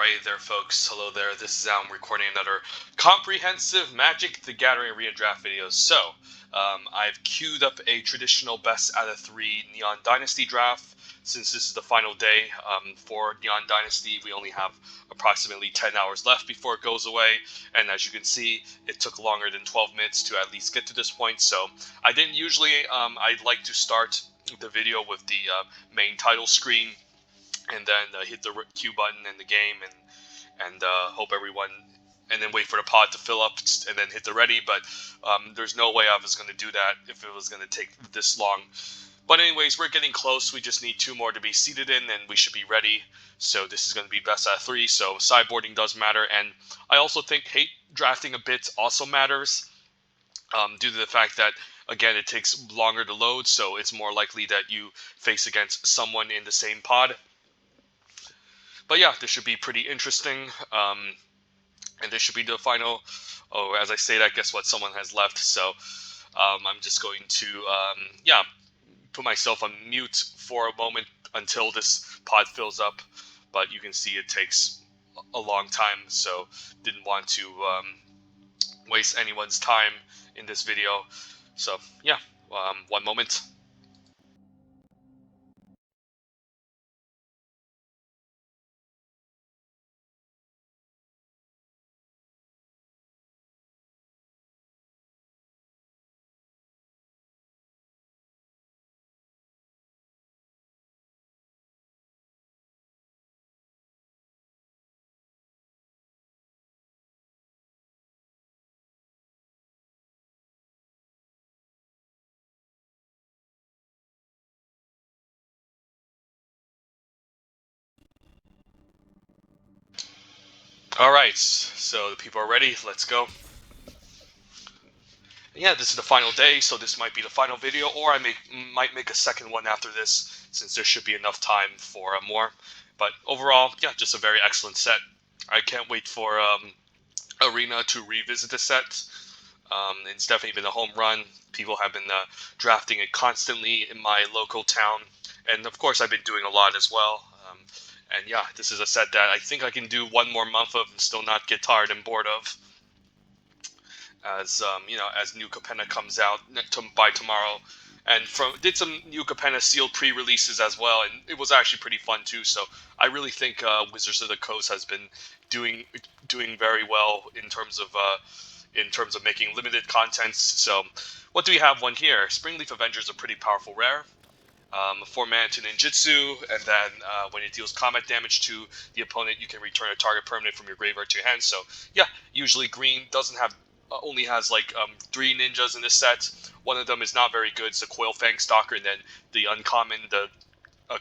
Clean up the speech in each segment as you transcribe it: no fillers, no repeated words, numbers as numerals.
Alright there folks, hello there, this is Al. I'm recording another comprehensive Magic the Gathering Arena Draft video. So, I've queued up a traditional best out of 3 Neon Dynasty draft. Since this is the final day for Neon Dynasty, we only have approximately 10 hours left before it goes away. And as you can see, it took longer than 12 minutes to at least get to this point. So, I didn't usually, I'd like to start the video with the main title screen, and then hit the Q button in the game, and hope everyone, and then wait for the pod to fill up, and then hit the ready. But there's no way I was going to do that if it was going to take this long. But anyways, we're getting close. We just need 2 more to be seated in, and we should be ready. So this is going to be best out of 3. So sideboarding does matter, and I also think hate drafting a bit also matters, due to the fact that, again, it takes longer to load, so it's more likely that you face against someone in the same pod. But yeah, this should be pretty interesting, and this should be the final. Oh, as I say that, guess what? Someone has left, so I'm just going to, put myself on mute for a moment until this pod fills up. But you can see it takes a long time, so didn't want to waste anyone's time in this video. So yeah, one moment. Alright, so the people are ready, let's go. Yeah, this is the final day, so this might be the final video, or I might make a second one after this, since there should be enough time for more. But overall, yeah, just a very excellent set. I can't wait for Arena to revisit the set. It's definitely been a home run. People have been drafting it constantly in my local town, and of course I've been doing a lot as well. And yeah, this is a set that I think I can do 1 more month of and still not get tired and bored of. As as new Capenna comes out by tomorrow, and did some new Capenna sealed pre-releases as well, and it was actually pretty fun too. So I really think Wizards of the Coast has been doing very well in terms of making limited contents. So what do we have one here? Springleaf Avenger is a pretty powerful rare. 4-mana to ninjutsu, and then when it deals combat damage to the opponent, you can return a target permanent from your graveyard to your hand. So yeah, usually green doesn't have only has like 3 ninjas in this set. One of them is not very good. It's a Coilfang Stalker, and then the uncommon, the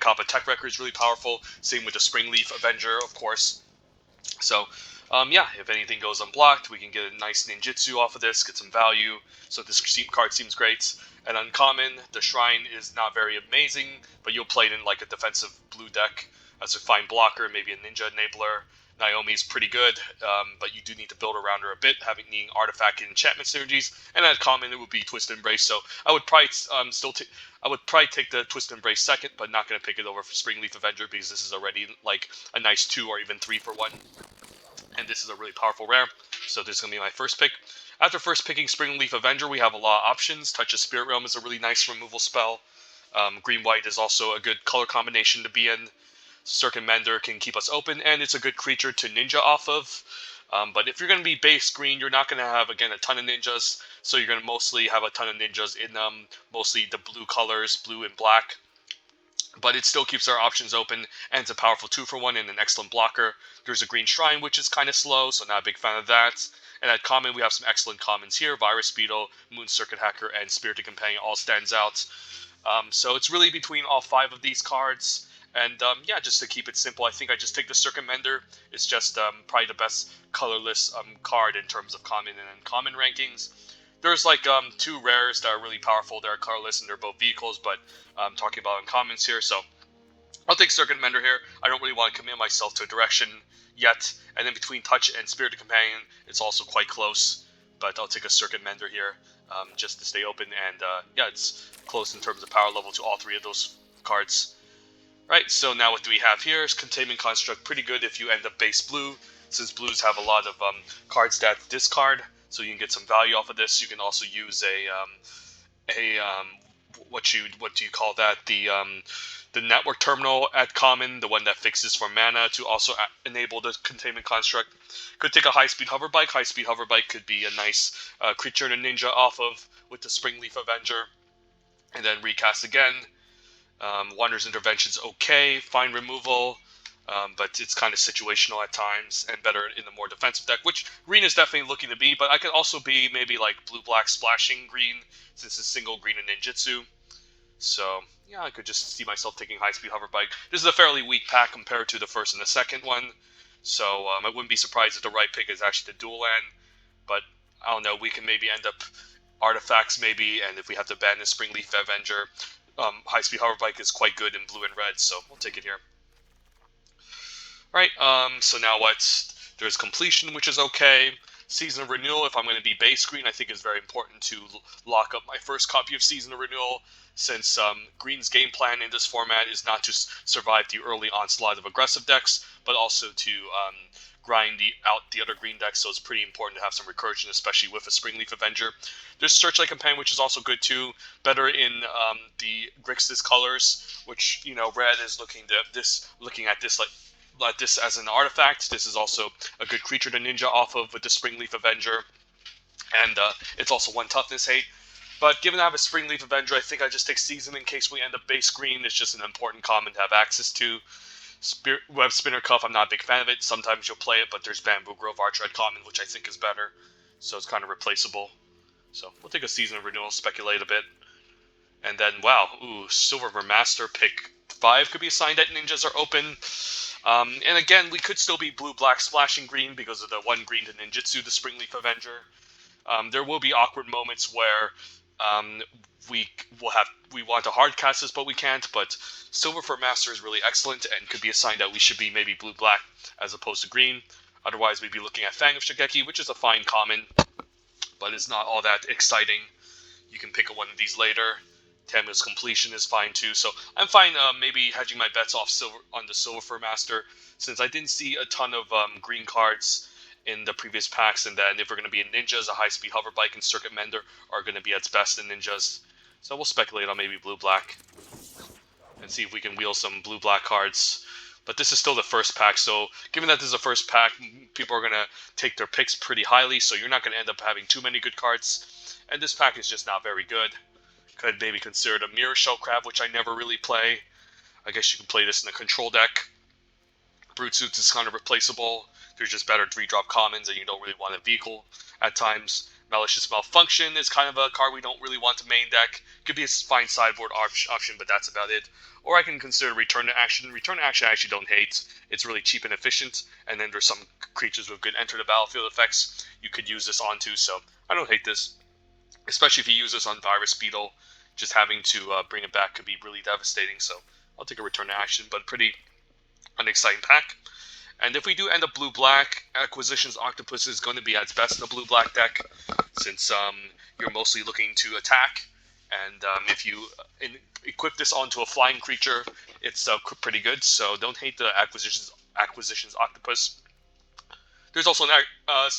Kappa Tech Wrecker is really powerful. Same with the Springleaf Avenger, of course. So yeah, if anything goes unblocked, we can get a nice ninjutsu off of this, get some value. So this card seems great. And uncommon, the Shrine is not very amazing, but you'll play it in like a defensive blue deck as a fine blocker, maybe a ninja enabler. Naomi's pretty good, but you do need to build around her a bit, needing artifact and enchantment synergies. And at common, it would be Twist Embrace. So I would probably take the Twist Embrace second, but not going to pick it over for Springleaf Avenger because this is already like a nice 2 or even 3 for 1. And this is a really powerful rare, so this is going to be my first pick. After first picking Springleaf Avenger, we have a lot of options. Touch of Spirit Realm is a really nice removal spell. Green-White is also a good color combination to be in. Circuit Mender can keep us open, and it's a good creature to ninja off of. But if you're going to be base green, you're not going to have, again, a ton of ninjas, so you're going to mostly have a ton of ninjas in mostly the blue colors, blue and black. But it still keeps our options open, and it's a powerful 2 for 1 and an excellent blocker. There's a Green Shrine, which is kind of slow, so not a big fan of that. And at common, we have some excellent commons here. Virus Beetle, Moon Circuit Hacker, and Spirited Companion all stands out. So it's really between all 5 of these cards. And yeah, just to keep it simple, I think I just take the Circuit Mender. It's just probably the best colorless card in terms of common and uncommon rankings. There's like 2 rares that are really powerful. They're colorless and they're both vehicles, but I'm talking about uncommons here. So I'll take Circuit Mender here. I don't really want to commit myself to a direction yet. And then between Touch and Spirited Companion, it's also quite close. But I'll take a Circuit Mender here just to stay open. And yeah, it's close in terms of power level to all 3 of those cards. Right, so now what do we have here is Containment Construct, pretty good if you end up base blue, since blues have a lot of cards that discard, so you can get some value off of this. You can also use what do you call that? The network terminal at common, the one that fixes for mana, to also enable the Containment Construct. Could take a high-speed hover bike. High-speed hover bike could be a nice creature and a ninja off of with the Springleaf Avenger, and then recast again. Wander's Intervention's okay, fine removal, but it's kind of situational at times and better in the more defensive deck, which green is definitely looking to be, but I could also be maybe like blue-black splashing green, since it's single green and ninjutsu. So, yeah, I could just see myself taking high-speed hover bike. This is a fairly weak pack compared to the first and the second one, so I wouldn't be surprised if the right pick is actually the dual land, but I don't know, we can maybe end up artifacts maybe, and if we have to ban the Springleaf Avenger, high-speed hover bike is quite good in blue and red, so we'll take it here. Right, so now what? There's completion, which is okay. Season of Renewal, if I'm going to be base green, I think is very important to lock up my first copy of Season of Renewal, since green's game plan in this format is not to survive the early onslaught of aggressive decks, but also to grind out the other green decks, so it's pretty important to have some recursion, especially with a Springleaf Avenger. There's Searchlight Companion, which is also good too, better in the Grixis colors, which, you know, red is looking at this as an artifact. This is also a good creature to ninja off of with the Springleaf Avenger, and it's also 1 toughness hate. But given I have a Springleaf Avenger, I think I just take Season in case we end up base green. It's just an important common to have access to. Web Spinner Cuff, I'm not a big fan of it. Sometimes you'll play it, but there's Bamboo Grove Archer at common, which I think is better. So it's kind of replaceable. So we'll take a Season of Renewal, speculate a bit. And then, wow, Silver Master pick 5 could be assigned that ninjas are open. And again, we could still be blue-black splashing green because of the 1 green to ninjutsu, the Springleaf Avenger. There will be awkward moments where we want to hard cast this, but we can't. But Silver Master is really excellent and could be assigned that we should be maybe blue-black as opposed to green. Otherwise, we'd be looking at Fang of Shigeki, which is a fine common, but it's not all that exciting. You can pick one of these later. Tamu's Completion is fine too, so I'm fine maybe hedging my bets off on the Silver Master, since I didn't see a ton of green cards in the previous packs, and then if we're going to be in ninjas, a high-speed hover bike and Circuit Mender are going to be at its best in ninjas. So we'll speculate on maybe blue-black and see if we can wheel some blue-black cards. But this is still the first pack, so given that this is the first pack, people are going to take their picks pretty highly, so you're not going to end up having too many good cards. And this pack is just not very good. Could maybe consider it a Mirror Shell Crab, which I never really play. I guess you can play this in a control deck. Brute Suits is kind of replaceable. There's just better 3-drop commons, and you don't really want a vehicle at times. Malicious Malfunction is kind of a card we don't really want to main deck. Could be a fine sideboard option, but that's about it. Or I can consider Return to Action. Return to Action I actually don't hate. It's really cheap and efficient, and then there's some creatures with good enter the battlefield effects you could use this onto, so I don't hate this. Especially if you use this on Virus Beetle, just having to bring it back could be really devastating, so I'll take a Return to Action, but pretty unexciting pack. And if we do end up blue-black, Acquisitions Octopus is going to be at its best in a blue-black deck, since you're mostly looking to attack, and if you equip this onto a flying creature, it's pretty good, so don't hate the Acquisitions Octopus. There's also an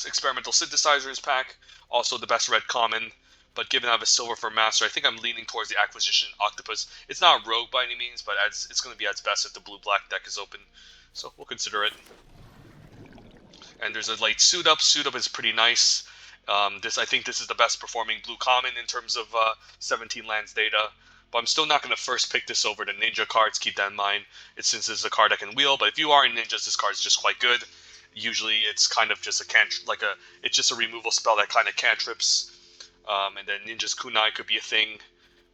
Experimental Synthesizers pack, also the best red common, but given I have a Silver Master, I think I'm leaning towards the Acquisition Octopus. It's not a rogue by any means, but it's going to be at its best if the blue-black deck is open, so we'll consider it. And there's a late Suit Up. Suit Up is pretty nice. I think this is the best performing blue common in terms of 17 lands data, but I'm still not going to first pick this over the ninja cards, keep that in mind. Since this is a card I can wheel, but if you are in ninjas, this card is just quite good. Usually it's kind of just it's just a removal spell that kind of cantrips. And then Ninja's Kunai could be a thing.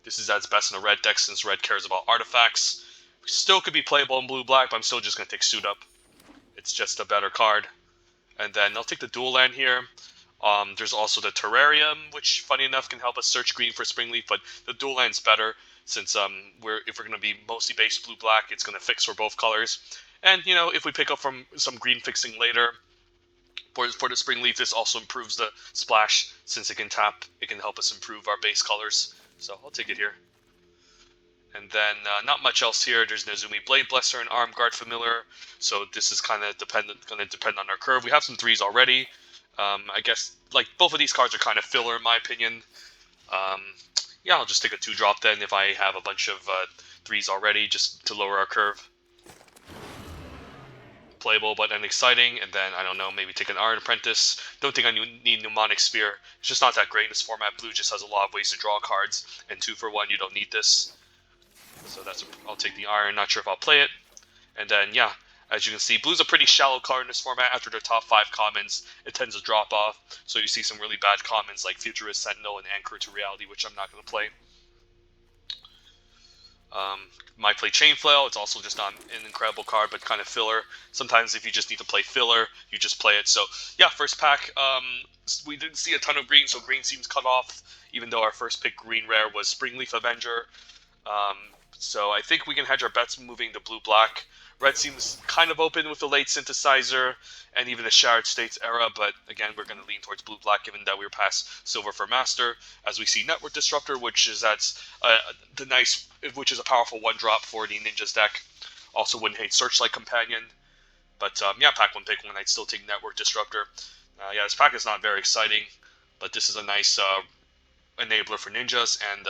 This is at its best in a red deck, since red cares about artifacts. Still could be playable in blue-black, but I'm still just going to take Suit Up. It's just a better card. And then I'll take the dual land here. There's also the Terrarium, which, funny enough, can help us search green for Springleaf, but the dual land's better, since if we're going to be mostly base blue-black, it's going to fix for both colors. And, you know, if we pick up from some green fixing later, for the Springleaf, this also improves the splash, since it can tap. It can help us improve our base colors. So I'll take it here. And then not much else here. There's Nezumi Blade Blesser and Arm Guard Familiar. So this is kind of going to depend on our curve. We have some 3s already. I guess like both of these cards are kind of filler in my opinion. Yeah, I'll just take a 2-drop then if I have a bunch of 3s already, just to lower our curve. Playable but unexciting, and then, I don't know, maybe take an Iron Apprentice. Don't think I need Mnemonic Sphere. It's just not that great in this format. Blue just has a lot of ways to draw cards, and 2 for 1, you don't need this. So I'll take the Iron, not sure if I'll play it. And then, yeah, as you can see, blue's a pretty shallow card in this format. After their top 5 commons, it tends to drop off. So you see some really bad commons like Futurist Sentinel and Anchor to Reality, which I'm not going to play. Might play Chain Flail. It's also just not an incredible card, but kind of filler. Sometimes if you just need to play filler, you just play it. So yeah, first pack, we didn't see a ton of green, so green seems cut off, even though our first pick green rare was Springleaf Avenger. So I think we can hedge our bets moving to blue-black. Red seems kind of open with the late Synthesizer and even the Shattered States era, but again, we're going to lean towards blue-black given that we're past Silver for Master. As we see Network Disruptor, which is a powerful 1-drop for the Ninjas deck. Also wouldn't hate Searchlight Companion, but yeah, pack 1, pick 1, I'd still take Network Disruptor. Yeah, this pack is not very exciting, but this is a nice enabler for Ninjas and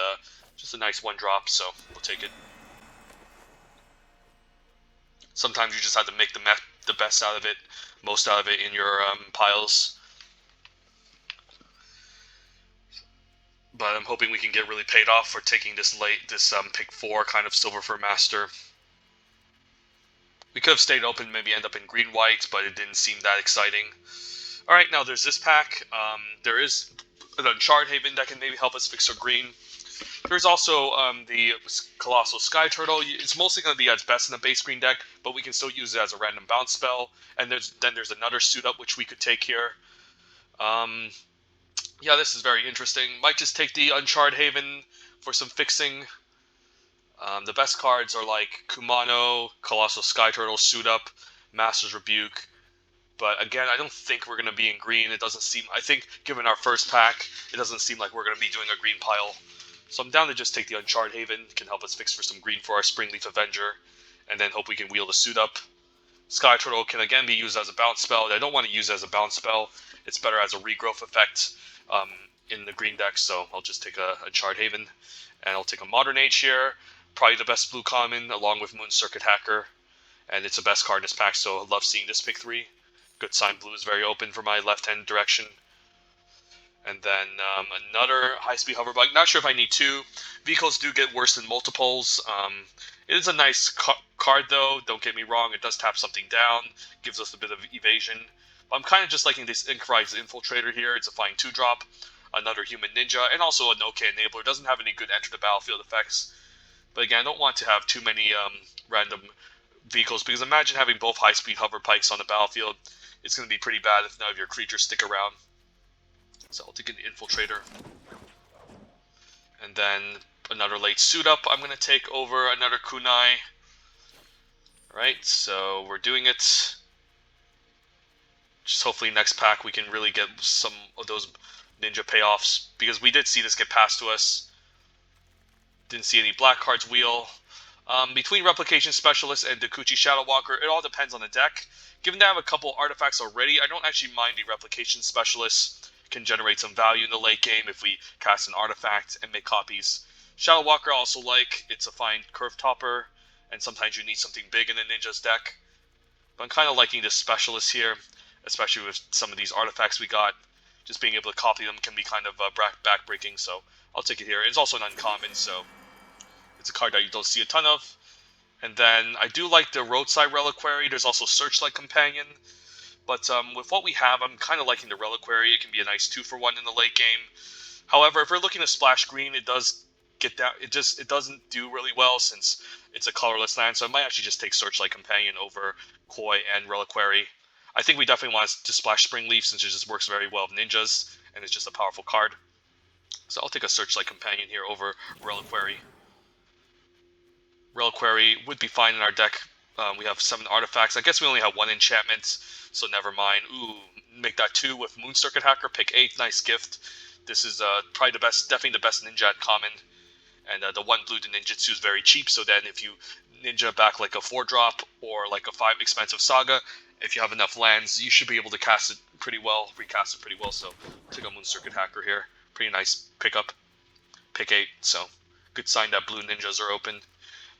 just a nice 1-drop, so we'll take it. Sometimes you just have to make the best out of it, most out of it in your piles. But I'm hoping we can get really paid off for taking this pick 4 kind of Silver for Master. We could have stayed open, maybe end up in green-white, but it didn't seem that exciting. Alright, now there's this pack. There is an Uncharted Haven that can maybe help us fix our green. There's also the Colossal Sky Turtle. It's mostly going to be at its best in the base green deck, but we can still use it as a random bounce spell. And then there's another suit up which we could take here. Yeah, this is very interesting. Might just take the Uncharted Haven for some fixing. The best cards are like Kumano, Colossal Sky Turtle, Suit Up, Master's Rebuke. But again, I don't think we're going to be in green. It doesn't seem... I think, given our first pack, it doesn't seem like we're going to be doing a green pile. So I'm down to just take the Uncharted Haven. It can help us fix for some green for our Springleaf Avenger. And then hope we can wheel the Suit Up. Sky Turtle can again be used as a bounce spell. I don't want to use it as a bounce spell. It's better as a regrowth effect in the green deck. So I'll just take a Uncharted Haven. And I'll take a Modern Age here. Probably the best blue common, along with Moon Circuit Hacker. And it's the best card in this pack, so I love seeing this pick 3. Good sign blue is very open for my left-hand direction. And then another high-speed hoverbike. Not sure if I need 2. Vehicles do get worse than multiples. It is a nice card, though. Don't get me wrong. It does tap something down. Gives us a bit of evasion. But I'm kind of just liking this Incri's Infiltrator here. It's a fine 2-drop. Another Human Ninja. And also an OK Enabler. Doesn't have any good enter the battlefield effects. But again, I don't want to have too many random vehicles. Because imagine having both high-speed hover pikes on the battlefield. It's going to be pretty bad if none of your creatures stick around. So I'll take an Infiltrator. And then another late Suit Up I'm going to take over another Kunai. Alright, so we're doing it. Just hopefully next pack we can really get some of those ninja payoffs. Because we did see this get passed to us. Didn't see any black cards wheel. Between Replication Specialist and Dokuchi Shadow Walker, it all depends on the deck. Given that I have a couple artifacts already, I don't actually mind the Replication Specialist. Can generate some value in the late game if we cast an artifact and make copies. Shadow Walker I also like. It's a fine curve topper, and sometimes you need something big in a ninja's deck. But I'm kind of liking this Specialist here, especially with some of these artifacts we got. Just being able to copy them can be kind of back-breaking, so I'll take it here. It's also an uncommon, so it's a card that you don't see a ton of. And then I do like the Roadside Reliquary. There's also Searchlight Companion. But with what we have, I'm kind of liking the Reliquary. It can be a nice 2-for-1 in the late game. However, if we're looking to splash green, it does get down. It doesn't do really well since it's a colorless land. So I might actually just take Searchlight Companion over Koi and Reliquary. I think we definitely want to splash Springleaf since it just works very well with ninjas and it's just a powerful card. So I'll take a Searchlight Companion here over Reliquary. Reliquary would be fine in our deck. We have 7 artifacts. I guess we only have 1 enchantment, so never mind. Ooh, make that 2 with Moon Circuit Hacker. Pick 8, nice gift. This is probably the best, definitely the best ninja at common. And the 1 blue to ninjutsu is very cheap, so then if you ninja back like a 4-drop or like a 5 expensive saga, if you have enough lands, you should be able to cast it pretty well, recast it pretty well. So take a Moon Circuit Hacker here. Pretty nice pickup. Pick 8, so good sign that blue ninjas are open.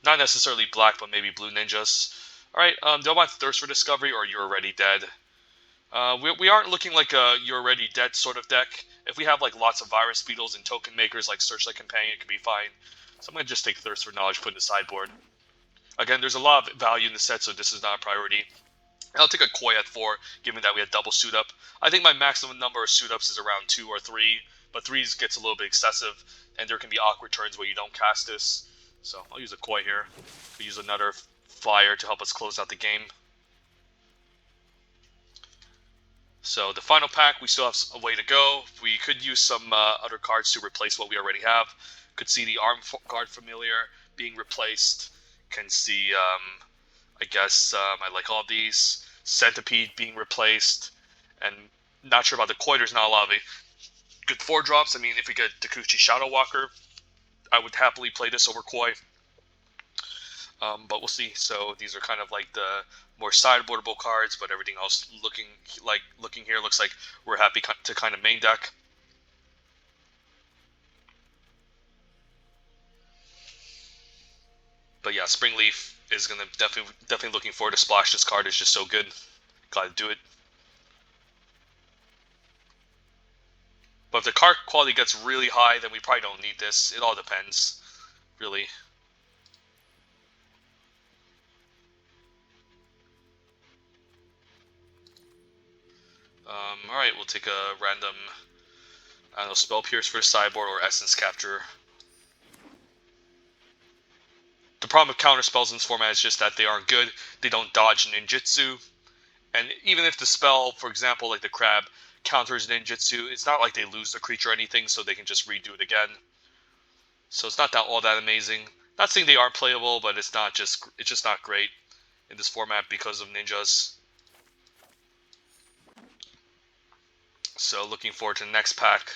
Not necessarily black, but maybe blue ninjas. Alright, do I want Thirst for Discovery or You're Already Dead? We aren't looking like a You're Already Dead sort of deck. If we have like lots of Virus Beetles and token makers like Searchlight Companion, it could be fine. So I'm going to just take Thirst for Knowledge, put in the sideboard. Again, there's a lot of value in the set, so this is not a priority. I'll take a Koi at 4, given that we had double suit up. I think my maximum number of suit ups is around 2 or 3, but 3 gets a little bit excessive, and there can be awkward turns where you don't cast this. So I'll use a Koi here. We'll use another flyer to help us close out the game. So the final pack, we still have a way to go. We could use some other cards to replace what we already have. Could see the Arm Guard Familiar being replaced. Can see, I guess, I like all these. Centipede being replaced. And not sure about the Koi. There's not a lot of good 4-drops. I mean, if we get Takuchi Shadow Walker, I would happily play this over Koi. But we'll see. So these are kind of like the more sideboardable cards, but everything else looking here looks like we're happy to kind of main deck. But yeah, Springleaf is gonna definitely looking forward to splash. This card is just so good. Gotta do it. But if the card quality gets really high, then we probably don't need this. It all depends, really. Alright, we'll take a random, I don't know, Spell Pierce for the sideboard or Essence Capture. The problem with counter spells in this format is just that they aren't good. They don't dodge ninjutsu. And even if the spell, for example, like the crab, counters ninjutsu, it's not like they lose the creature or anything, so they can just redo it again. So it's not all that amazing. Not saying they aren't playable, but it's just not great in this format because of ninjas. So looking forward to the next pack.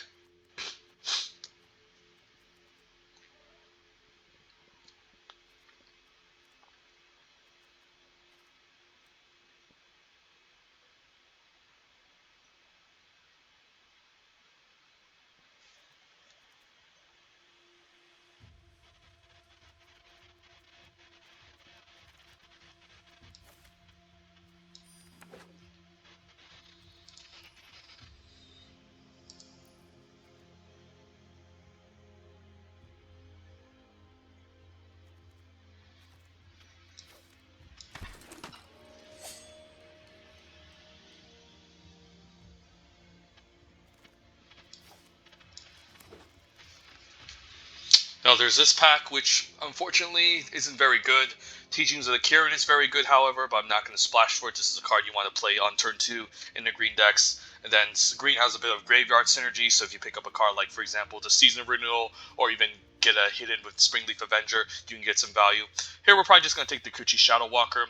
Now there's this pack, which unfortunately isn't very good. Teachings of the Kirin is very good, however, but I'm not going to splash for it. This is a card you want to play on turn 2 in the green decks. And then green has a bit of graveyard synergy, so if you pick up a card like, for example, the Season of Renewal, or even get a hit in with Springleaf Avenger, you can get some value. Here we're probably just going to take the Takuchi Shadow Walker.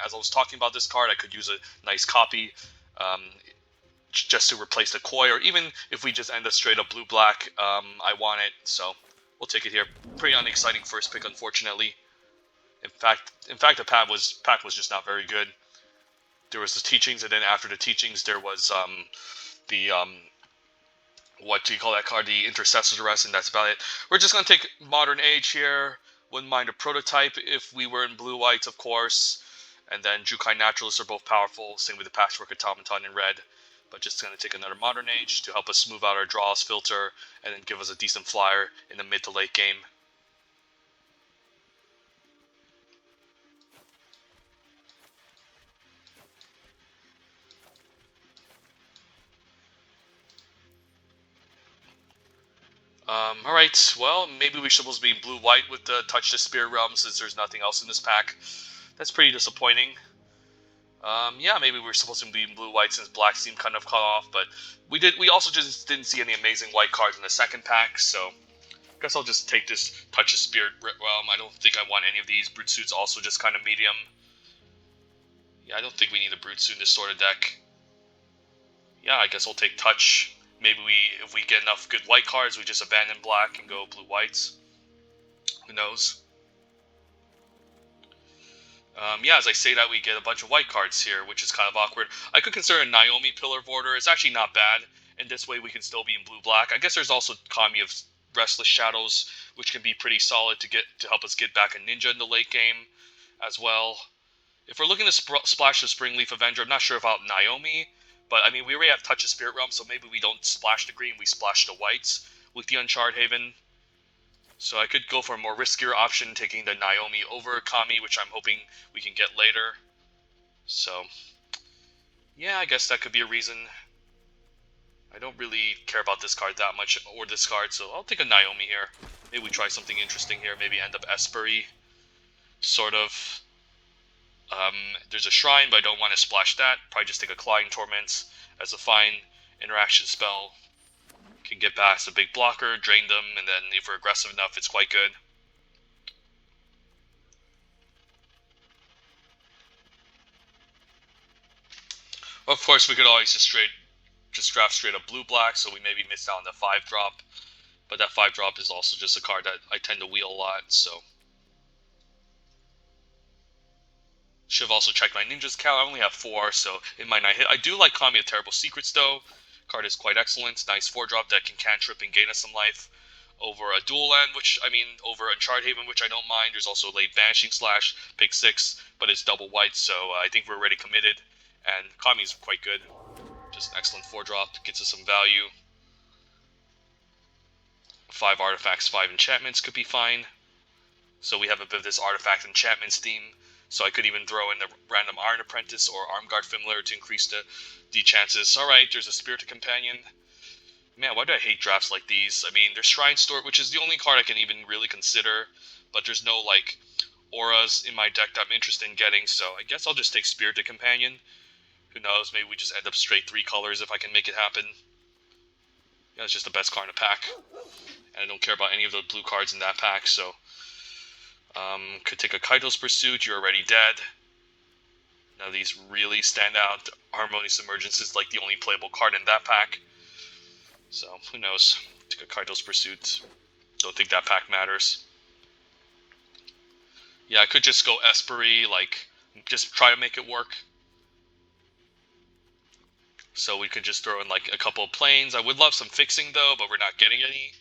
As I was talking about this card, I could use a nice copy. Just to replace the Koi, or even if we just end up straight up blue-black, I want it, so we'll take it here. Pretty unexciting first pick, unfortunately. In fact, the pack was just not very good. There was the teachings, and then after the teachings, there was the what do you call that card? The Intercessor's Arrest, and that's about it. We're just gonna take Modern Age here. Wouldn't mind a Prototype if we were in blue-whites, of course. And then Jukai Naturalists are both powerful. Same with the Patchwork Automaton in red. But just going to take another Modern Age to help us smooth out our draws filter and then give us a decent flyer in the mid to late game. Alright, well, maybe we should supposed to be blue-white with the Touch the Spirit Realm since there's nothing else in this pack. That's pretty disappointing. Yeah, maybe we're supposed to be in blue-white since black seemed kind of cut off, but we also just didn't see any amazing white cards in the second pack, so I guess I'll just take this Touch of Spirit Realm. I don't think I want any of these. Brute Suit's also just kind of medium. Yeah, I don't think we need a Brute Suit in this sort of deck. Yeah, I guess I'll take Touch. Maybe if we get enough good white cards, we just abandon black and go blue-whites. Who knows? Yeah, as I say that, we get a bunch of white cards here, which is kind of awkward. I could consider a Naomi Pillar of Order. It's actually not bad, and this way we can still be in blue-black. I guess there's also Kami of Restless Shadows, which can be pretty solid to help us get back a Ninja in the late game as well. If we're looking to splash the Springleaf Avenger, I'm not sure about Naomi, but I mean, we already have Touch of Spirit Realm, so maybe we don't splash the green, we splash the whites with the Uncharred Haven. So I could go for a more riskier option, taking the Naomi over Kami, which I'm hoping we can get later. So, yeah, I guess that could be a reason. I don't really care about this card that much, or this card, so I'll take a Naomi here. Maybe we try something interesting here, maybe end up Espery, sort of. There's a Shrine, but I don't want to splash that. Probably just take a Clawing Torment as a fine interaction spell. Can get past a big blocker, drain them, and then if we're aggressive enough, it's quite good. Of course, we could always just draft straight up blue-black, so we maybe missed out on the 5-drop. But that 5-drop is also just a card that I tend to wheel a lot, so. Should have also checked my ninjas count. I only have 4, so it might not hit. I do like Kami of Terrible Secrets, though. Card is quite excellent. Nice 4-drop that can cantrip and gain us some life over a dual land, over Uncharted Haven, which I don't mind. There's also late Banishing Slash, pick 6, but it's double white, so I think we're already committed. And Kami's quite good. Just an excellent 4-drop, gets us some value. 5 artifacts, 5 enchantments could be fine. So we have a bit of this artifact enchantments theme. So I could even throw in the random Iron Apprentice or Armguard Familiar to increase the chances. Alright, there's a Spirited Companion. Man, why do I hate drafts like these? I mean, there's Shrine Store, which is the only card I can even really consider. But there's no, like, auras in my deck that I'm interested in getting. So I guess I'll just take Spirited Companion. Who knows, maybe we just end up straight 3 colors if I can make it happen. Yeah, it's just the best card in the pack. And I don't care about any of the blue cards in that pack, so... could take a Kaito's Pursuit, You're Already Dead. None of these really stand out. Harmonious Emergence is like the only playable card in that pack. So, who knows. Take a Kaito's Pursuit. Don't think that pack matters. Yeah, I could just go Espery, like, just try to make it work. So we could just throw in, like, a couple of planes. I would love some fixing, though, but we're not getting any.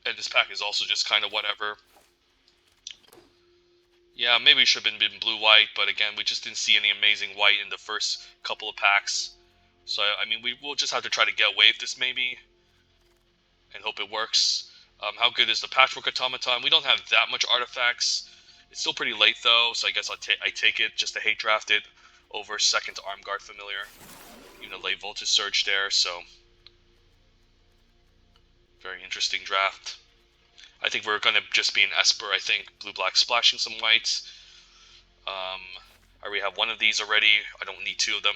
And this pack is also just kind of whatever. Yeah, maybe we should have been blue-white, but again, we just didn't see any amazing white in the first couple of packs. So, I mean, we'll just have to try to get away with this, maybe, and hope it works. How good is the Patchwork Automaton? We don't have that much artifacts. It's still pretty late, though, so I guess I take it just to hate draft it over second Armguard Familiar. Even a late Voltage Surge there, so... very interesting draft. I think we're going to just be an Esper, I think. Blue-black splashing some whites. I already have one of these already. I don't need 2 of them.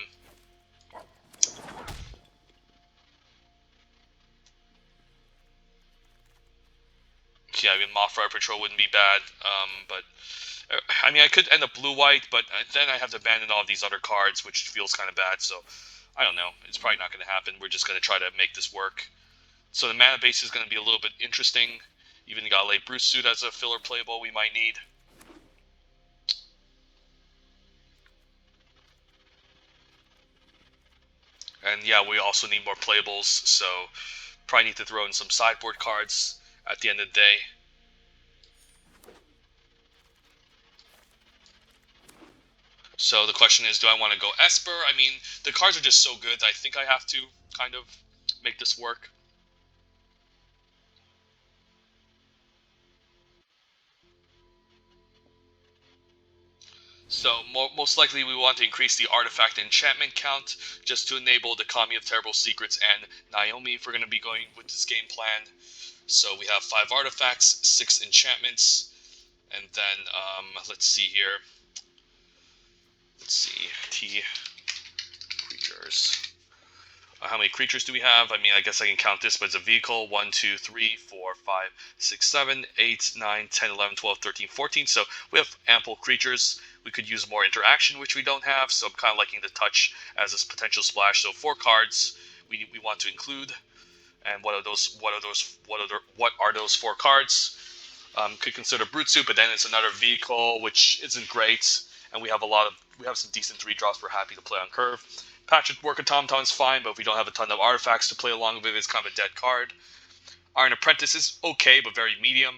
Yeah, I mean, Mothra Patrol wouldn't be bad. But, I mean, I could end up blue-white, but then I have to abandon all of these other cards, which feels kind of bad. So, I don't know. It's probably not going to happen. We're just going to try to make this work. So the mana base is going to be a little bit interesting. Even got a late Bruce Suit as a filler playable we might need. And yeah, we also need more playables, so probably need to throw in some sideboard cards at the end of the day. So the question is, do I want to go Esper? I mean, the cards are just so good that I think I have to kind of make this work. So most likely we want to increase the artifact enchantment count just to enable the Kami of Terrible Secrets and Naomi if we're going to be going with this game plan. So we have 5 artifacts, 6 enchantments, and then let's see here. Let's see, T creatures. How many creatures do we have? I mean, I guess I can count this, but it's a vehicle. 1, 2, 3, 4, 5, 6, 7, 8, 9, 10, 11, 12, 13, 14. So we have ample creatures. We could use more interaction, which we don't have. So I'm kind of liking the touch as a potential splash. So 4 cards we want to include. And what are those 4 cards? Could consider Brute Suit, but then it's another vehicle, which isn't great. And we have some decent 3-drops we're happy to play on curve. Patched Work Automaton's fine, but if we don't have a ton of artifacts to play along with it, it's kind of a dead card. Iron Apprentice is okay, but very medium.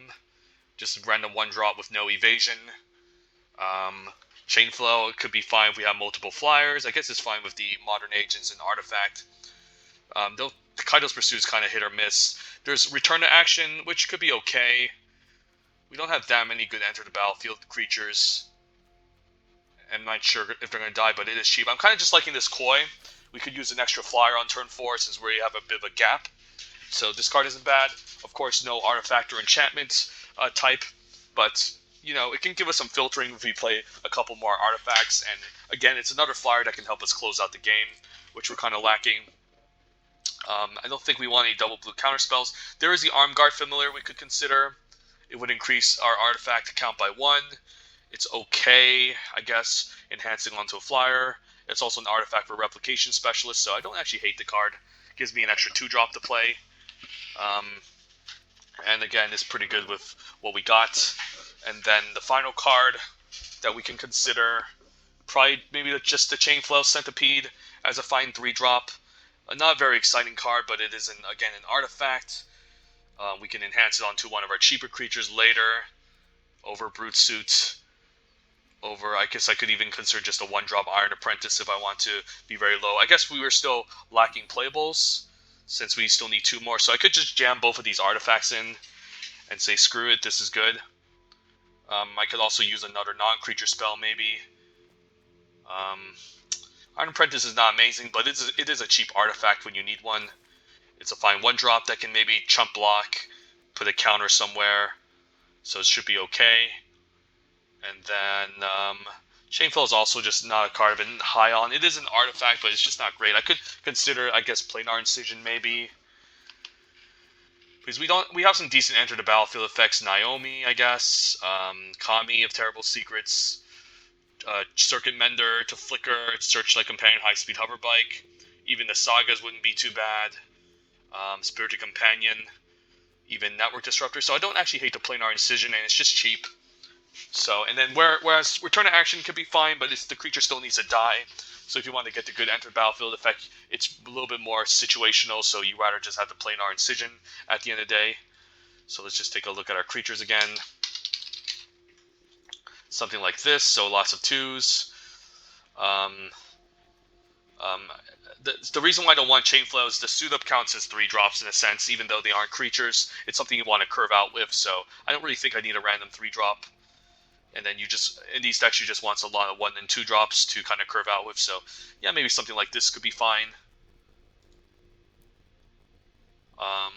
Just a random 1-drop with no evasion. Chain Flow could be fine if we have multiple flyers. I guess it's fine with the Modern Agents and Artifact. The Kaido's Pursuit is kind of hit or miss. There's Return to Action, which could be okay. We don't have that many good enter the battlefield creatures. I'm not sure if they're going to die, but it is cheap. I'm kind of just liking this Koi. We could use an extra flyer on turn 4 since we have a bit of a gap. So this card isn't bad. Of course, no artifact or enchantment type, but you know, it can give us some filtering if we play a couple more artifacts. And again, it's another flyer that can help us close out the game, which we're kind of lacking. I don't think we want any double blue counterspells. There is the Arm Guard Familiar we could consider. It would increase our artifact count by 1. It's okay, I guess, enhancing onto a flyer. It's also an artifact for Replication Specialist, so I don't actually hate the card. It gives me an extra 2-drop to play. And again, it's pretty good with what we got. And then the final card that we can consider, probably maybe just the Chain Flow Centipede as a fine 3-drop. Not a very exciting card, but it is, again, an artifact. We can enhance it onto one of our cheaper creatures later, over Brute Suit, over, I guess I could even consider just a 1-drop Iron Apprentice if I want to be very low. I guess we were still lacking playables, since we still need 2 more. So I could just jam both of these artifacts in and say, screw it, this is good. I could also use another non-creature spell, maybe. Iron Apprentice is not amazing, but it is a cheap artifact when you need one. It's a fine 1-drop that can maybe chump block, put a counter somewhere, so it should be okay. And then Chainflow is also just not a card I've been high on. It is an artifact, but it's just not great. I could consider, I guess, Planar Incision maybe. Because we have some decent enter the battlefield effects. Naomi, I guess. Kami of Terrible Secrets. Circuit Mender to Flicker. Searchlight Companion, High Speed Hover Bike. Even the Sagas wouldn't be too bad. Spirited Companion. Even Network Disruptor. So I don't actually hate the Planar Incision, and it's just cheap. So, and then whereas Return to Action could be fine, but the creature still needs to die. So if you want to get the good enter battlefield effect, it's a little bit more situational, so you rather just have the Planar Incision at the end of the day. So let's just take a look at our creatures again. Something like this, so lots of 2s. The reason why I don't want Chain Flow is the Suit Up counts as 3-drops in a sense, even though they aren't creatures. It's something you want to curve out with, so I don't really think I need a random 3-drop. And then in these decks, you just want a lot of 1 and 2 drops to kind of curve out with. So, yeah, maybe something like this could be fine. I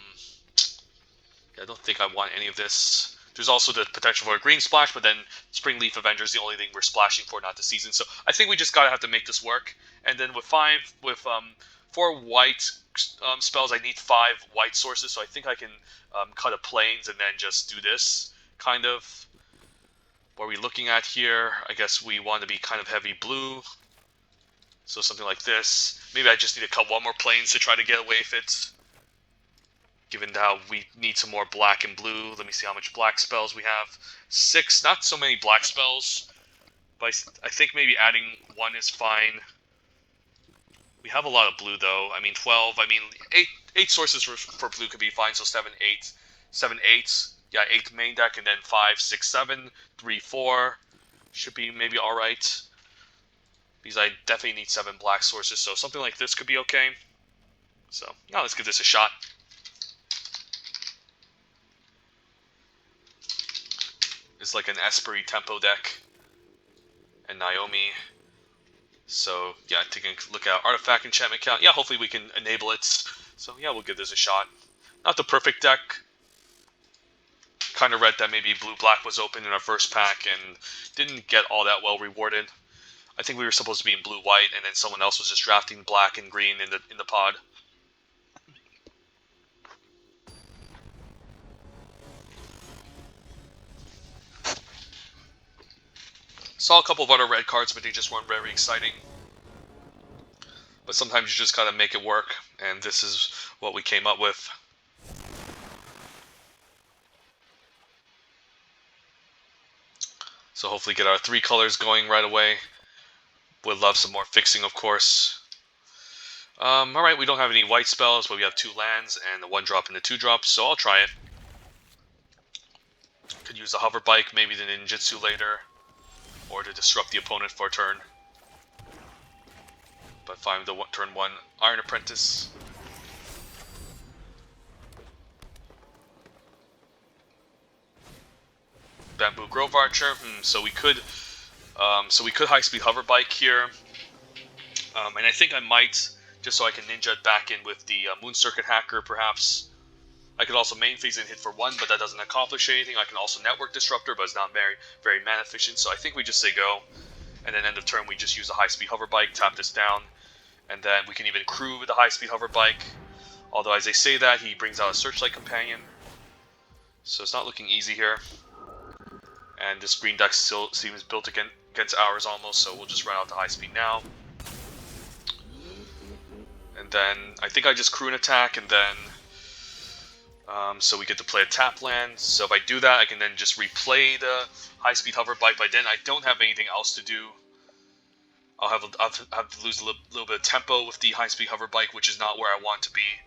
don't think I want any of this. There's also the potential for a green splash, but then Springleaf Avenger is the only thing we're splashing for, not the season. So I think we just gotta have to make this work. And then with 4 white spells, I need 5 white sources. So I think I can cut a plains and then just do this kind of. What are we looking at here? I guess we want to be kind of heavy blue. So something like this. Maybe I just need to cut 1 more plains to try to get away with it. Given how we need some more black and blue. Let me see how much black spells we have. 6, not so many black spells. But I think maybe adding 1 is fine. We have a lot of blue though. I mean 12, I mean 8 sources for blue could be fine. So 7, 8. 7, 8. Yeah, 8 main deck, and then 5, 6, 7, 3, 4 should be maybe alright. Because I definitely need 7 black sources, so something like this could be okay. So, yeah, let's give this a shot. It's like an Esprit tempo deck. And Naomi. So, yeah, taking a look at Artifact Enchantment count. Yeah, hopefully we can enable it. So, yeah, we'll give this a shot. Not the perfect deck. Kind of read that maybe blue-black was open in our first pack and didn't get all that well rewarded. I think we were supposed to be in blue-white, and then someone else was just drafting black and green in the pod. Saw a couple of other red cards, but they just weren't very exciting. But sometimes you just gotta make it work, and this is what we came up with. So hopefully get our 3 colors going right away. Would love some more fixing, of course. Alright, we don't have any white spells, but we have 2 lands and a 1-drop and a 2-drop, so I'll try it. Could use the hover bike, maybe the ninjutsu later, or to disrupt the opponent for a turn. But fine with the turn 1 Iron Apprentice. Bamboo Grove Archer. So we could high speed hover bike here, and I think I might, just so I can ninja it back in with the Moon Circuit Hacker, perhaps. I could also main phase and hit for 1, but that doesn't accomplish anything. I can also Network Disruptor, but it's not very mana efficient. So I think we just say go, and then end of turn we just use a high speed hover bike, tap this down, and then we can even crew with the high speed hover bike. Although as I say that, he brings out a Searchlight Companion, so it's not looking easy here. And this green deck still seems built against ours almost, so we'll just run out the high speed now. And then I think I just crew an attack, and then so we get to play a tap land. So if I do that, I can then just replay the high speed hover bike. By then I don't have anything else to do. I'll have to lose a little bit of tempo with the high speed hover bike, which is not where I want to be.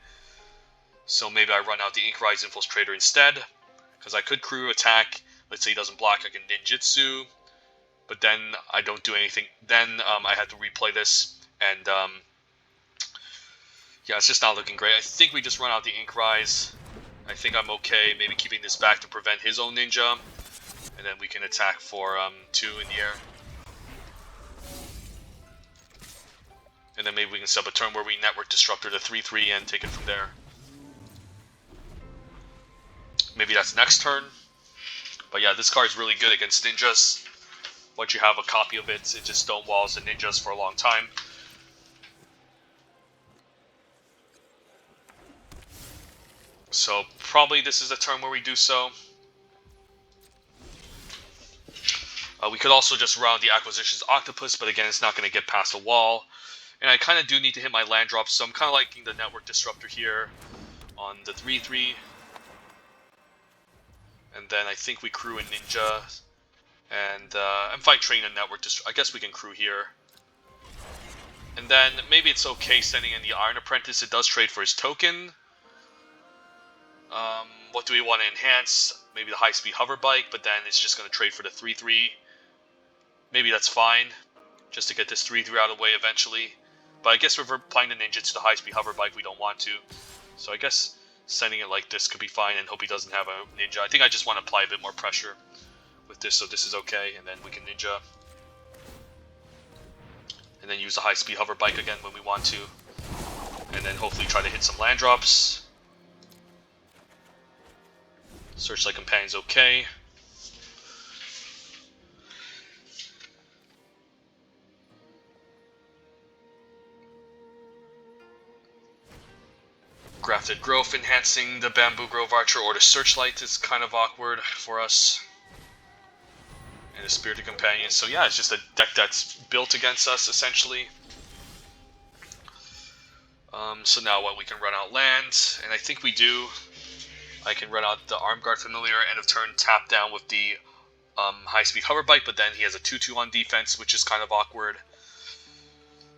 So maybe I run out the Inkrise Infiltrator instead, because I could crew attack. Let's say he doesn't block, I can ninjutsu, but then I don't do anything. Then I have to replay this, and yeah, it's just not looking great. I think we just run out the Inkrise. I think I'm okay, maybe keeping this back to prevent his own ninja, and then we can attack for 2 in the air. And then maybe we can set up a turn where we Network Disruptor to 3/3 and take it from there. Maybe that's next turn. But yeah, this card is really good against ninjas. Once you have a copy of it, it just stonewalls the ninjas for a long time. So probably this is a turn where we do so. We could also just round the Acquisitions Octopus, but again, it's not going to get past the wall. And I kind of do need to hit my land drops, so I'm kind of liking the Network Disruptor here on the 3/3. And then I think we crew a ninja, and I'm fine trading a Network Disruptor. I guess we can crew here. And then maybe it's okay sending in the Iron Apprentice. It does trade for his token. What do we want to enhance? Maybe the high speed hover bike, but then it's just going to trade for the 3/3. Maybe that's fine, just to get this 3/3 out of the way eventually. But I guess if we're applying the ninja to the high speed hover bike, we don't want to. So I guess sending it like this could be fine, and hope he doesn't have a ninja. I think I just want to apply a bit more pressure with this, so this is okay, and then we can ninja. And then use the high speed hover bike again when we want to. And then hopefully try to hit some land drops. Searchlight Companion's okay. Grafted Growth enhancing the Bamboo Grove Archer or the Searchlight is kind of awkward for us. And a Spirited Companion. So yeah, it's just a deck that's built against us, essentially. So now what, we can run out land, and I think we do. I can run out the Armed Guard Familiar, end of turn, tap down with the high-speed hover bike, but then he has a 2/2 on defense, which is kind of awkward.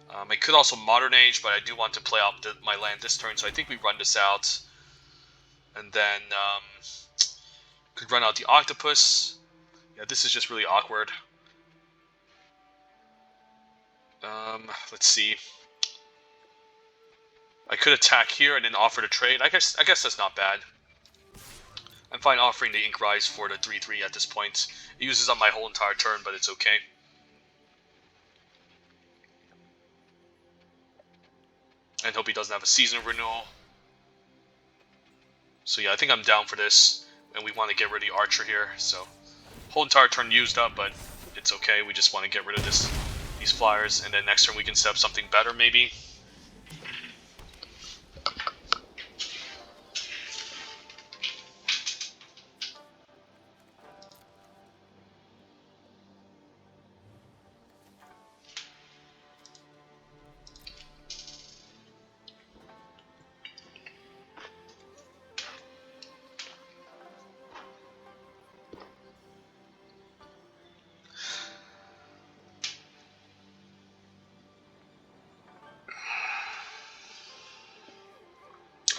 I could also Modern Age, but I do want to play out my land this turn, so I think we run this out. And then could run out the Octopus. Yeah, this is just really awkward. Let's see. I could attack here and then offer to trade. I guess that's not bad. I'm fine offering the Inkrise for the 3/3 at this point. It uses up my whole entire turn, but it's okay. And hope he doesn't have a season renewal. So yeah, I think I'm down for this. And we want to get rid of the Archer here. So whole entire turn used up, but it's okay. We just want to get rid of these flyers. And then next turn we can set up something better maybe.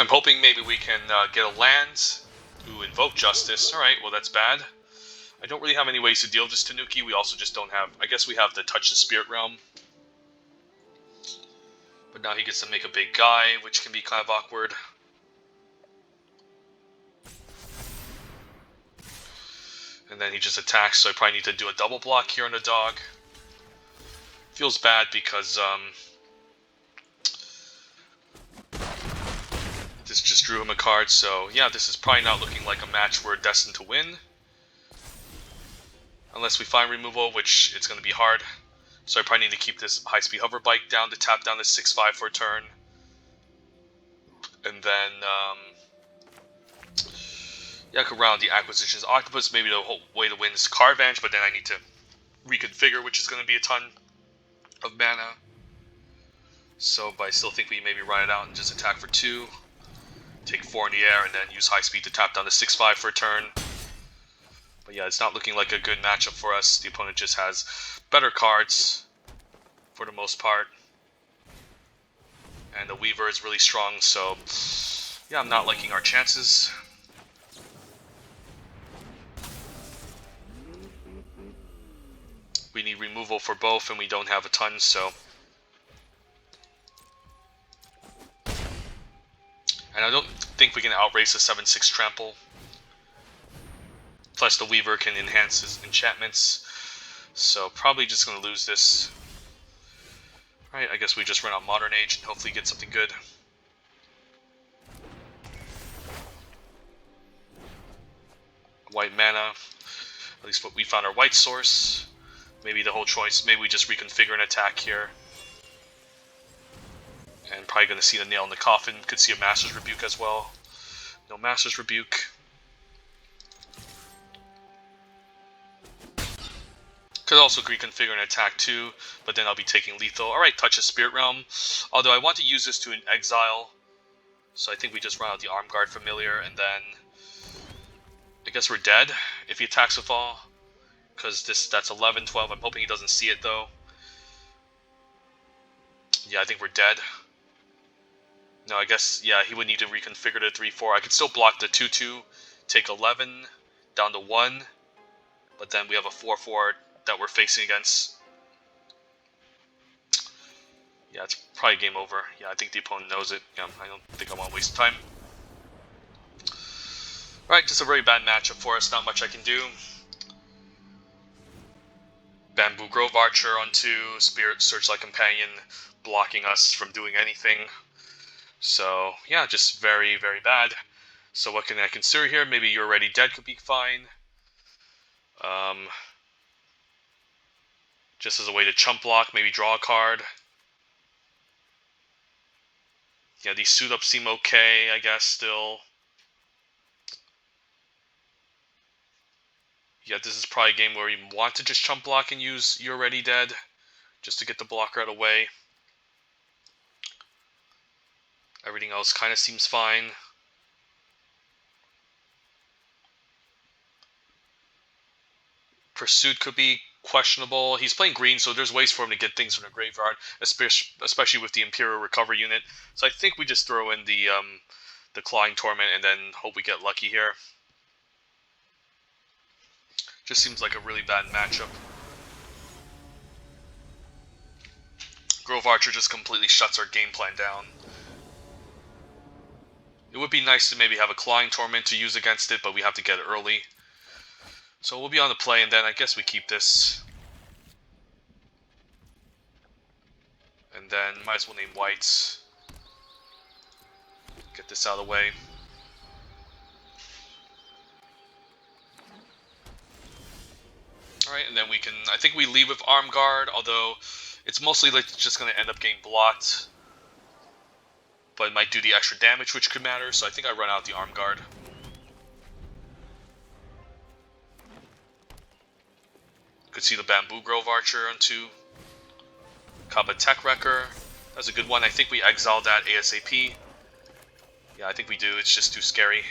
I'm hoping maybe we can get a land. Ooh, invoke justice. Alright, well that's bad. I don't really have any ways to deal with this Tanuki. We also just don't have... I guess we have to touch the Spirit Realm. But now he gets to make a big guy, which can be kind of awkward. And then he just attacks, so I probably need to do a double block here on the dog. Feels bad because this just drew him a card, so yeah, this is probably not looking like a match we're destined to win. Unless we find removal, which it's going to be hard. So I probably need to keep this high-speed hover bike down to tap down to 6/5 for a turn. And then, yeah, I could round the acquisitions octopus. Maybe the whole way to win is card advantage, but then I need to reconfigure, which is going to be a ton of mana. So, but I still think we maybe run it out and just attack for 2. Take 4 in the air, and then use high speed to tap down to 6/5 for a turn. But yeah, it's not looking like a good matchup for us. The opponent just has better cards for the most part. And the Weaver is really strong, so yeah, I'm not liking our chances. We need removal for both, and we don't have a ton, so... And I don't think we can outrace a 7/6 trample. Plus the Weaver can enhance his enchantments. So probably just going to lose this. Alright, I guess we just run out Modern Age and hopefully get something good. White mana. At least we found our white source. Maybe the whole choice. Maybe we just reconfigure an attack here. And probably going to see the nail in the coffin. Could see a Master's Rebuke as well. No Master's Rebuke. Could also reconfigure an attack too, but then I'll be taking lethal. Alright, touch a Spirit Realm. Although I want to use this to an exile. So I think we just run out the Arm Guard Familiar, and then... I guess we're dead if he attacks with all. Because that's 11, 12. I'm hoping he doesn't see it though. Yeah, I think we're dead. No, I guess, yeah, he would need to reconfigure the 3/4. I could still block the 2/2, take 11, down to 1. But then we have a 4/4 that we're facing against. Yeah, it's probably game over. Yeah, I think the opponent knows it. Yeah, I don't think I want to waste time. Alright, just a very bad matchup for us. Not much I can do. Bamboo Grove Archer on 2, Spirit Searchlight Companion blocking us from doing anything. So, yeah, just very, very bad. So what can I consider here? Maybe You're Already Dead could be fine. Just as a way to chump block, maybe draw a card. Yeah, these suit ups seem okay, I guess, still. Yeah, this is probably a game where you want to just chump block and use You're Already Dead, just to get the blocker out of the way. Everything else kind of seems fine. Pursuit could be questionable. He's playing green, so there's ways for him to get things from the graveyard, especially with the Imperial Recovery unit. So I think we just throw in the Clawing Torment and then hope we get lucky here. Just seems like a really bad matchup. Grove Archer just completely shuts our game plan down. It would be nice to maybe have a Clawing Torment to use against it, but we have to get it early. So we'll be on the play, and then I guess we keep this. And then might as well name whites. Get this out of the way. Alright, and then we can... I think we leave with Arm Guard, although it's mostly like just going to end up getting blocked. But it might do the extra damage, which could matter, so I think I run out the Arm Guard. Could see the Bamboo Grove Archer on 2. Kappa Tech Wrecker. That's a good one. I think we exile that ASAP. Yeah, I think we do. It's just too scary.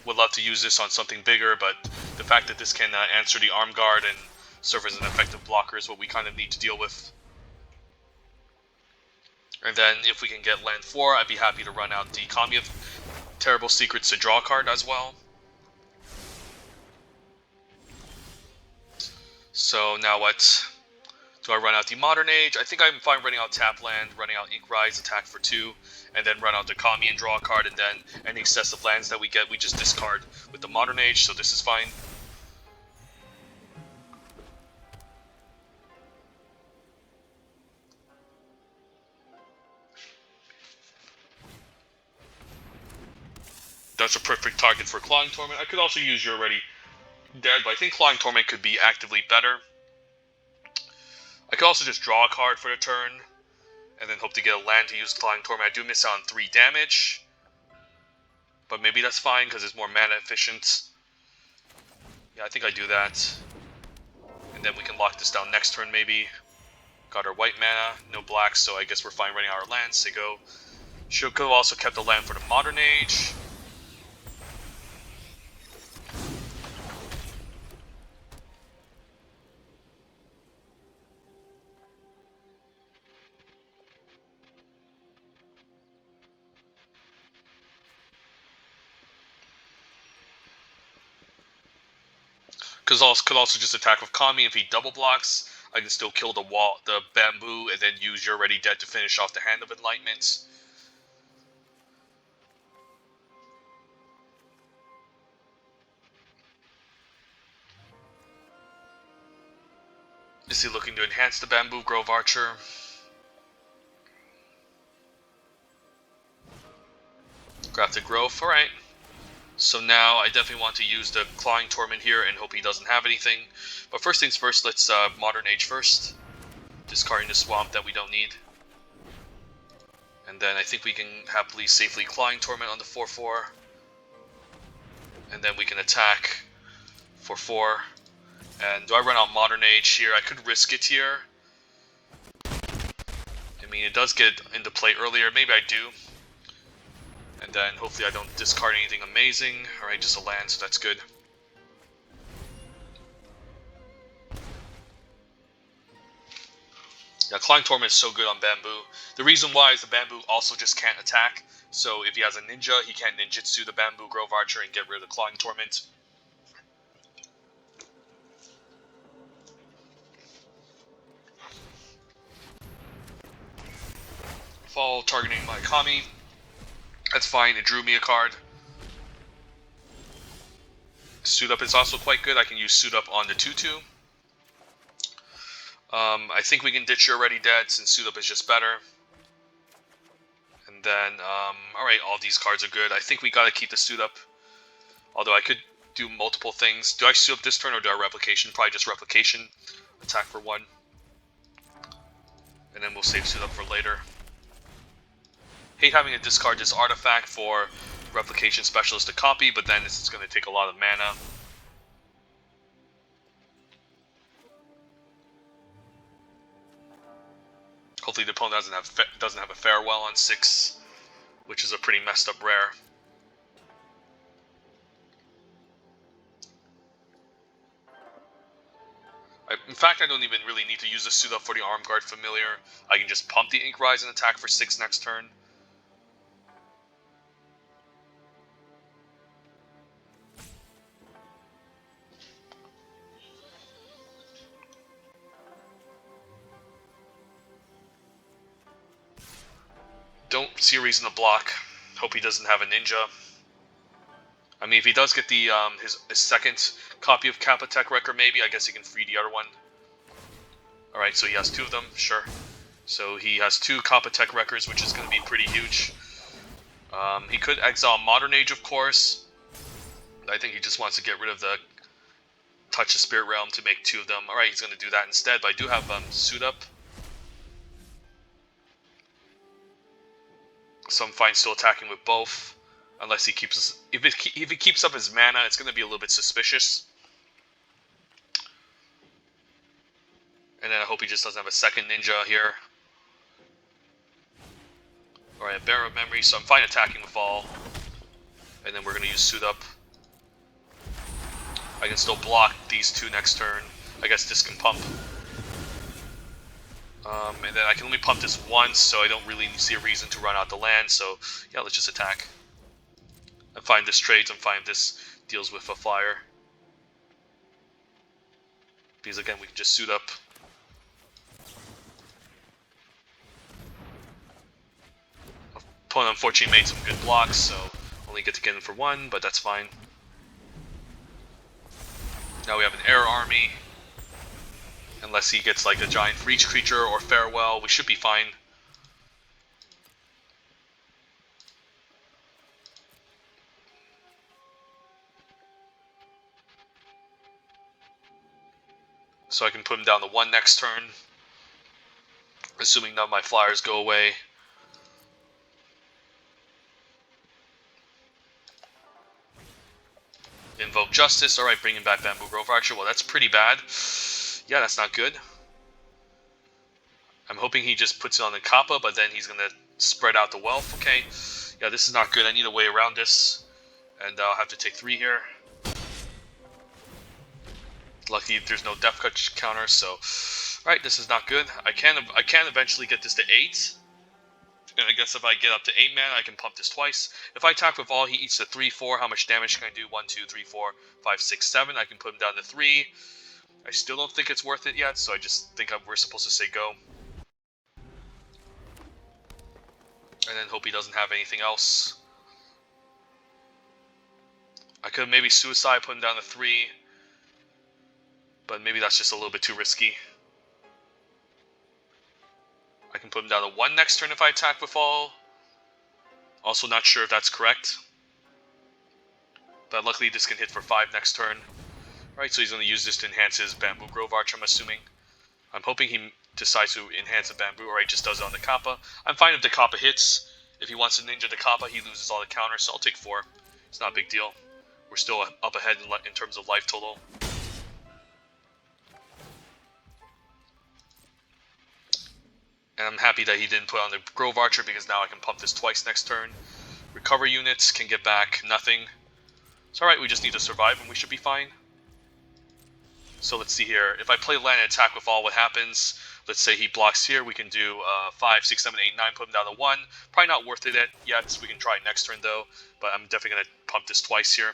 Would love to use this on something bigger, but the fact that this can answer the Arm Guard and serve as an effective blocker is what we kind of need to deal with. And then if we can get land 4, I'd be happy to run out the Kami of Terrible Secrets to draw a card as well. So now what? Do I run out the Modern Age? I think I'm fine running out tap land, running out Ink Rise, attack for 2, and then run out the Kami and draw a card, and then any excessive lands that we get, we just discard with the Modern Age, so this is fine. That's a perfect target for Clawing Torment. I could also use You're Already Dead, but I think Clawing Torment could be actively better. I could also just draw a card for the turn, and then hope to get a land to use Clawing Torment. I do miss out on 3 damage, but maybe that's fine because it's more mana efficient. Yeah, I think I do that. And then we can lock this down next turn maybe. Got our white mana, no black, so I guess we're fine running our lands. They go. Should have also kept the land for the Modern Age. Could also just attack with Kami. If he double blocks, I can still kill the bamboo, and then use You're Already Dead to finish off the Hand of Enlightenment. Is he looking to enhance the Bamboo Grove Archer? Grafted Growth, alright. So now I definitely want to use the Clawing Torment here and hope he doesn't have anything. But first things first, let's Modern Age first. Discarding the Swamp that we don't need. And then I think we can happily, safely Clawing Torment on the 4/4. And then we can attack for 4. And do I run out Modern Age here? I could risk it here. I mean, it does get into play earlier. Maybe I do. And then hopefully I don't discard anything amazing. Alright, just a land, so that's good. Yeah, Clawing Torment is so good on Bamboo. The reason why is the Bamboo also just can't attack. So if he has a ninja, he can't ninjutsu the Bamboo Grove Archer and get rid of the Clawing Torment. Fall targeting my Kami. That's fine, it drew me a card. Suit Up is also quite good. I can use Suit Up on the 2/2. I think we can ditch You're Already Dead since Suit Up is just better. And then, alright, all these cards are good. I think we gotta keep the Suit Up. Although I could do multiple things. Do I Suit Up this turn or do I Replication? Probably just Replication. Attack for 1. And then we'll save Suit Up for later. Hate having to discard this artifact for Replication Specialist to copy, but then it's going to take a lot of mana. Hopefully the opponent doesn't have a Farewell on 6, which is a pretty messed up rare. In fact, I don't even really need to use the Suit Up for the Arm Guard Familiar. I can just pump the Ink Rise and attack for 6 next turn. Don't see a reason to block. Hope he doesn't have a ninja. I mean, if he does get the his second copy of Capenna Record, maybe, I guess he can free the other one. Alright, so he has 2 of them, sure. So he has 2 Capenna Records, which is going to be pretty huge. He could exile Modern Age, of course. I think he just wants to get rid of the Touch the Spirit Realm to make 2 of them. Alright, he's going to do that instead, but I do have Suit Up. So I'm fine still attacking with both. Unless he keeps... If he keeps up his mana, it's going to be a little bit suspicious. And then I hope he just doesn't have a second ninja here. Alright, Bear of Memory, so I'm fine attacking with all. And then we're going to use Suit Up. I can still block these 2 next turn. I guess this can pump. And then I can only pump this once, so I don't really see a reason to run out the land. So yeah, let's just attack. And find this trades and find this deals with a flyer. Because again, we can just suit up. Opponent unfortunately made some good blocks, so only get to get in for one, but that's fine. Now we have an air army. Unless he gets like a giant reach creature or farewell, we should be fine. So I can put him down to 1 next turn, assuming none of my flyers go away. Invoke Justice. Alright, bringing back Bamboo Grove Archer. Well, that's pretty bad. Yeah, that's not good. I'm hoping he just puts it on the Kappa, but then he's going to spread out the wealth. Okay. Yeah, this is not good. I need a way around this. And I'll have to take 3 here. Lucky there's no depth cut counter, so... Alright, this is not good. I can eventually get this to 8. And I guess if I get up to 8 mana, I can pump this twice. If I attack with all, he eats to 3, 4. How much damage can I do? 1, 2, 3, 4, 5, 6, 7. I can put him down to 3. I still don't think it's worth it yet, so I just think we're supposed to say go. And then hope he doesn't have anything else. I could maybe suicide, put him down to 3. But maybe that's just a little bit too risky. I can put him down to 1 next turn if I attack with all. Also not sure if that's correct. But luckily this can hit for 5 next turn. Alright, so he's going to use this to enhance his Bamboo Grove Archer, I'm assuming. I'm hoping he decides to enhance the Bamboo, or he just does it on the Kappa. I'm fine if the Kappa hits. If he wants to ninja the Kappa, he loses all the counters, so I'll take 4. It's not a big deal. We're still up ahead in terms of life total. And I'm happy that he didn't put on the Grove Archer, because now I can pump this twice next turn. Recover units can get back nothing. It's alright, we just need to survive and we should be fine. So let's see here. If I play land and attack with all, what happens? Let's say he blocks here. We can do 5, 6, 7, 8, 9, put him down to 1. Probably not worth it yet. We can try it next turn though. But I'm definitely going to pump this twice here.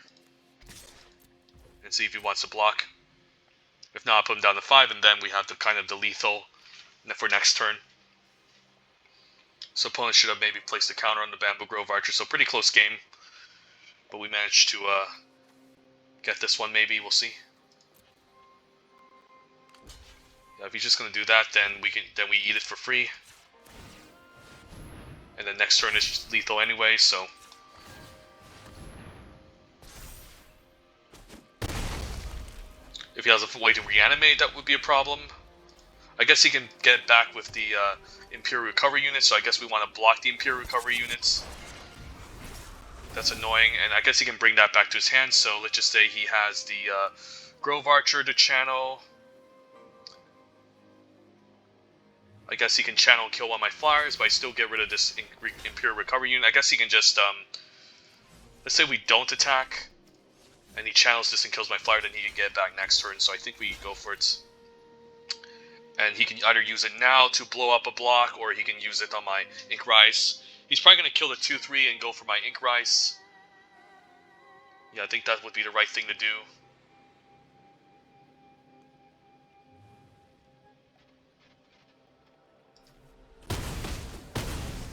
And see if he wants to block. If not, I'll put him down to 5, and then we have the kind of the lethal for next turn. So opponent should have maybe placed a counter on the Bamboo Grove Archer. So pretty close game. But we managed to get this one maybe. We'll see. Yeah, if he's just going to do that, then we eat it for free. And then next turn is lethal anyway, so... If he has a way to reanimate, that would be a problem. I guess he can get back with the Imperial Recovery units, so I guess we want to block the Imperial Recovery units. That's annoying, and I guess he can bring that back to his hand, so let's just say he has the Grove Archer to channel. I guess he can channel and kill one of my flyers, but I still get rid of this Imperial Recovery unit. I guess he can just, let's say we don't attack, and he channels this and kills my flyer, then he can get it back next turn, so I think we go for it. And he can either use it now to blow up a block, or he can use it on my Ink Rise. He's probably going to kill the 2-3 and go for my Ink Rise. Yeah, I think that would be the right thing to do.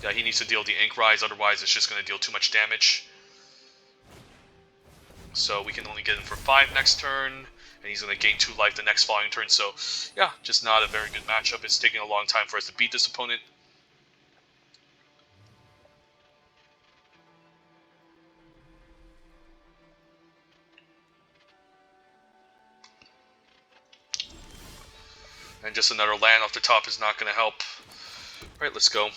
Yeah, he needs to deal the Ink Rise, otherwise it's just going to deal too much damage. So we can only get him for 5 next turn, and he's going to gain 2 life the next following turn. So yeah, just not a very good matchup. It's taking a long time for us to beat this opponent. And just another land off the top is not going to help. Alright, let's go.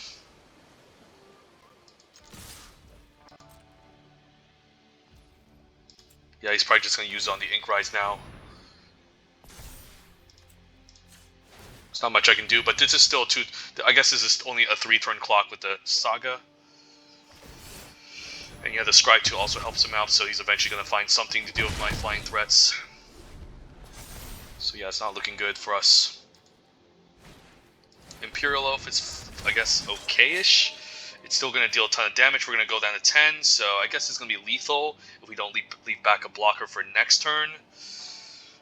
Yeah, he's probably just going to use it on the Ink Rise now. There's not much I can do, but this is still I guess this is only a 3-turn clock with the Saga. And yeah, the Scry 2 also helps him out, so he's eventually going to find something to deal with my flying threats. So yeah, it's not looking good for us. Imperial Oath is, I guess, okay-ish. It's still going to deal a ton of damage. We're going to go down to 10, so I guess it's going to be lethal if we don't leave back a blocker for next turn.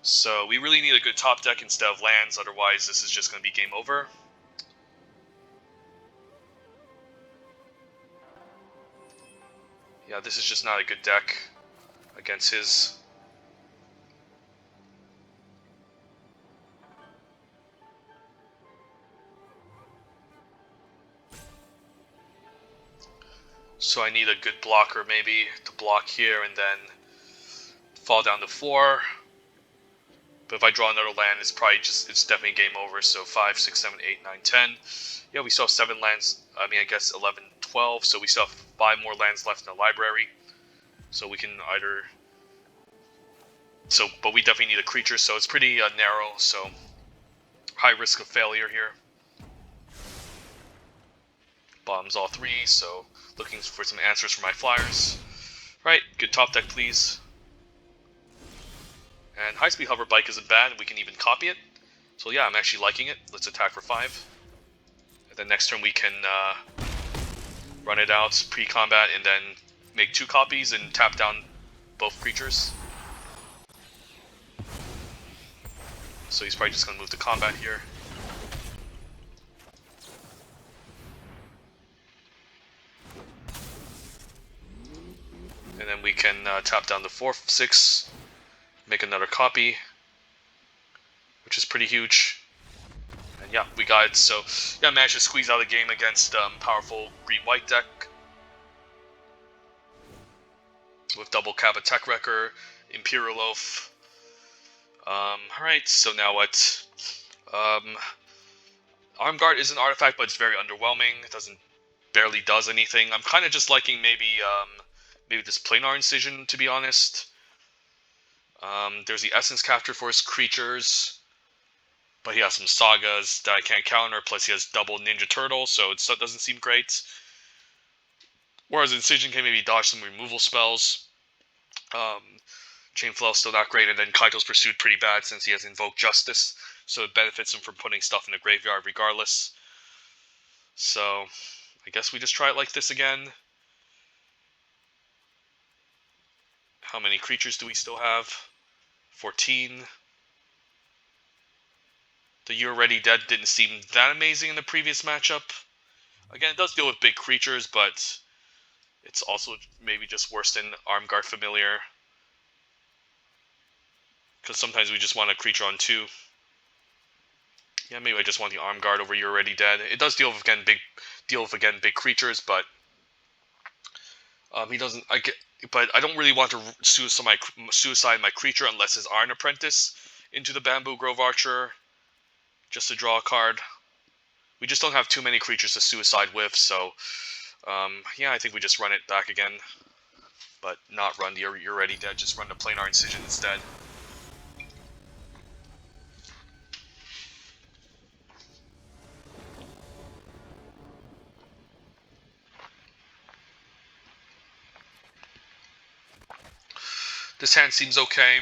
So we really need a good top deck instead of lands, otherwise this is just going to be game over. Yeah, this is just not a good deck against his. So I need a good blocker maybe to block here and then fall down to 4. But if I draw another land, it's definitely game over. So 5, 6, 7, 8, 9, 10. Yeah, we still have 7 lands. I mean, I guess 11, 12. So we still have 5 more lands left in the library. So we can either... but we definitely need a creature, so it's pretty narrow. So high risk of failure here. Bombs all 3, so looking for some answers for my flyers. Right, good top deck, please. And High Speed Hover Bike isn't bad, we can even copy it. So yeah, I'm actually liking it. Let's attack for 5. And then next turn we can run it out, pre-combat, and then make 2 copies and tap down both creatures. So he's probably just going to move to combat here. And then we can tap down the 4, 6, make another copy, which is pretty huge. And yeah, we got it. So yeah, managed to squeeze out a game against powerful green-white deck with double Kappa Tech Wrecker, Imperial Oath. Alright, so now what? Arm Guard is an artifact, but it's very underwhelming. It barely does anything. I'm kind of just liking maybe this Planar Incision, to be honest. There's the Essence Capture for his creatures, but he has some sagas that I can't counter, plus he has double Ninja Turtle, so it doesn't seem great. Whereas Incision can maybe dodge some removal spells. Chain Flow still not great, and then Kaito's Pursuit pretty bad since he has Invoked Justice, so it benefits him from putting stuff in the graveyard regardless. So, I guess we just try it like this again. How many creatures do we still have? 14. The You're Already Dead didn't seem that amazing in the previous matchup. Again, it does deal with big creatures, but it's also maybe just worse than Arm Guard Familiar. Because sometimes we just want a creature on 2. Yeah, maybe I just want the Arm Guard over You're Already Dead. It does deal with big creatures, but he doesn't. But I don't really want to suicide my creature unless his Iron Apprentice into the Bamboo Grove Archer, just to draw a card. We just don't have too many creatures to suicide with, so yeah, I think we just run it back again, but not run the You're Already Dead. Just run the Planar Incision instead. This hand seems okay.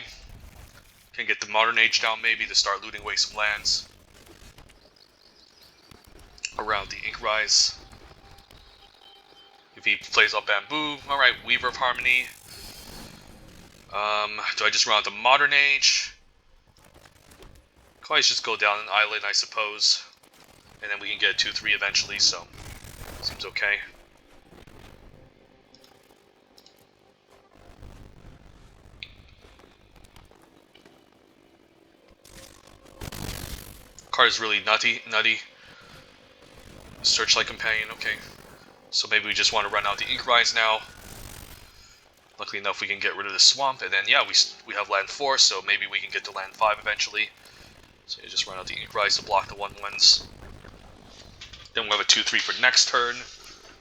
Can get the Modern Age down maybe to start looting away some lands around the Ink Rise. If he plays up Bamboo, alright, Weaver of Harmony. Do I just run out the Modern Age? Could always just go down an island, I suppose. And then we can get a 2-3 eventually, so seems okay. Card is really nutty. Searchlight Companion, okay. So maybe we just want to run out the Ink Rise now. Luckily enough, we can get rid of the Swamp, and then yeah, we have land 4, so maybe we can get to land 5 eventually. So you just run out the Ink Rise to block the 1/1s. Then we'll have a 2-3 for next turn.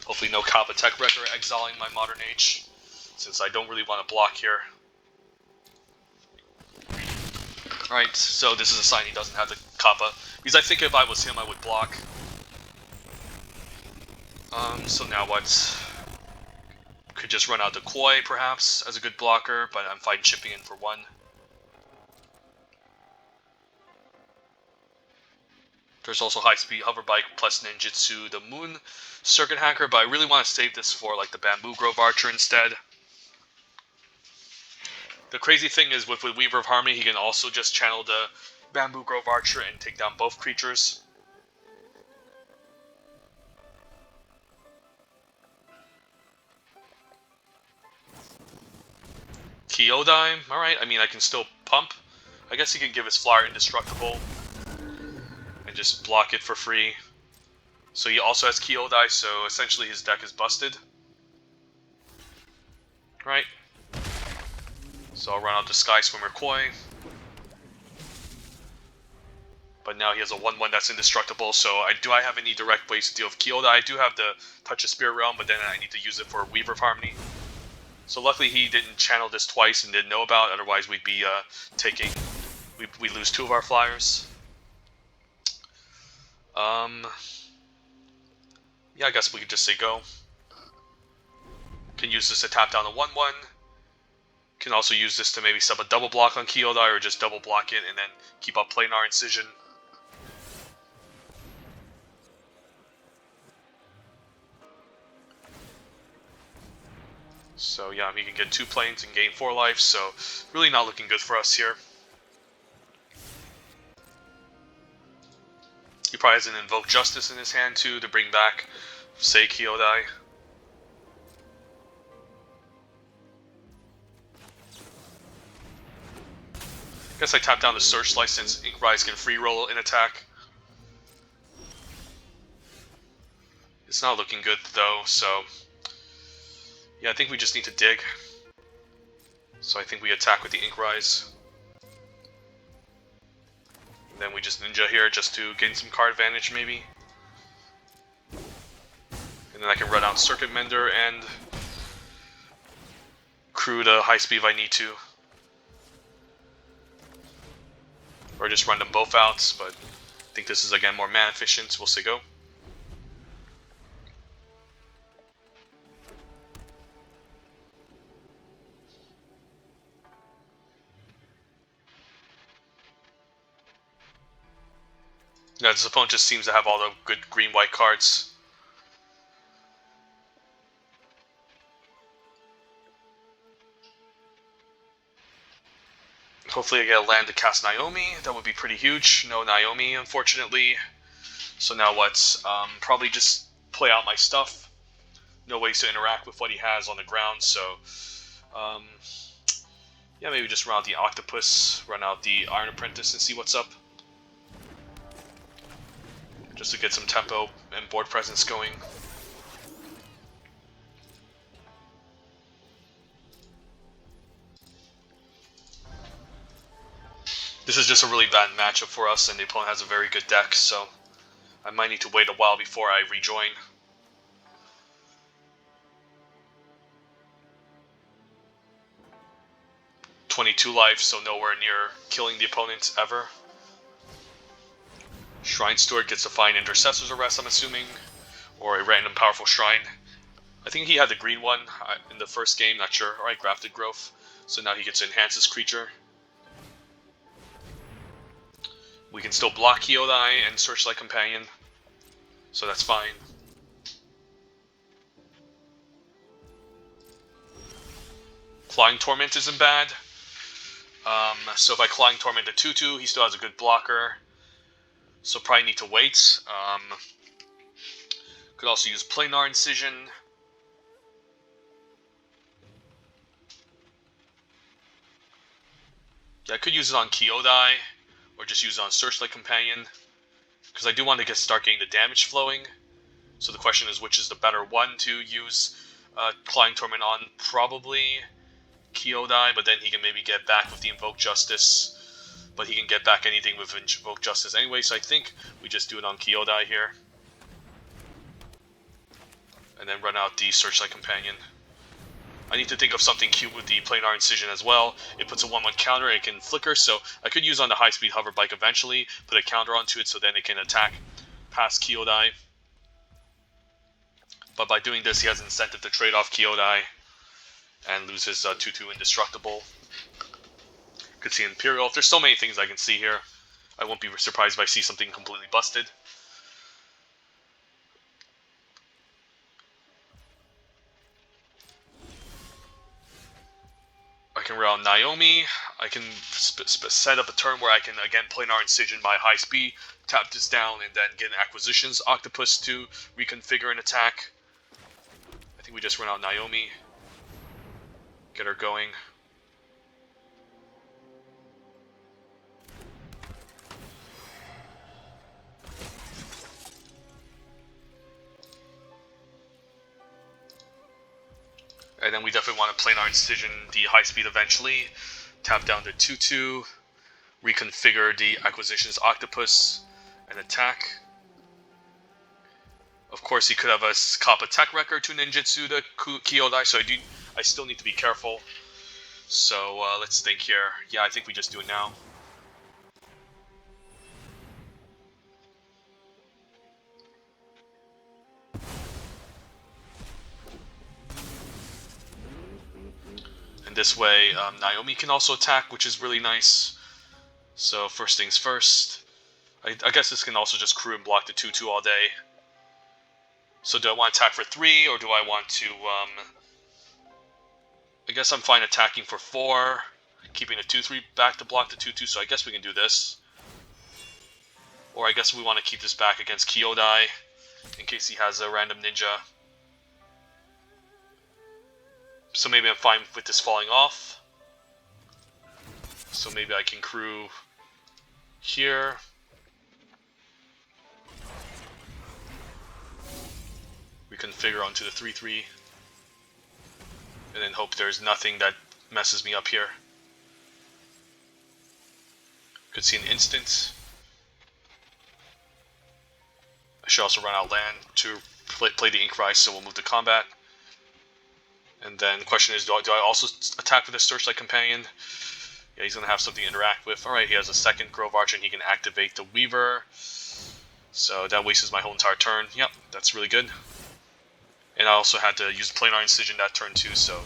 Hopefully no Kappa Tech Wrecker exiling my Modern Age, since I don't really want to block here. Alright, so this is a sign he doesn't have the Kappa. Because I think if I was him, I would block. So now what? Could just run out the Koi, perhaps, as a good blocker, but I'm fine chipping in for 1. There's also high-speed hover bike plus ninjutsu, the moon circuit hacker, but I really want to save this for like the bamboo grove archer instead. The crazy thing is with Weaver of Harmony, he can also just channel the bamboo grove archer and take down both creatures. Kyodai, alright, I mean I can still pump. I guess he can give his flyer indestructible and just block it for free. So he also has Kyodai, so essentially his deck is busted. Right. So I'll run out the Sky Swimmer Koi. But now he has a 1/1 that's indestructible, so do I have any direct ways to deal with Kyodai? I do have the Touch of Spirit Realm, but then I need to use it for Weaver of Harmony. So luckily he didn't channel this twice and didn't know about it, otherwise we'd be we lose 2 of our flyers. Yeah, I guess we could just say go. Can use this to tap down a 1/1. Can also use this to maybe sub a double block on Kyodai or just double block it and then keep up Planar Incision. So yeah, he can get 2 planes and gain 4 life, so really not looking good for us here. He probably has an Invoke Justice in his hand too to bring back, say, Kyodai. Guess I tap down the Searchlight since Inkrise can free roll an attack. It's not looking good though, so yeah, I think we just need to dig. So I think we attack with the Inkrise. And then we just ninja here just to gain some card advantage maybe. And then I can run out Circuit Mender and crew to high speed if I need to. Or just run them both out, but I think this is again more mana efficient, so we'll say go. Yeah, this opponent just seems to have all the good green-white cards. Hopefully I get a land to cast Naomi. That would be pretty huge. No Naomi, unfortunately. So now what's probably just play out my stuff. No ways to interact with what he has on the ground, so yeah, maybe just run out the Octopus, run out the Iron Apprentice and see what's up. Just to get some tempo and board presence going. This is just a really bad matchup for us, and the opponent has a very good deck, so I might need to wait a while before I rejoin. .22 life, so nowhere near killing the opponent ever. Shrine Steward gets to find Intercessor's Arrest, I'm assuming, or a random powerful shrine. I think he had the green one in the first game, not sure. Alright, Grafted Growth. So now he gets to enhance his creature. We can still block Kyodai and Searchlight Companion, so that's fine. Clawing Torment isn't bad. So if I Clawing Torment a 2/2, he still has a good blocker. So probably need to wait. Could also use Planar Incision. Yeah, I could use it on Kyodai, or just use it on Searchlight Companion, because I do want to start getting the damage flowing. So the question is, which is the better one to use Clawing Torment on? Probably Kyodai, but then he can maybe get back with the Invoke Justice. But he can get back anything with Invoke Justice anyway, so I think we just do it on Kyodai here. And then run out the Searchlight Companion. I need to think of something cute with the Planar Incision as well. It puts a 1/1 counter, it can flicker, so I could use on the high-speed hover bike eventually, put a counter onto it so then it can attack past Kyodai. But by doing this, he has incentive to trade off Kyodai and lose his 2/2 Indestructible. Could see Imperial. There's so many things I can see here. I won't be surprised if I see something completely busted. I can route Naomi. I can set up a turn where I can again planar incision my high speed, tap this down, and then get an acquisitions octopus to reconfigure an attack. I think we just run out Naomi. Get her going. And then we definitely want to planar incision the high speed eventually. Tap down the 2/2. Reconfigure the acquisitions octopus and attack. Of course, he could have a cop attack record to ninjutsu the Kyodai, so I still need to be careful. So let's think here. Yeah, I think we just do it now. And this way, Naomi can also attack, which is really nice. So first things first. I guess this can also just crew and block the 2/2 all day. So do I want to attack for 3, or do I want to... I guess I'm fine attacking for 4, keeping the 2/3 back to block the 2/2, so I guess we can do this. Or I guess we want to keep this back against Kyodai, in case he has a random ninja. So maybe I'm fine with this falling off. So maybe I can crew here. Reconfigure onto the 3/3. And then hope there's nothing that messes me up here. Could see an instant. I should also run out land to play the Ink Rise, so we'll move to combat. And then the question is, do I also attack with a Searchlight Companion? Yeah, he's going to have something to interact with. Alright, he has a second Grove Archer and he can activate the Weaver. So that wastes my whole entire turn. Yep, that's really good. And I also had to use Planar Incision that turn too, so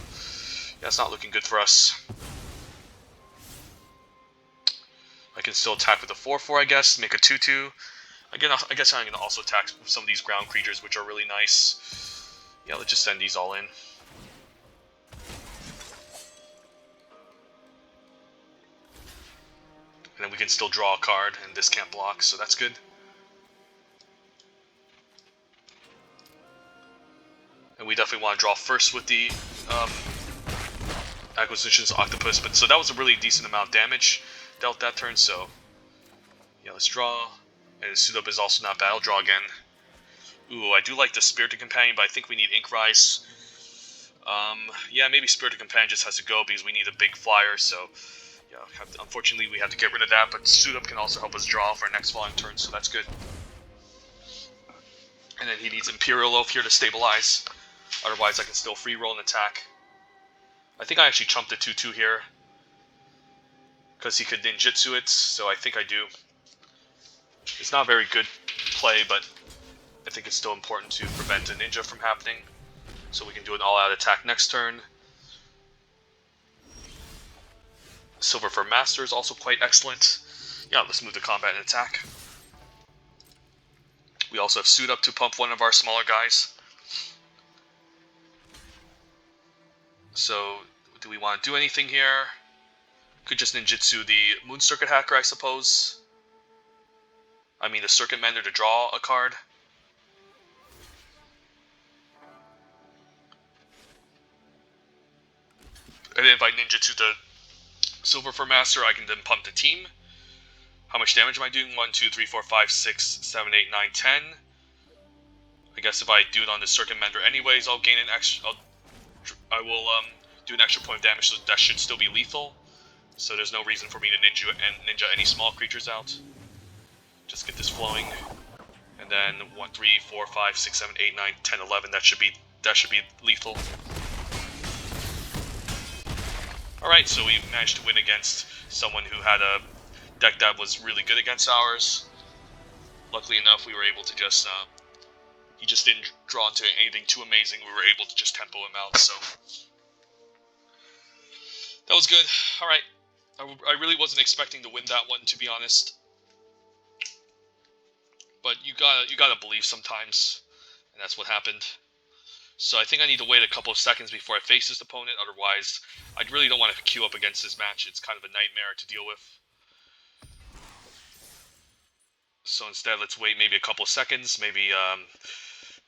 yeah, it's not looking good for us. I can still attack with a 4/4, I guess, make a 2/2. Again, I guess I'm going to also attack with some of these ground creatures, which are really nice. Yeah, let's just send these all in. And then we can still draw a card, and this can't block, so that's good. And we definitely want to draw first with the Acquisitions Octopus, but so that was a really decent amount of damage dealt that turn, so yeah, let's draw. And the suit up is also not bad. I'll draw again. Ooh, I do like the Spirited Companion, but I think we need Ink Rise. Yeah, maybe Spirited Companion just has to go because we need a big flyer, so yeah, unfortunately we have to get rid of that, but Suit Up can also help us draw for our next following turn, so that's good. And then he needs Imperial Loaf here to stabilize. Otherwise I can still free roll and attack. I think I actually chumped the 2/2 here, because he could ninjutsu it, so I think I do. It's not a very good play, but I think it's still important to prevent a ninja from happening. So we can do an all-out attack next turn. Silver for Master is also quite excellent. Yeah, let's move to combat and attack. We also have Suit Up to pump one of our smaller guys. So, do we want to do anything here? Could just ninjutsu the Moon Circuit Hacker, I suppose. I mean, the Circuit Mender to draw a card. And then if I ninjutsu the Silver for Master, I can then pump the team. How much damage am I doing? 1, 2, 3, 4, 5, 6, 7, 8, 9, 10. I guess if I do it on the Circuit Mender anyways, I'll gain an extra... I will do an extra point of damage, so that should still be lethal. So there's no reason for me to ninja any small creatures out. Just get this flowing. And then 1, 3, 4, 5, 6, 7, 8, 9, 10, 11. That should be lethal. Alright, so we managed to win against someone who had a deck that was really good against ours. Luckily enough, we were able to just... he just didn't draw into anything too amazing. We were able to just tempo him out, so... that was good. Alright. I really wasn't expecting to win that one, to be honest. But you gotta believe sometimes, and that's what happened. So I think I need to wait a couple of seconds before I face this opponent. Otherwise, I really don't want to queue up against this match. It's kind of a nightmare to deal with. So instead, let's wait maybe a couple of seconds, maybe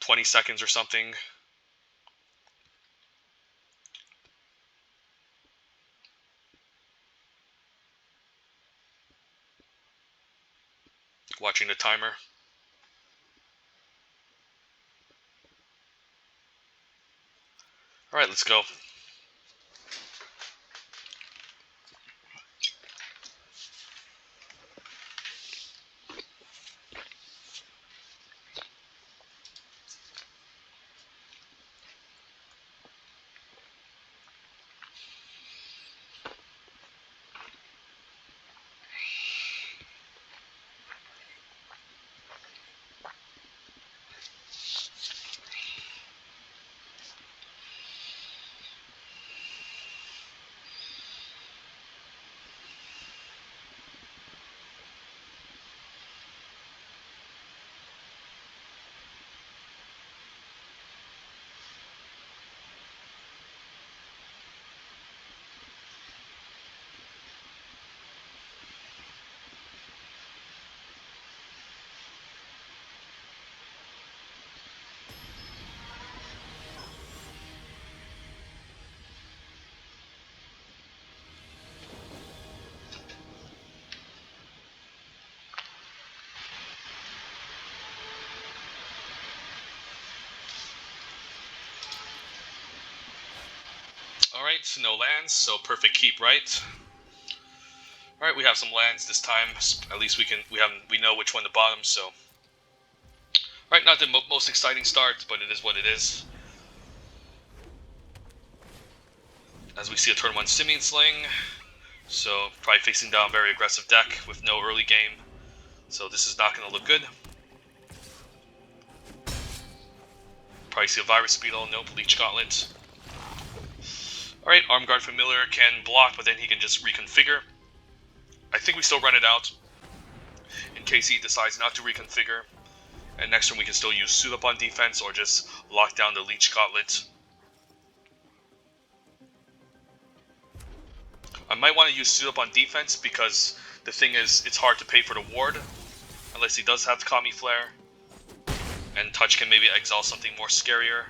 20 seconds or something. Watching the timer. Alright, let's go. Alright, so no lands, so perfect keep, right? Alright, we have some lands this time. At least we know which one to bottom, so. Alright, not the most exciting start, but it is what it is. As we see a turn 1 Simian Sling, so probably facing down a very aggressive deck with no early game. So this is not going to look good. Probably see a Virus Beetle, nope, Leech Gauntlet. Alright, Arm Guard Familiar can block, but then he can just reconfigure. I think we still run it out, in case he decides not to reconfigure. And next turn we can still use Suit Up on defense, or just lock down the Leech Gauntlet. I might want to use Suit Up on defense, because the thing is, it's hard to pay for the ward, unless he does have the Kami Flare. And Touch can maybe exile something more scarier.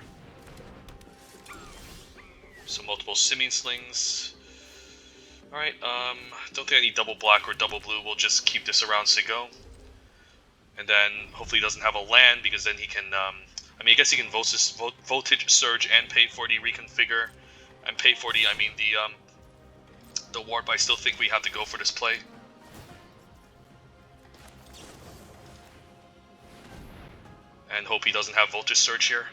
So multiple Simian Slings. Alright, don't think I need double black or double blue. We'll just keep this around Sigo. And then hopefully he doesn't have a land, because then he can, I mean, I guess he can Voltage Surge and pay for the reconfigure. And pay for the, I mean, the ward, but I still think we have to go for this play. And hope he doesn't have Voltage Surge here.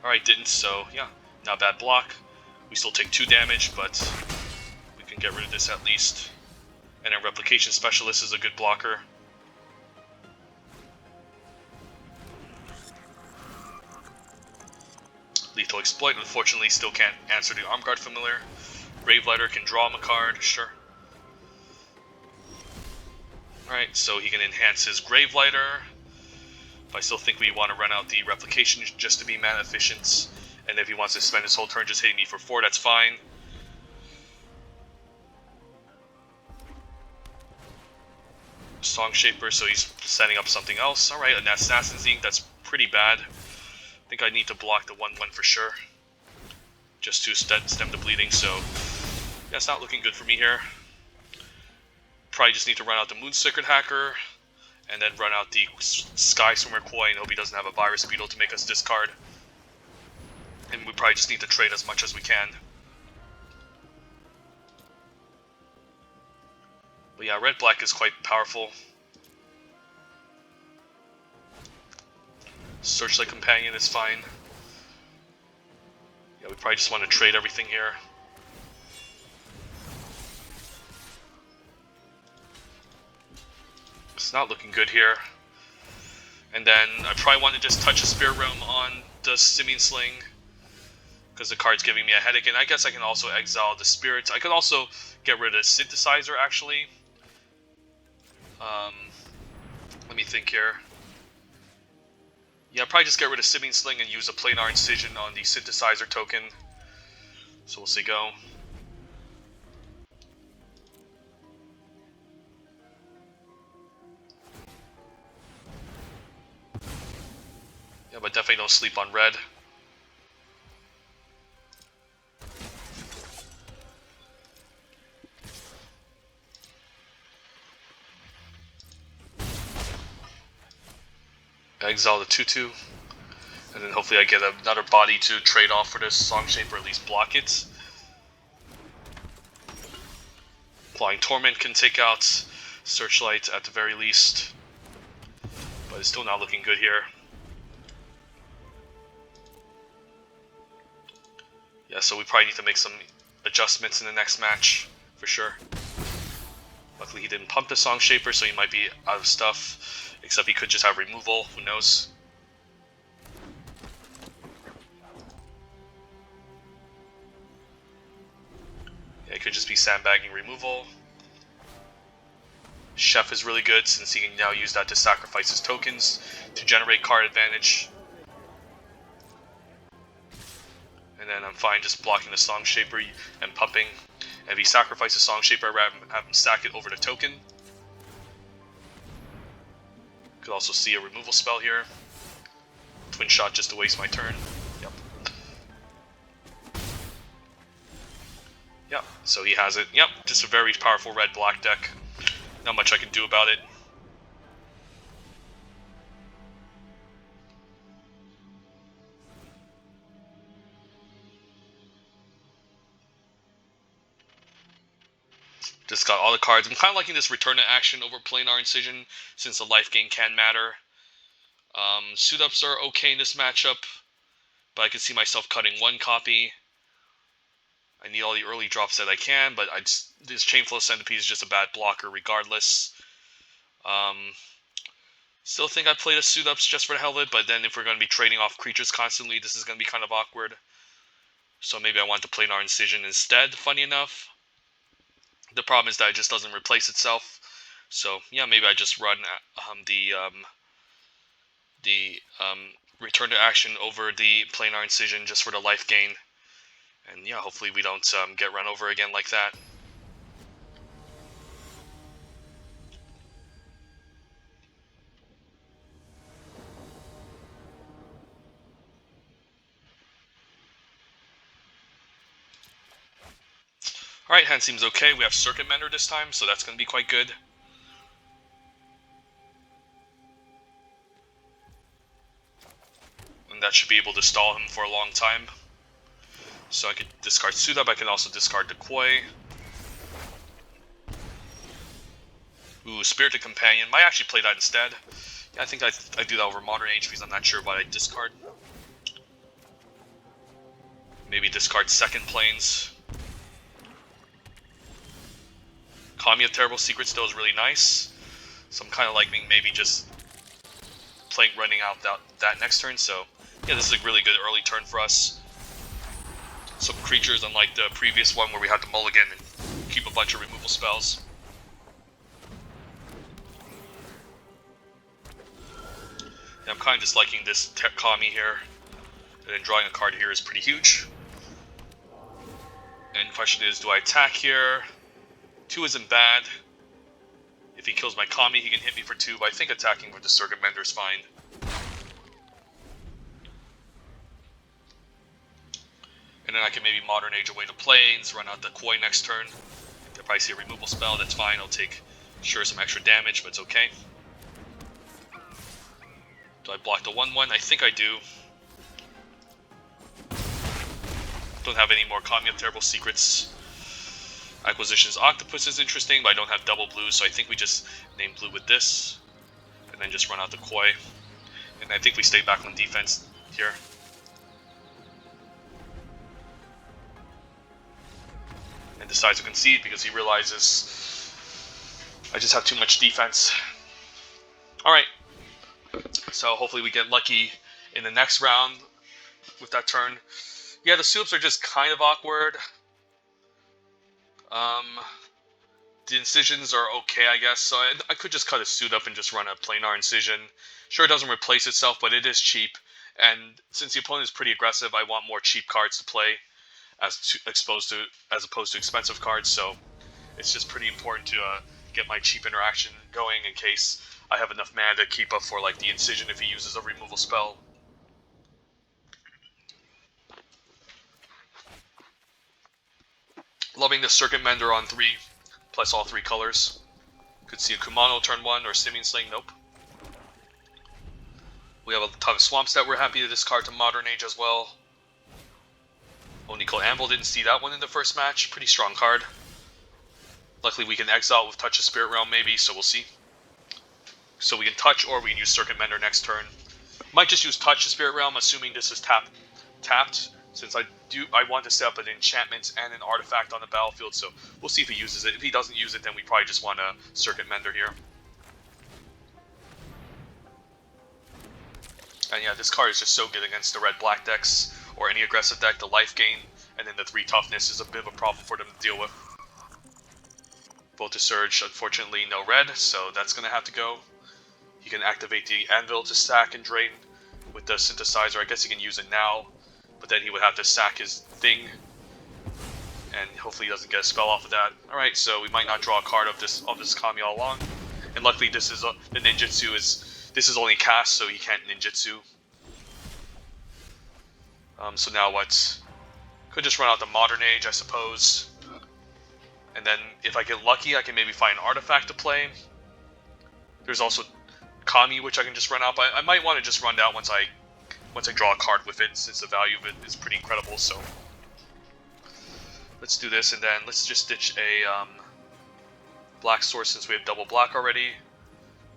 Alright, didn't, so yeah, not bad block. We still take 2 damage, but we can get rid of this at least. And then Replication Specialist is a good blocker. Lethal Exploit, unfortunately, still can't answer the Arm Guard Familiar. Gravelighter can draw him a card, sure. Alright, so he can enhance his Gravelighter. But I still think we want to run out the Replication just to be mana efficient. And if he wants to spend his whole turn just hitting me for 4, that's fine. Song Shaper, so he's setting up something else. Alright, an Assassin's Ink, that's pretty bad. I think I need to block the 1/1 for sure. Just to stem the bleeding, so yeah, it's not looking good for me here. Probably just need to run out the Moon Sacred Hacker, and then run out the Sky Swimmer Coin. Hope he doesn't have a Virus Beetle to make us discard. And we probably just need to trade as much as we can. But yeah, red-black is quite powerful. Searchlight Companion is fine. Yeah, we probably just want to trade everything here. It's not looking good here. And then I probably want to just touch a Spirit Realm on the Simian Sling, because the card's giving me a headache. And I guess I can also exile the Spirits. I could also get rid of Synthesizer, actually. Let me think here. Yeah, I'll probably just get rid of Simming Sling and use a planar incision on the synthesizer token. So we'll see go. Yeah, but definitely don't sleep on red. Exile the 2/2. And then hopefully I get another body to trade off for this Song Shape, or at least block it. Flying Torment can take out Searchlight at the very least. But it's still not looking good here. Yeah, so we probably need to make some adjustments in the next match, for sure. Luckily he didn't pump the Song Shaper, so he might be out of stuff. Except he could just have removal, who knows. Yeah, it could just be sandbagging removal. Chef is really good since he can now use that to sacrifice his tokens to generate card advantage. And then I'm fine just blocking the Song Shaper and pumping. And if he sacrifices Song Shaper, I'd have him stack it over the token. Could also see a removal spell here. Twin Shot just to waste my turn. Yep. Yep, so he has it. Yep, just a very powerful red-black deck. Not much I can do about it. Just got all the cards. I'm kind of liking this return to action over planar incision, since the life gain can matter. Suit ups are okay in this matchup, but I can see myself cutting one copy. I need all the early drops that I can, but this Chainflow Centipede is just a bad blocker regardless. Still think I'd play the suit ups just for the hell of it, but then if we're going to be trading off creatures constantly, this is going to be kind of awkward. So maybe I want the planar incision instead, funny enough. The problem is that it just doesn't replace itself. So yeah, maybe I just run the return to action over the planar incision just for the life gain. And yeah, hopefully we don't get run over again like that. Alright, hand seems okay. We have Circuit Mender this time, so that's going to be quite good. And that should be able to stall him for a long time. So I could discard Suit Up, I can also discard the Koi. Ooh, Spirited Companion. Might actually play that instead. Yeah, I think I do that over Modern Age because I'm not sure what I discard. Maybe discard Second Planes. Kami of Terrible Secrets still is really nice. So I'm kind of liking maybe just running out that next turn. So yeah, this is a really good early turn for us. Some creatures, unlike the previous one where we had to mulligan and keep a bunch of removal spells. And I'm kind of just liking this Kami here. And then drawing a card here is pretty huge. And the question is, do I attack here? 2 isn't bad. If he kills my Kami, he can hit me for 2, but I think attacking with the Circuit Mender is fine. And then I can maybe Modern Age away to Plains, run out the Koi next turn. They'll probably see a removal spell, that's fine. I'll take, sure, some extra damage, but it's okay. Do I block the 1/1? I think I do. Don't have any more Kami of Terrible Secrets. Acquisitions Octopus is interesting, but I don't have double blue, so I think we just name blue with this. And then just run out the Koi. And I think we stay back on defense here. And decides to concede because he realizes I just have too much defense. Alright. So hopefully we get lucky in the next round with that turn. Yeah, the soups are just kind of awkward. The incisions are okay, I guess. So I could just cut a suit up and just run a planar incision. Sure, it doesn't replace itself, but it is cheap. And since the opponent is pretty aggressive, I want more cheap cards to play as opposed to expensive cards. So it's just pretty important to get my cheap interaction going in case I have enough mana to keep up for like the Incision if he uses a removal spell. Loving the Circuit Mender on 3, plus all 3 colors. Could see a Kumano turn 1 or Simian Sling, nope. We have a ton of Swamps that we're happy to discard to Modern Age as well. Onico Anvil, didn't see that one in the first match, pretty strong card. Luckily we can exile with Touch of Spirit Realm maybe, so we'll see. So we can touch or we can use Circuit Mender next turn. Might just use Touch of Spirit Realm, assuming this is tapped, since I want to set up an enchantment and an artifact on the battlefield, so we'll see if he uses it. If he doesn't use it, then we probably just want a Circuit Mender here. And yeah, this card is just so good against the red-black decks, or any aggressive deck. The life gain, and then the 3 toughness is a bit of a problem for them to deal with. Voltage Surge, unfortunately, no red, so that's going to have to go. He can activate the Anvil to sack and drain with the Synthesizer. I guess he can use it now, but then he would have to sack his thing, and hopefully he doesn't get a spell off of that. Alright, so we might not draw a card of this Kami all along, and luckily this is the ninjutsu this is only cast, so he can't ninjutsu. So now what? Could just run out the Modern Age, I suppose. And then if I get lucky, I can maybe find an artifact to play. There's also Kami, which I can just run out, but I might want to just run out once I draw a card with it, since the value of it is pretty incredible. So let's do this, and then let's just ditch a black source since we have double black already.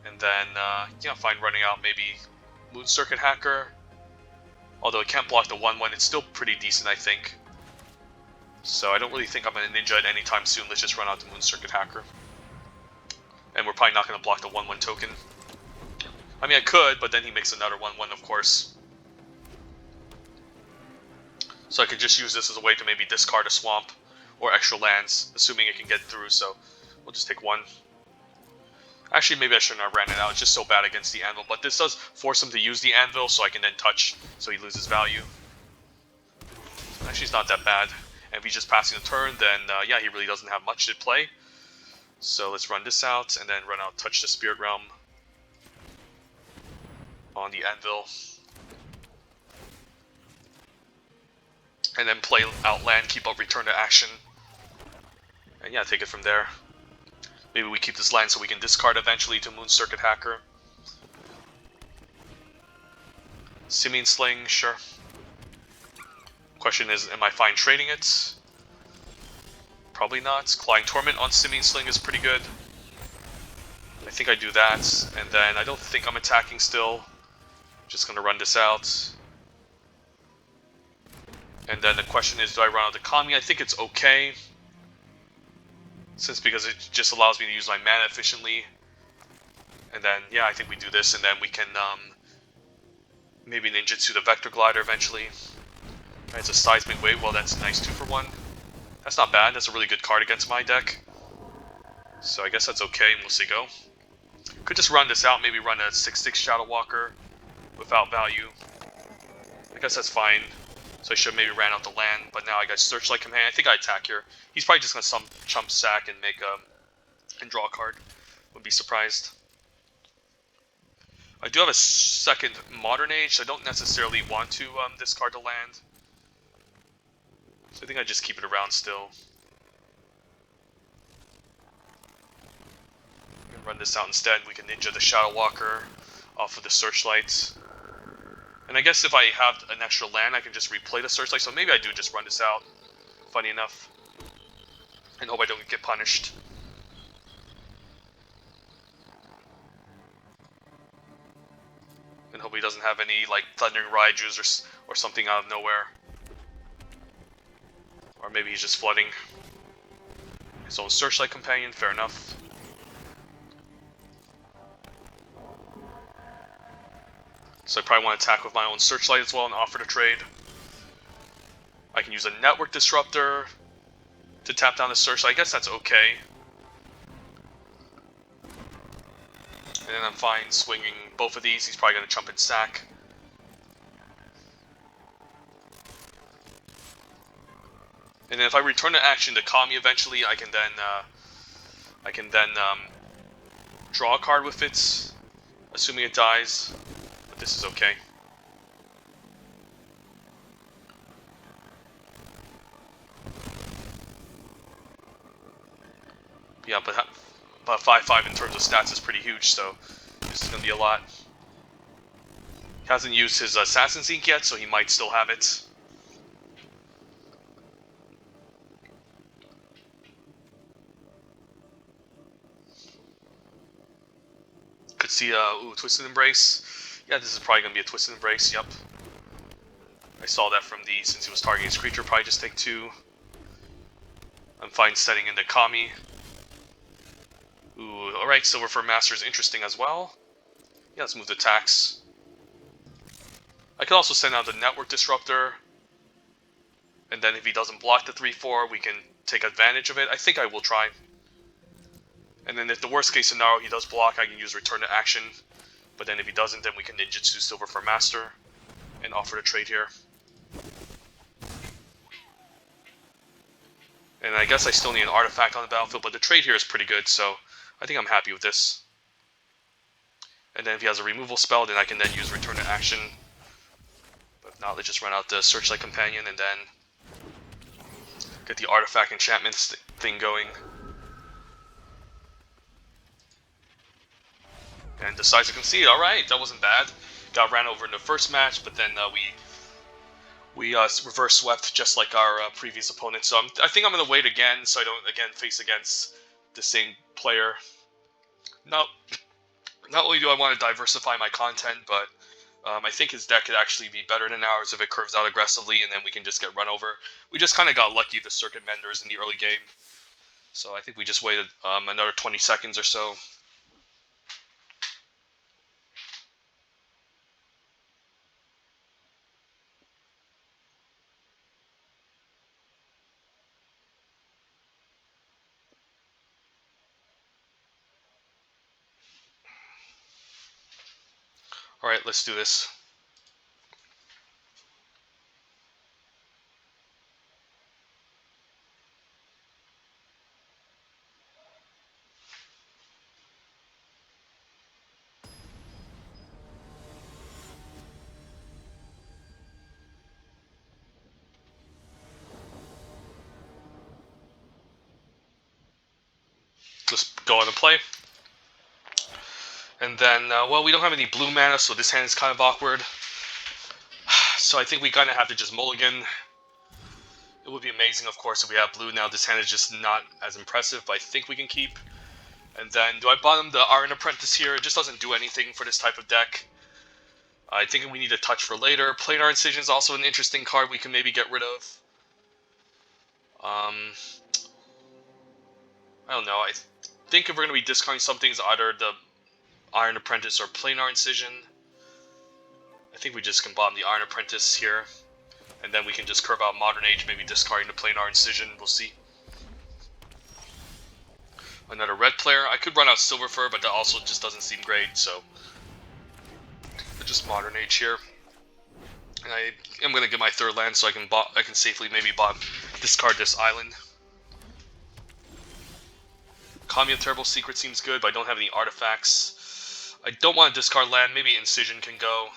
And then, yeah, fine running out maybe Moon Circuit Hacker. Although it can't block the 1/1, it's still pretty decent, I think. So I don't really think I'm going to ninja it anytime soon. Let's just run out the Moon Circuit Hacker. And we're probably not going to block the 1/1 token. I mean, I could, but then he makes another 1/1, of course. So I could just use this as a way to maybe discard a swamp or extra lands, assuming it can get through, so we'll just take 1. Actually, maybe I shouldn't have ran it out. It's just so bad against the Anvil. But this does force him to use the Anvil, so I can then touch, so he loses value. Actually, it's not that bad. And if he's just passing the turn, then, yeah, he really doesn't have much to play. So let's run this out, and then run out Touch the Spirit Realm on the Anvil. And then play out land, keep up Return to Action. And yeah, take it from there. Maybe we keep this land so we can discard eventually to Moon Circuit Hacker. Simian Sling, sure. Question is, am I fine trading it? Probably not. Clawing Torment on Simian Sling is pretty good. I think I do that, and then I don't think I'm attacking still. Just gonna run this out. And then the question is, do I run out the Kami? I think it's okay. Because it just allows me to use my mana efficiently. And then, yeah, I think we do this, and then we can maybe ninjutsu the Vector Glider eventually. Right, it's a Seismic Wave. Well, that's a nice 2-for-1. That's not bad. That's a really good card against my deck. So I guess that's okay, and we'll see go. Could just run this out, maybe run a 6/6 Shadow Walker without value. I guess that's fine. So I should maybe ran out the land, but now I got Searchlight Companion. I think I attack here. He's probably just gonna chump sack and make and draw a card. Wouldn't be surprised. I do have a second Modern Age, so I don't necessarily want to discard the land. So I think I just keep it around still. Run this out instead. We can ninja the Shadow Walker off of the Searchlight. And I guess if I have an extra land, I can just replay the Searchlight. So maybe I do just run this out, funny enough, and hope I don't get punished. And hope he doesn't have any, like, Thundering Raijus or something out of nowhere. Or maybe he's just flooding his own Searchlight Companion, fair enough. So I probably want to attack with my own Searchlight as well and offer to trade. I can use a Network Disruptor to tap down the Searchlight. I guess that's okay. And then I'm fine swinging both of these. He's probably going to jump and sack. And then if I return to action to Kami eventually, I can then draw a card with it, assuming it dies. But this is okay. Yeah, but 5/5 in terms of stats is pretty huge, so this is going to be a lot. He hasn't used his Assassin's Ink yet, so he might still have it. Could see ooh, Twisted Embrace. Yeah, this is probably going to be a Twisted Embrace, yep. I saw that from the, since he was targeting his creature, probably just take 2. I'm fine setting into Kami. Ooh, alright, Silverfur Master is interesting as well. Yeah, let's move the tax. I could also send out the Network Disruptor. And then if he doesn't block the 3/4, we can take advantage of it. I think I will try. And then if the worst case scenario he does block, I can use Return to Action. But then if he doesn't, then we can Ninjutsu Silverfur Master and offer to trade here. And I guess I still need an artifact on the battlefield, but the trade here is pretty good, so I think I'm happy with this. And then if he has a removal spell, then I can then use Return to Action. But if not, let's just run out the Searchlight Companion and then get the artifact enchantment thing going. And decides to concede. Alright, that wasn't bad. Got ran over in the first match, but then we reverse swept just like our previous opponent. So I think I'm going to wait again so I don't again face against the same player. Not only do I want to diversify my content, but I think his deck could actually be better than ours if it curves out aggressively and then we can just get run over. We just kind of got lucky with the Circuit Menders in the early game. So I think we just waited another 20 seconds or so. Alright, let's do this. Just go on and play. And then, well, we don't have any blue mana, so this hand is kind of awkward. So I think we kind of have to just mulligan. It would be amazing, of course, if we have blue. Now this hand is just not as impressive, but I think we can keep. And then, do I bottom the Iron Apprentice here? It just doesn't do anything for this type of deck. I think we need a touch for later. Planar Incision is also an interesting card we can maybe get rid of. I don't know. I think if we're going to be discarding something, it's either the Iron Apprentice or Planar Incision. I think we just can bottom the Iron Apprentice here. And then we can just curve out Modern Age, maybe discarding the Planar Incision. We'll see. Another red player. I could run out Silverfur, but that also just doesn't seem great, so just Modern Age here. And I am going to get my third land so I can safely maybe discard this island. Kami of Terrible Secret seems good, but I don't have any artifacts. I don't want to discard land. Maybe Incision can go.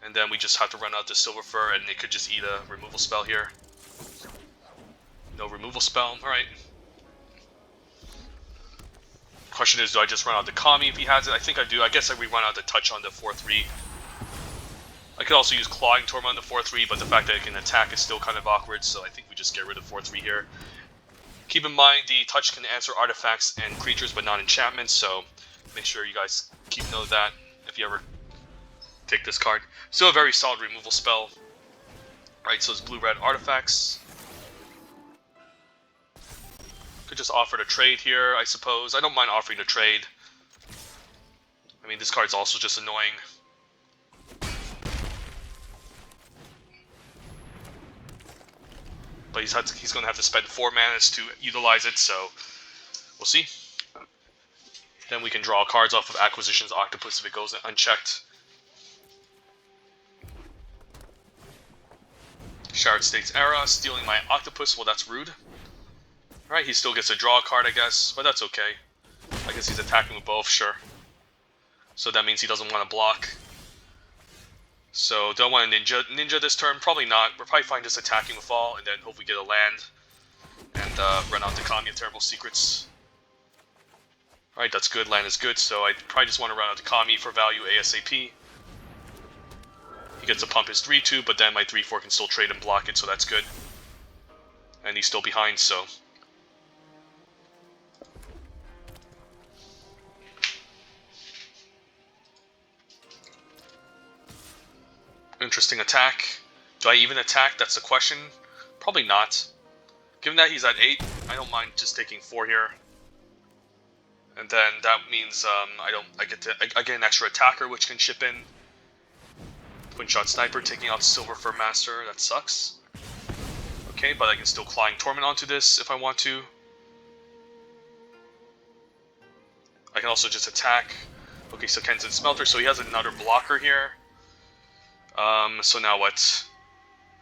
And then we just have to run out the Silverfur, and it could just eat a removal spell here. No removal spell. Alright. Question is, do I just run out the Kami if he has it? I think I do. I guess we run out the touch on the 4/3. I could also use Clawing Torment on the 4/3, but the fact that it can attack is still kind of awkward, so I think we just get rid of 4/3 here. Keep in mind, the touch can answer artifacts and creatures, but not enchantments, so make sure you guys keep note of that if you ever take this card. Still a very solid removal spell. Alright, so it's blue-red artifacts. Could just offer to trade here, I suppose. I don't mind offering to trade. I mean, this card's also just annoying. But he's going to have to spend 4 manas to utilize it, so we'll see. Then we can draw cards off of Acquisition's Octopus if it goes unchecked. Shattered States Era, stealing my Octopus, well that's rude. Alright, he still gets to draw a card I guess, but that's okay. I guess he's attacking with both, sure. So that means he doesn't want to block. So do I want to ninja this turn? Probably not. We're probably fine just attacking with all, and then hope we get a land. And run out to Kami of Terrible Secrets. Alright, that's good. Land is good, so I probably just want to run out to Kami for value ASAP. He gets to pump his 3-2, but then my 3-4 can still trade and block it, so that's good. And he's still behind, so... Interesting attack. Do I even attack? That's the question. Probably not. Given that he's at 8, I don't mind just taking 4 here. And then that means I get an extra attacker which can chip in. Twin Shot Sniper taking out Silver Fur Master, that sucks. Okay, but I can still Clawing Torment onto this if I want to. I can also just attack. Okay, so Ken's in Smelter, so he has another blocker here. So now what?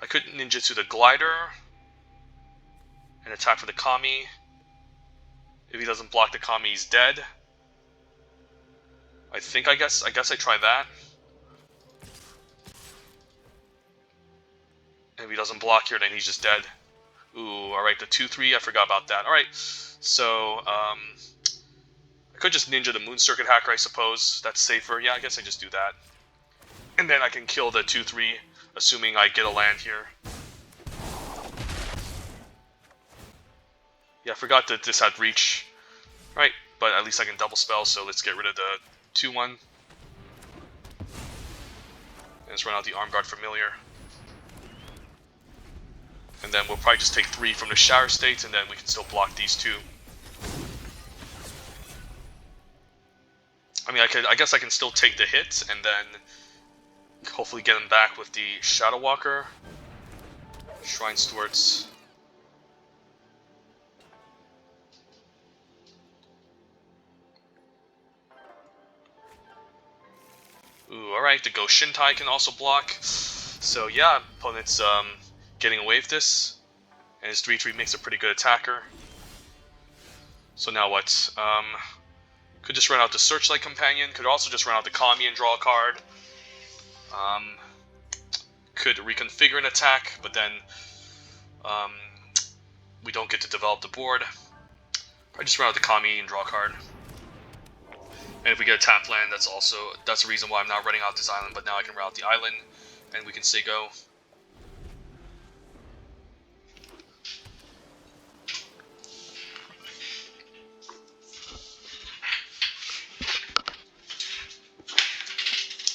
I could ninjutsu the Glider and attack for the Kami. If he doesn't block the Kami, he's dead. I guess I try that. And if he doesn't block here, then he's just dead. Ooh, alright, the 2-3, I forgot about that. Alright, so, I could just ninja the Moon Circuit Hacker, I suppose. That's safer. Yeah, I guess I just do that. And then I can kill the 2-3, assuming I get a land here. Yeah, I forgot that this had reach. Right, but at least I can double spell, so let's get rid of the 2-1. And let's run out the Arm Guard Familiar. And then we'll probably just take 3 from the Shower States, and then we can still block these 2. I mean, I guess I can still take the hit, and then hopefully get him back with the Shadow Walker. Shrine Stewards. Ooh, alright, the Ghost Shintai can also block. So yeah, opponent's getting away with this. And his 3-3 makes a pretty good attacker. So now what? Could just run out the Searchlight Companion. Could also just run out the Kami and draw a card. Could reconfigure an attack, but then we don't get to develop the board. I just run out the Kami and draw a card. And if we get a tap land, that's the reason why I'm not running out this island, but now I can run out the island, and we can say go.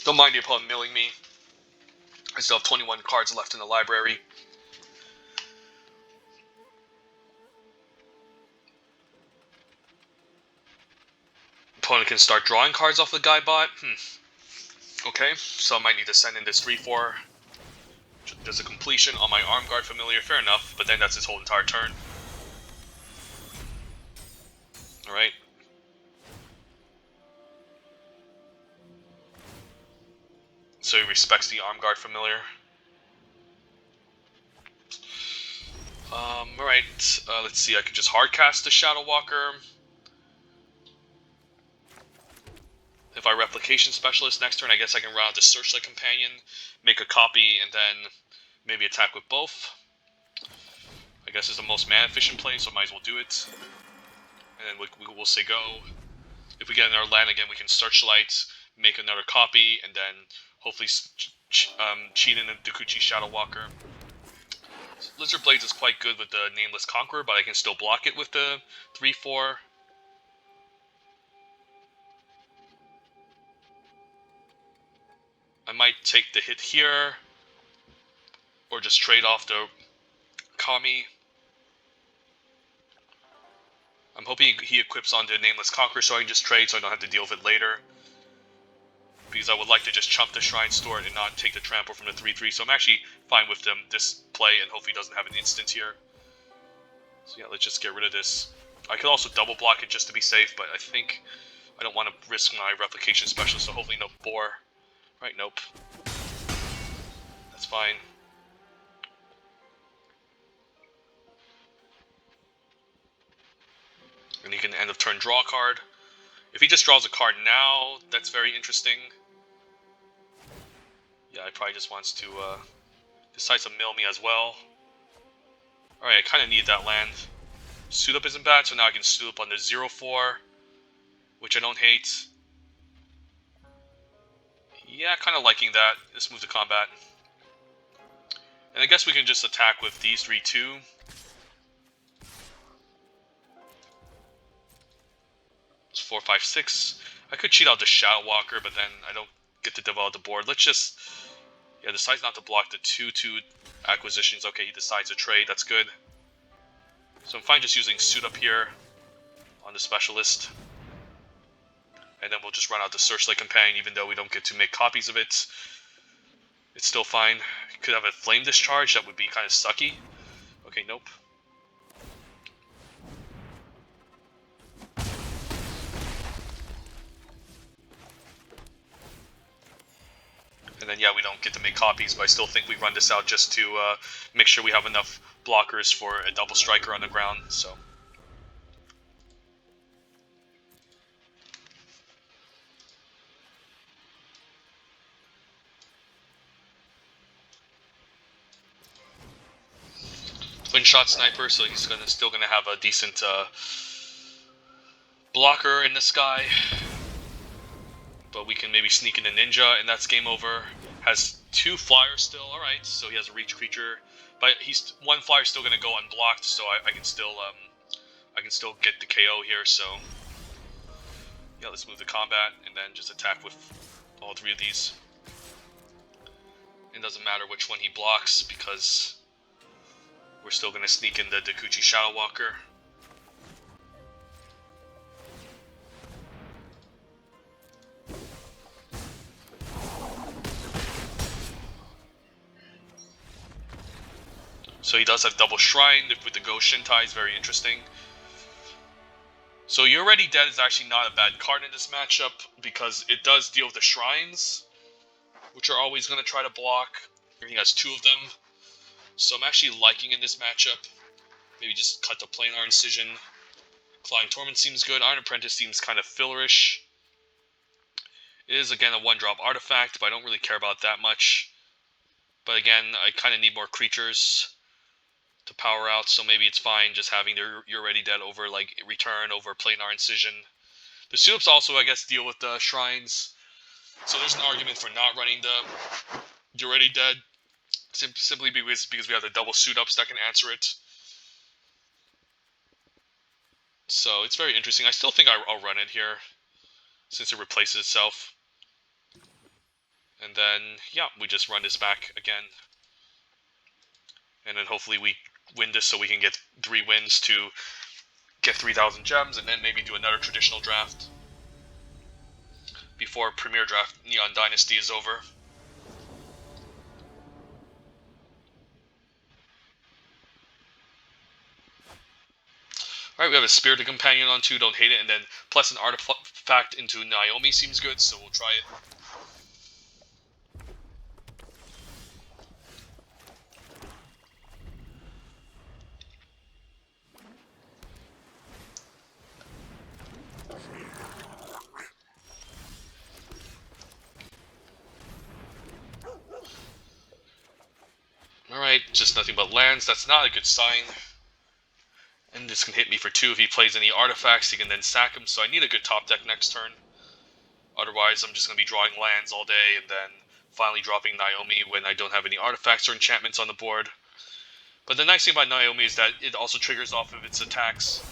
Don't mind the opponent milling me. I still have 21 cards left in the library. Opponent can start drawing cards off the guy bot. Okay, so I might need to send in this 3-4. There's a completion on my Arm Guard Familiar, fair enough, but then that's his whole entire turn. Alright. So he respects the Arm Guard Familiar. Alright, let's see, I could just hardcast the Shadow Walker. If I Replication Specialist next turn, I guess I can run out the Searchlight Companion, make a copy, and then maybe attack with both. I guess it's the most mana efficient play, so I might as well do it. And then we'll say go. If we get another land again, we can Searchlight, make another copy, and then hopefully cheat in the Dokuchi Shadow Walker. Lizard Blades is quite good with the Nameless Conqueror, but I can still block it with the 3-4. I might take the hit here, or just trade off the Kami. I'm hoping he equips onto Nameless Conqueror so I can just trade so I don't have to deal with it later. Because I would like to just chump the Shrine Steward and not take the trample from the 3-3, so I'm actually fine with this play and hope he doesn't have an instant here. So yeah, let's just get rid of this. I could also double block it just to be safe, but I think I don't want to risk my replication specialist, so hopefully no boar. Right, nope. That's fine. And he can end of turn draw a card. If he just draws a card now, that's very interesting. Yeah, he probably just wants to decides to mill me as well. Alright, I kind of need that land. Suit up isn't bad, so now I can suit up on the 0-4, which I don't hate. Yeah, kind of liking that. Let's move to combat. And I guess we can just attack with these 3-2. It's 4-5-6. I could cheat out the Shadow Walker, but then I don't get to develop the board. Let's just... Yeah, decides not to block the 2-2 acquisitions. Okay, he decides to trade. That's good. So I'm fine just using suit up here on the specialist. And then we'll just run out the Searchlight Companion, even though we don't get to make copies of it. It's still fine. Could have a Flame Discharge. That would be kind of sucky. Okay, nope. And then, yeah, we don't get to make copies, but I still think we run this out just to make sure we have enough blockers for a double striker on the ground, so. Twin shot sniper, so he's still gonna have a decent blocker in the sky. But we can maybe sneak in a ninja, and that's game over. Has 2 flyers still, alright, so he has a reach creature. But he's 1 flyer still gonna go unblocked, so I can still get the KO here, so yeah, let's move to combat and then just attack with all 3 of these. It doesn't matter which one he blocks because we're still gonna sneak in the Dakuchi Shadow Walker. So he does have double shrine with the Ghost Shintai, is very interesting. So You're Already Dead is actually not a bad card in this matchup because it does deal with the shrines, which are always going to try to block. He has 2 of them. So I'm actually liking in this matchup. Maybe just cut the Planar Incision. Clawing Torment seems good. Iron Apprentice seems kind of fillerish. It is again a 1-drop artifact, but I don't really care about that much. But again, I kind of need more creatures to power out, so maybe it's fine just having their You're Already Dead over like Return over Planar Incision. The suit-ups also, I guess, deal with the shrines, so there's an argument for not running the You're Already Dead, simply because we have the double suit-ups that can answer it. So it's very interesting. I still think I'll run it here, since it replaces itself. And then, yeah, we just run this back again. And then hopefully we win this so we can get 3 wins to get 3,000 gems, and then maybe do another traditional draft before Premier Draft Neon Dynasty is over. Alright, we have a Spirited Companion on 2, don't hate it, and then plus an artifact into Naomi seems good, so we'll try it. Alright, just nothing but lands. That's not a good sign. And this can hit me for 2 if he plays any artifacts. He can then sack him, so I need a good top deck next turn. Otherwise, I'm just going to be drawing lands all day and then finally dropping Naomi when I don't have any artifacts or enchantments on the board. But the nice thing about Naomi is that it also triggers off of its attacks.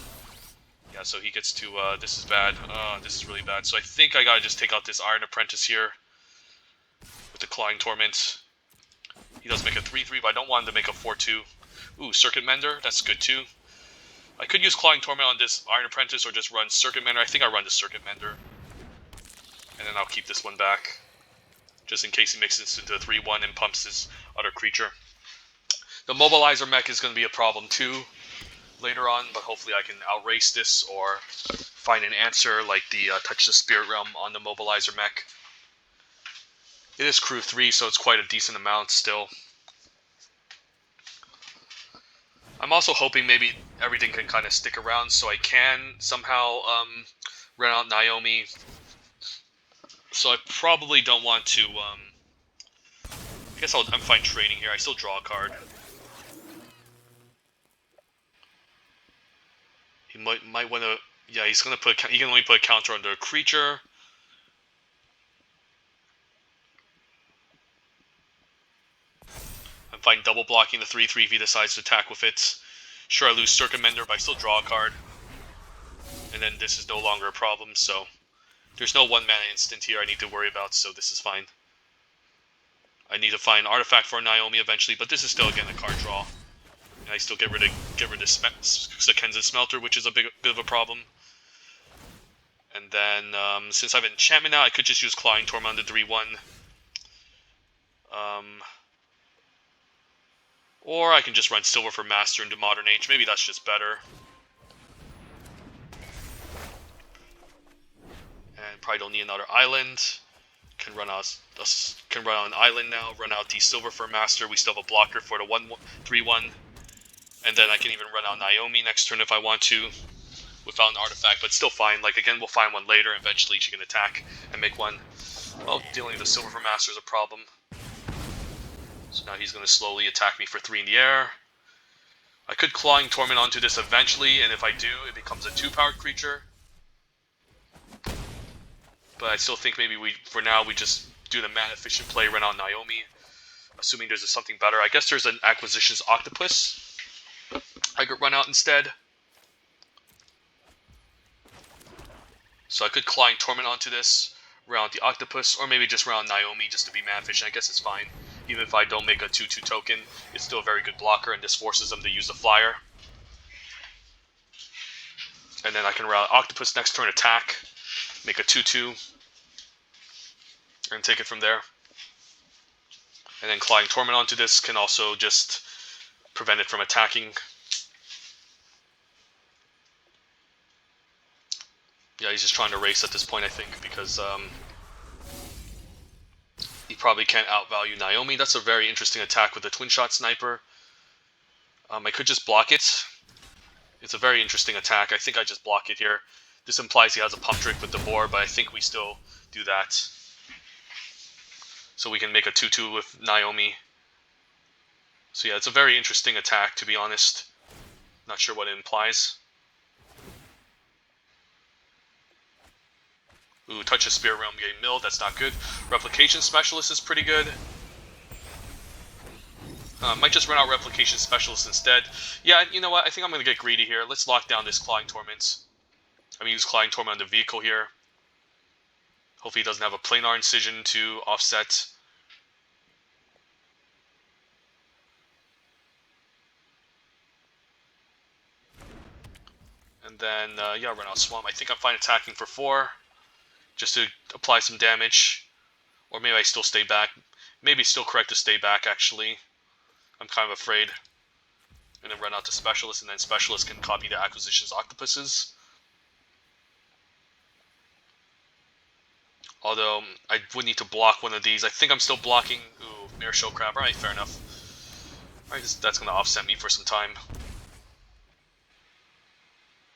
Yeah, so he gets to, this is bad. This is really bad. So I think I gotta just take out this Iron Apprentice here with the Clawing Torment. He does make a 3-3, but I don't want him to make a 4-2. Ooh, Circuit Mender, that's good too. I could use Clawing Torment on this Iron Apprentice or just run Circuit Mender. I think I run the Circuit Mender. And then I'll keep this one back, just in case he makes this into a 3-1 and pumps his other creature. The Mobilizer mech is going to be a problem too later on, but hopefully I can outrace this or find an answer like the Touch the Spirit Realm on the Mobilizer mech. It is crew 3, so it's quite a decent amount still. I'm also hoping maybe everything can kind of stick around so I can somehow run out Naomi. So I probably don't want to... I guess I'm fine trading here. I still draw a card. He might want to... Yeah, he's gonna put... He can only put a counter under a creature. I'm fine double blocking the 3/3 if he decides to attack with it. Sure, I lose Circuit Mender, but I still draw a card. And then this is no longer a problem, so... There's no 1-mana instant here I need to worry about, so this is fine. I need to find Artifact for Naomi eventually, but this is still, again, a card draw. And I still get rid of Sekenza Smelter, which is a bit of a problem. And then, since I have Enchantment now, I could just use Clawing Torment on the 3/1. Or I can just run Silver for Master into Modern Age. Maybe that's just better. And probably don't need another island. Can run out an island now. Run out the Silver for Master. We still have a blocker for the 3/1. And then I can even run out Naomi next turn if I want to, without an artifact. But still fine. Like again, we'll find one later. Eventually, she can attack and make one. Well, dealing with the Silver for Master is a problem. So now he's going to slowly attack me for 3 in the air. I could Clawing Torment onto this eventually, and if I do, it becomes a 2-powered creature. But I still think maybe for now, we just do the mana-efficient play, run out Naomi. Assuming there's something better. I guess there's an Acquisitions Octopus I could run out instead. So I could Clawing Torment onto this, run out the Octopus, or maybe just run out Naomi just to be mana-efficient. I guess it's fine. Even if I don't make a 2/2 token, it's still a very good blocker, and this forces them to use the flyer. And then I can run out Octopus next turn, attack, make a 2/2, and take it from there. And then Clawing Torment onto this can also just prevent it from attacking. Yeah, he's just trying to race at this point, I think, because he probably can't outvalue Naomi. That's a very interesting attack with the Twin Shot Sniper. I could just block it. It's a very interesting attack. I think I just block it here. This implies he has a Pump Trick with the board, but I think we still do that. So we can make a 2/2 with Naomi. So yeah, it's a very interesting attack, to be honest. Not sure what it implies. Ooh, Touch of Spirit Realm getting milled, that's not good. Replication Specialist is pretty good. Might just run out Replication Specialist instead. Yeah, you know what, I think I'm going to get greedy here. Let's lock down this Clawing Torment. I'm going to use Clawing Torment on the vehicle here. Hopefully he doesn't have a Planar Incision to offset. And then, yeah, run out Swamp. I think I'm fine attacking for 4. Just to apply some damage. Or maybe I still stay back. Maybe it's still correct to stay back, actually. I'm kind of afraid. And then run out to Specialist, and then Specialist can copy the Acquisitions Octopuses. Although, I would need to block one of these. I think I'm still blocking... Ooh, Mirror Show Crab. Alright, fair enough. Alright, that's going to offset me for some time.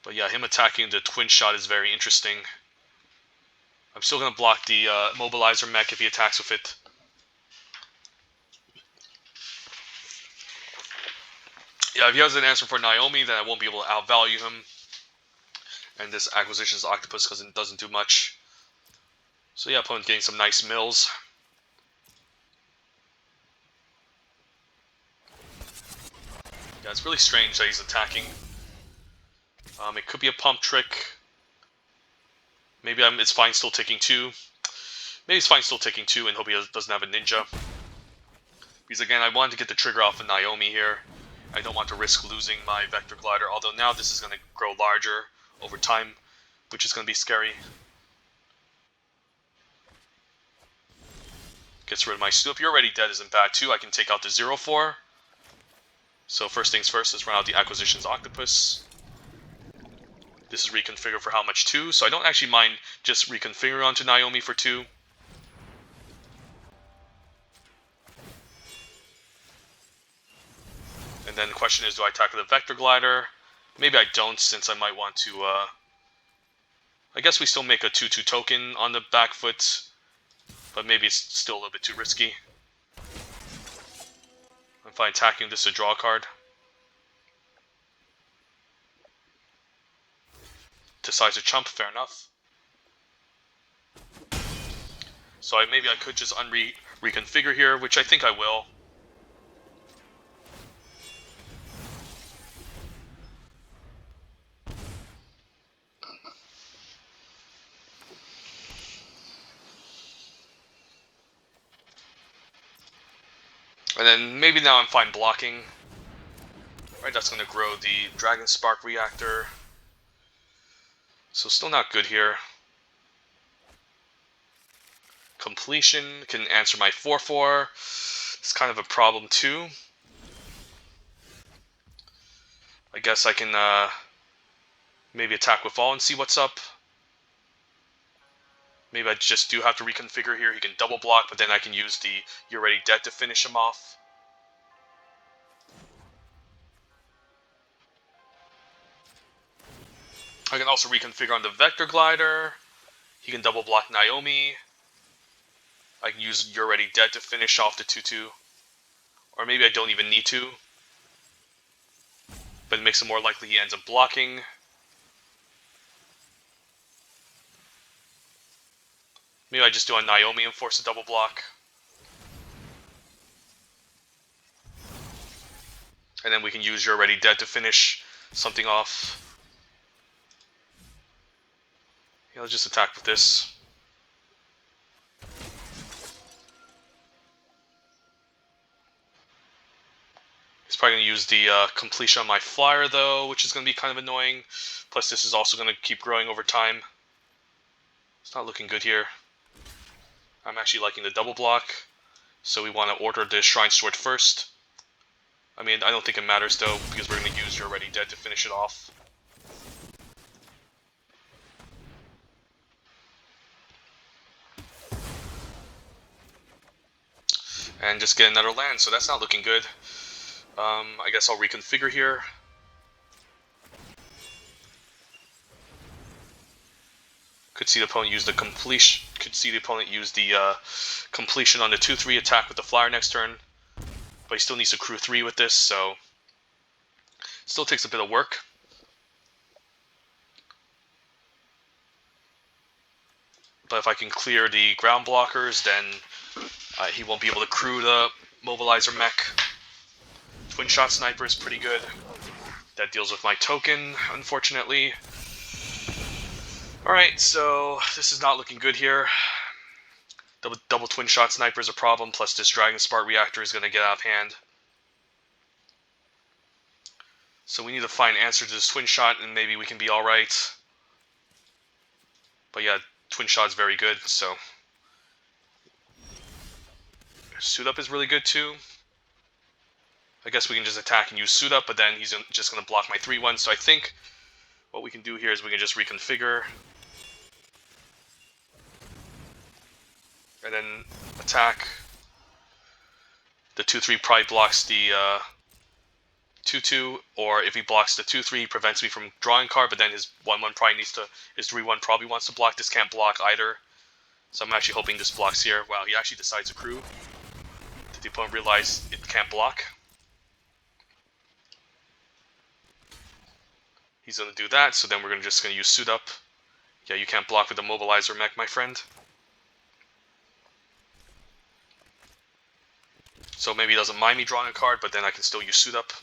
But yeah, him attacking the Twin Shot is very interesting. I'm still going to block the Mobilizer mech if he attacks with it. Yeah, if he has an answer for Naomi, then I won't be able to outvalue him. And this Acquisitions Octopus because it doesn't do much. So yeah, opponent getting some nice mills. Yeah, it's really strange that he's attacking. It could be a Pump Trick. Maybe it's fine still taking 2. Maybe it's fine still taking 2 and hope he doesn't have a Ninja. Because again, I wanted to get the trigger off of Naomi here. I don't want to risk losing my Vector Glider, although now this is going to grow larger over time, which is going to be scary. Gets rid of my Snoop. You're Already Dead isn't bad too. I can take out the 0/4. So first things first, let's run out the Acquisitions Octopus. This is reconfigured for how much too, so I don't actually mind just reconfiguring onto Naomi for 2. And then the question is, do I attack with a Vector Glider? Maybe I don't, since I might want to, I guess we still make a 2/2 token on the back foot, but maybe it's still a little bit too risky. I'm fine attacking this to draw a card. Decides to chump, fair enough. So maybe I could just reconfigure here, which I think I will. And then maybe now I'm fine blocking. Right, that's going to grow the Dragon Spark Reactor. So still not good here. Completion can answer my 4/4. It's kind of a problem too. I guess I can maybe attack with all and see what's up. Maybe I just do have to reconfigure here. He can double block, but then I can use the You're Already Dead to finish him off. I can also reconfigure on the Vector Glider. He can double block Naomi. I can use You're Already Dead to finish off the 2/2. Or maybe I don't even need to. But it makes it more likely he ends up blocking. Maybe I just do on Naomi and force a double block. And then we can use You're Already Dead to finish something off. Yeah, let's just attack with this. He's probably going to use the completion on my flyer though, which is going to be kind of annoying. Plus this is also going to keep growing over time. It's not looking good here. I'm actually liking the double block. So we want to order the Shrine Sword first. I mean, I don't think it matters though, because we're going to use You're Already Dead to finish it off. And just get another land, so that's not looking good. I guess I'll reconfigure here. Could see the opponent use the completion. Could see the opponent use the completion on the 2/3 attack with the flyer next turn, but he still needs to crew 3 with this, so it still takes a bit of work. But if I can clear the ground blockers, then he won't be able to crew the mobilizer mech. Twin shot sniper is pretty good. That deals with my token, unfortunately. Alright, so this is not looking good here. Double twin shot sniper is a problem, plus this Dragon Spark Reactor is going to get out of hand. So we need to find an answer to this twin shot, and maybe we can be alright. But yeah, twin shot is very good, so suit up is really good too. I guess we can just attack and use suit up, but then he's just going to block my 3/1. So I think what we can do here is we can just reconfigure. And then attack. The 2/3 probably blocks the 2/2, or if he blocks the 2/3, he prevents me from drawing card, but then his 1/1 probably needs to, his 3/1 probably wants to block. This can't block either. So I'm actually hoping this blocks here. Wow, he actually decides to crew. Did the opponent realize it can't block? He's going to do that, so then we're just going to use suit up. Yeah, you can't block with the mobilizer mech, my friend. So maybe he doesn't mind me drawing a card, but then I can still use suit up.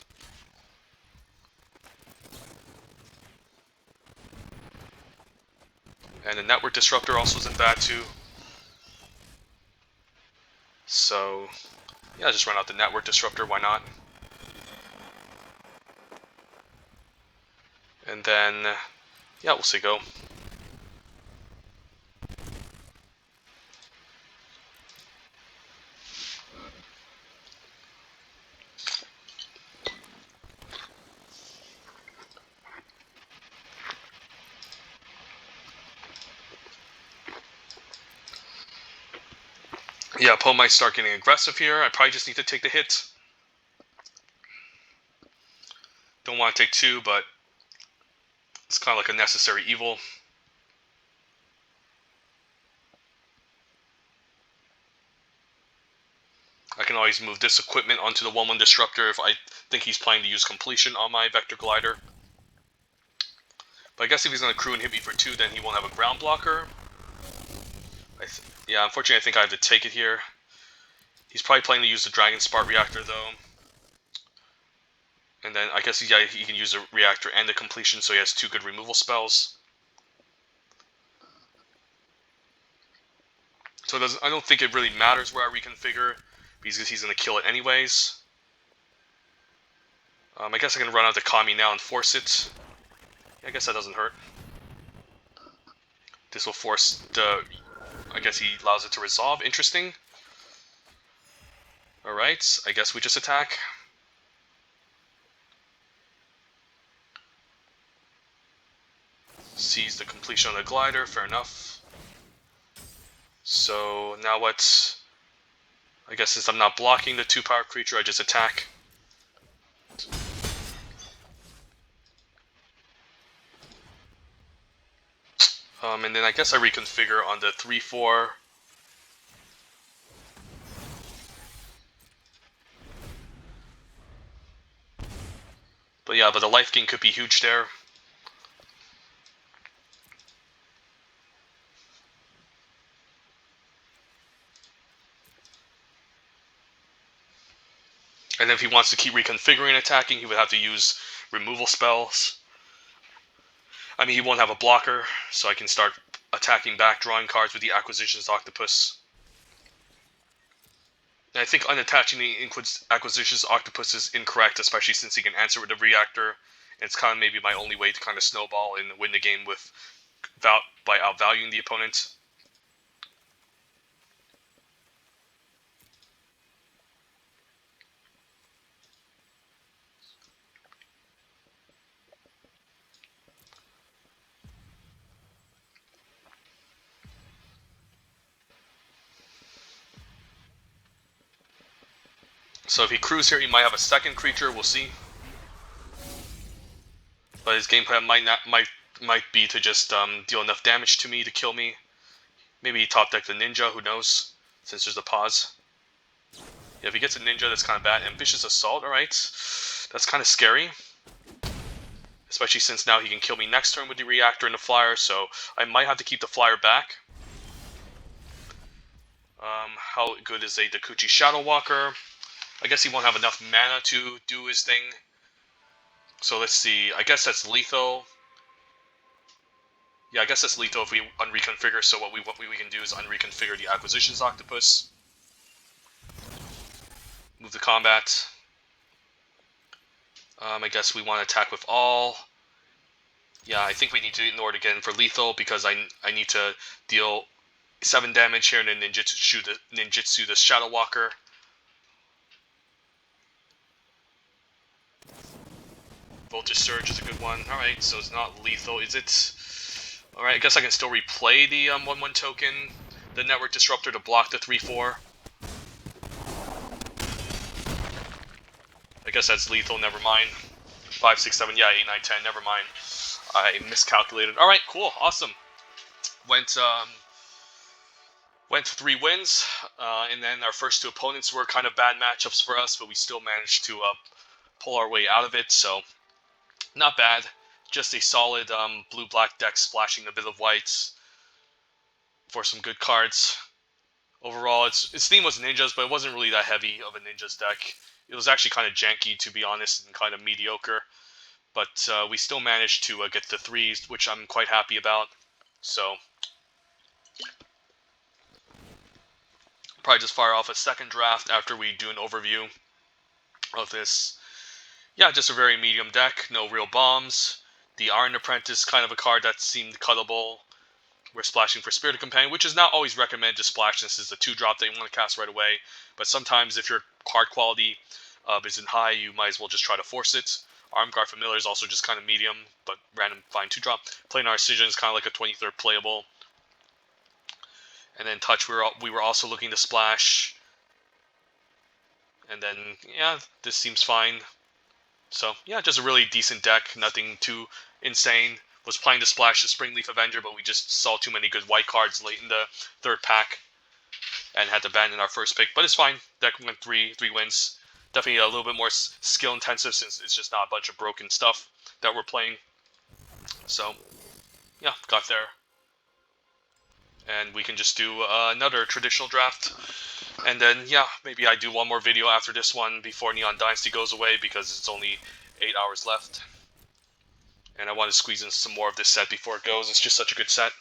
And the network disruptor also isn't bad too. So yeah, just run out the network disruptor, why not? And then, yeah, we'll say go. Yeah, opponent might start getting aggressive here. I probably just need to take the hit. Don't want to take 2, but it's kind of like a necessary evil. I can always move this equipment onto the 1/1 Disruptor if I think he's planning to use completion on my Vector Glider. But I guess if he's going to crew and hit me for 2, then he won't have a ground blocker. Yeah, unfortunately I think I have to take it here. He's probably planning to use the Dragon Spark Reactor though. And then I guess he can use the Reactor and the completion, so he has 2 good removal spells. So I don't think it really matters where I reconfigure, because he's going to kill it anyways. I guess I can run out the Kami now and force it. Yeah, I guess that doesn't hurt. This will force the... I guess he allows it to resolve. Interesting. Alright, I guess we just attack. Sees the completion on the glider, fair enough. So now what? I guess since I'm not blocking the 2-power creature, I just attack. And then I guess I reconfigure on the 3/4. But yeah, but the life gain could be huge there. And if he wants to keep reconfiguring attacking, he would have to use removal spells. I mean, he won't have a blocker, so I can start attacking back, drawing cards with the Acquisitions Octopus. And I think unattaching the Acquisitions Octopus is incorrect, especially since he can answer with the Reactor. And it's kind of maybe my only way to kind of snowball and win the game by outvaluing the opponent. So if he crews here, he might have a second creature. We'll see. But his game plan might be to just deal enough damage to me to kill me. Maybe he top deck the Ninja. Who knows? Since there's a pause. Yeah, if he gets a Ninja, that's kind of bad. Ambitious Assault. All right, that's kind of scary. Especially since now he can kill me next turn with the Reactor and the Flyer. So I might have to keep the Flyer back. How good is a Dakuchi Shadow Walker? I guess he won't have enough mana to do his thing. So let's see. I guess that's lethal. Yeah, I guess that's lethal if we unreconfigure. So what we can do is unreconfigure the Acquisitions Octopus. Move the combat. I guess we want to attack with all. Yeah, I think we need to ignore it again for lethal because I need to deal 7 damage here and then ninjutsu the Shadow Walker. Voltage Surge is a good one. Alright, so it's not lethal, is it? Alright, I guess I can still replay the 1/1 token, the Network Disruptor, to block the 3/4. I guess that's lethal, never mind. 5, 6, 7, yeah, 8, 9, 10, never mind. I miscalculated. Alright, cool, awesome. Went 3 wins, and then our first 2 opponents were kind of bad matchups for us, but we still managed to pull our way out of it, so not bad. Just a solid blue-black deck splashing a bit of whites for some good cards. Overall, its theme was ninjas, but it wasn't really that heavy of a ninjas deck. It was actually kind of janky, to be honest, and kind of mediocre. But we still managed to get the 3s, which I'm quite happy about. So probably just fire off a second draft after we do an overview of this. Yeah, just a very medium deck, no real bombs. The Iron Apprentice, kind of a card that seemed cuttable. We're splashing for Spirited Companion, which is not always recommended to splash. This is a 2-drop that you want to cast right away. But sometimes if your card quality isn't high, you might as well just try to force it. Armed Guard Familiar is also just kind of medium, but random fine 2-drop. Planar Incision is kind of like a 23rd playable. And then touch, we were also looking to splash. And then, yeah, this seems fine. So, yeah, just a really decent deck. Nothing too insane. Was planning to splash the Springleaf Avenger, but we just saw too many good white cards late in the third pack and had to abandon our first pick. But it's fine. Deck went three wins. Definitely a little bit more skill intensive since it's just not a bunch of broken stuff that we're playing. So, yeah, got there. And we can just do another traditional draft. And then, yeah, maybe I do one more video after this one before Neon Dynasty goes away because it's only 8 hours left. And I want to squeeze in some more of this set before it goes. It's just such a good set.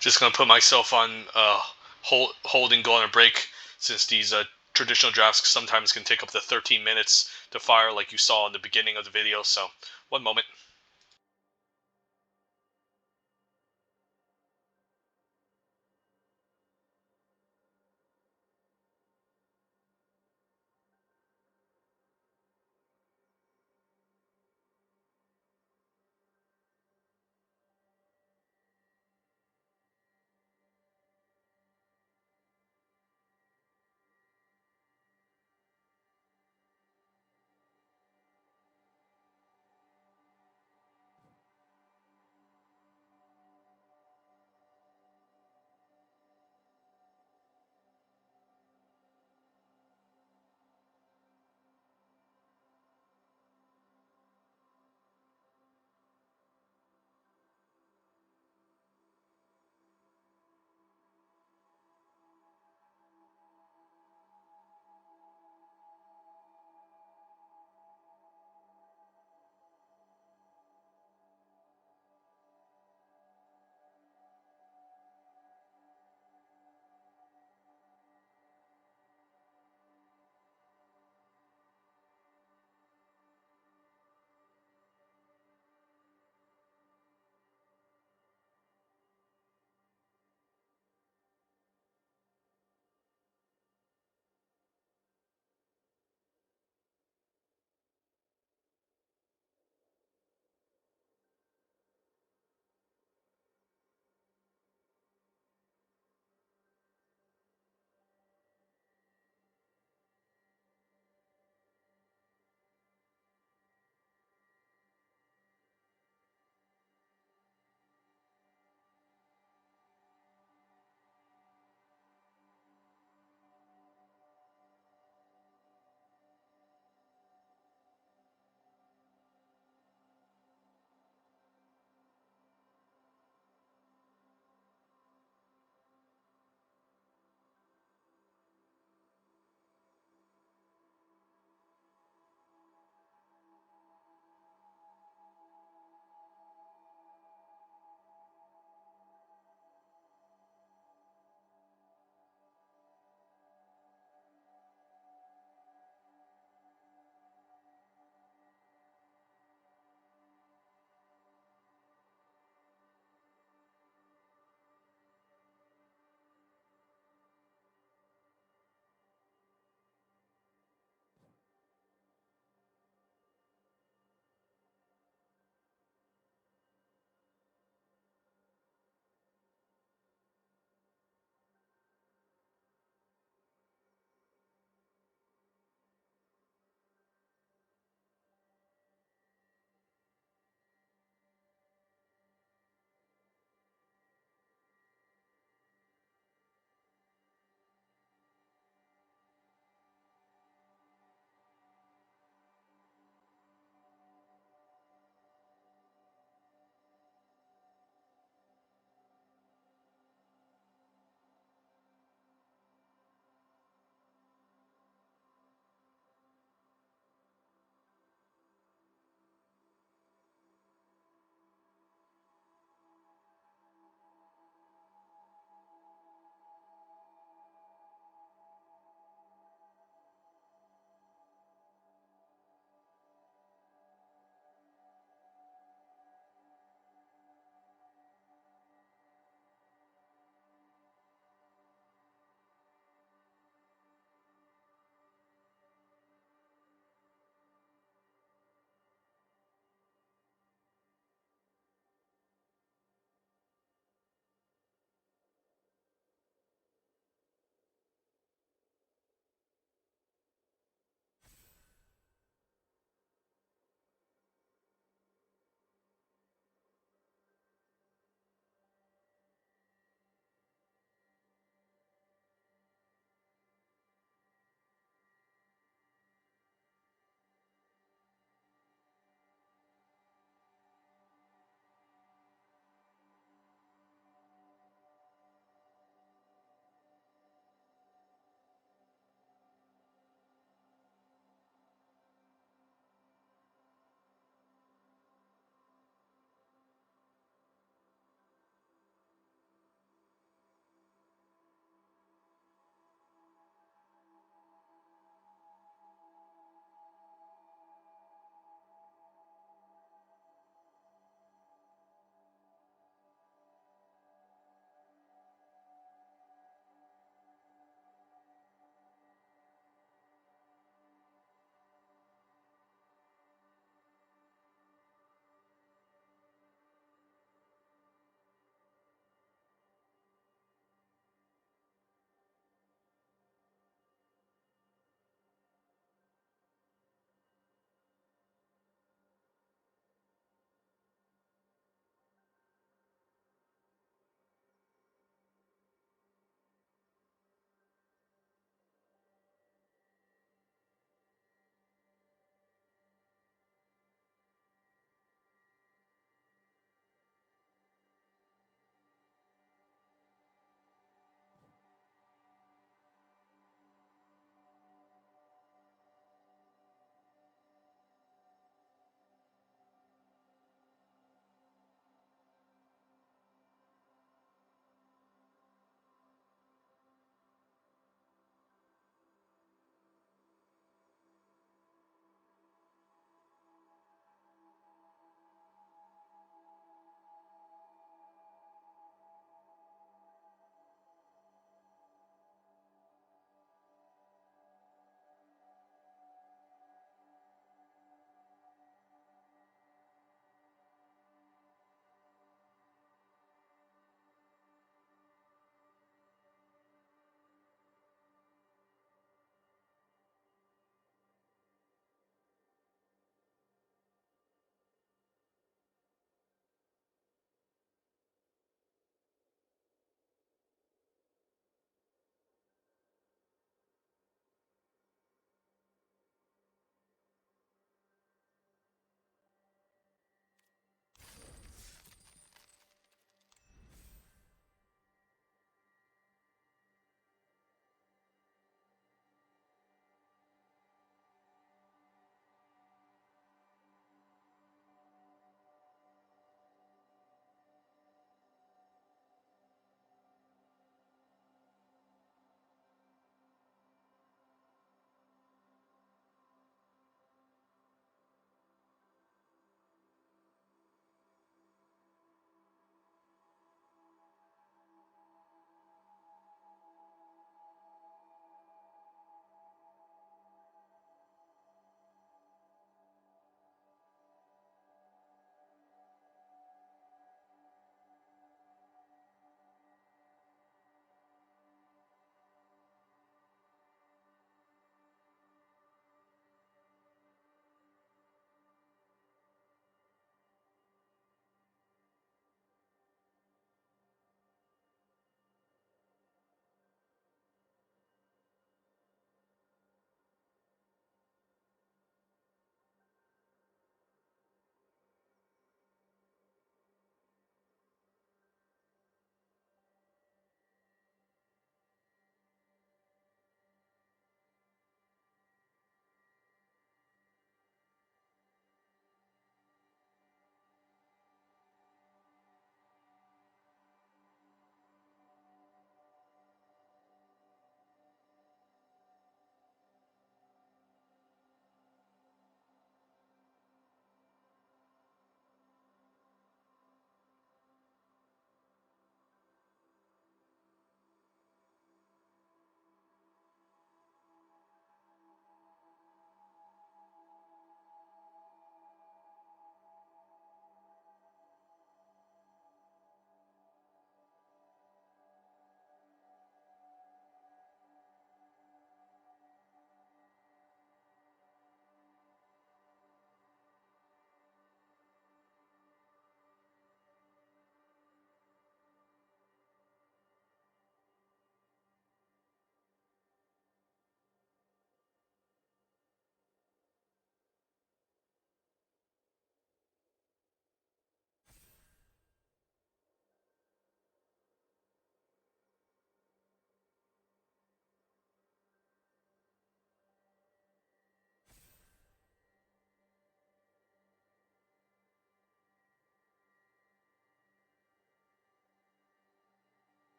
Just going to put myself on hold and go on a break since these traditional drafts sometimes can take up to 13 minutes to fire like you saw in the beginning of the video. So, one moment.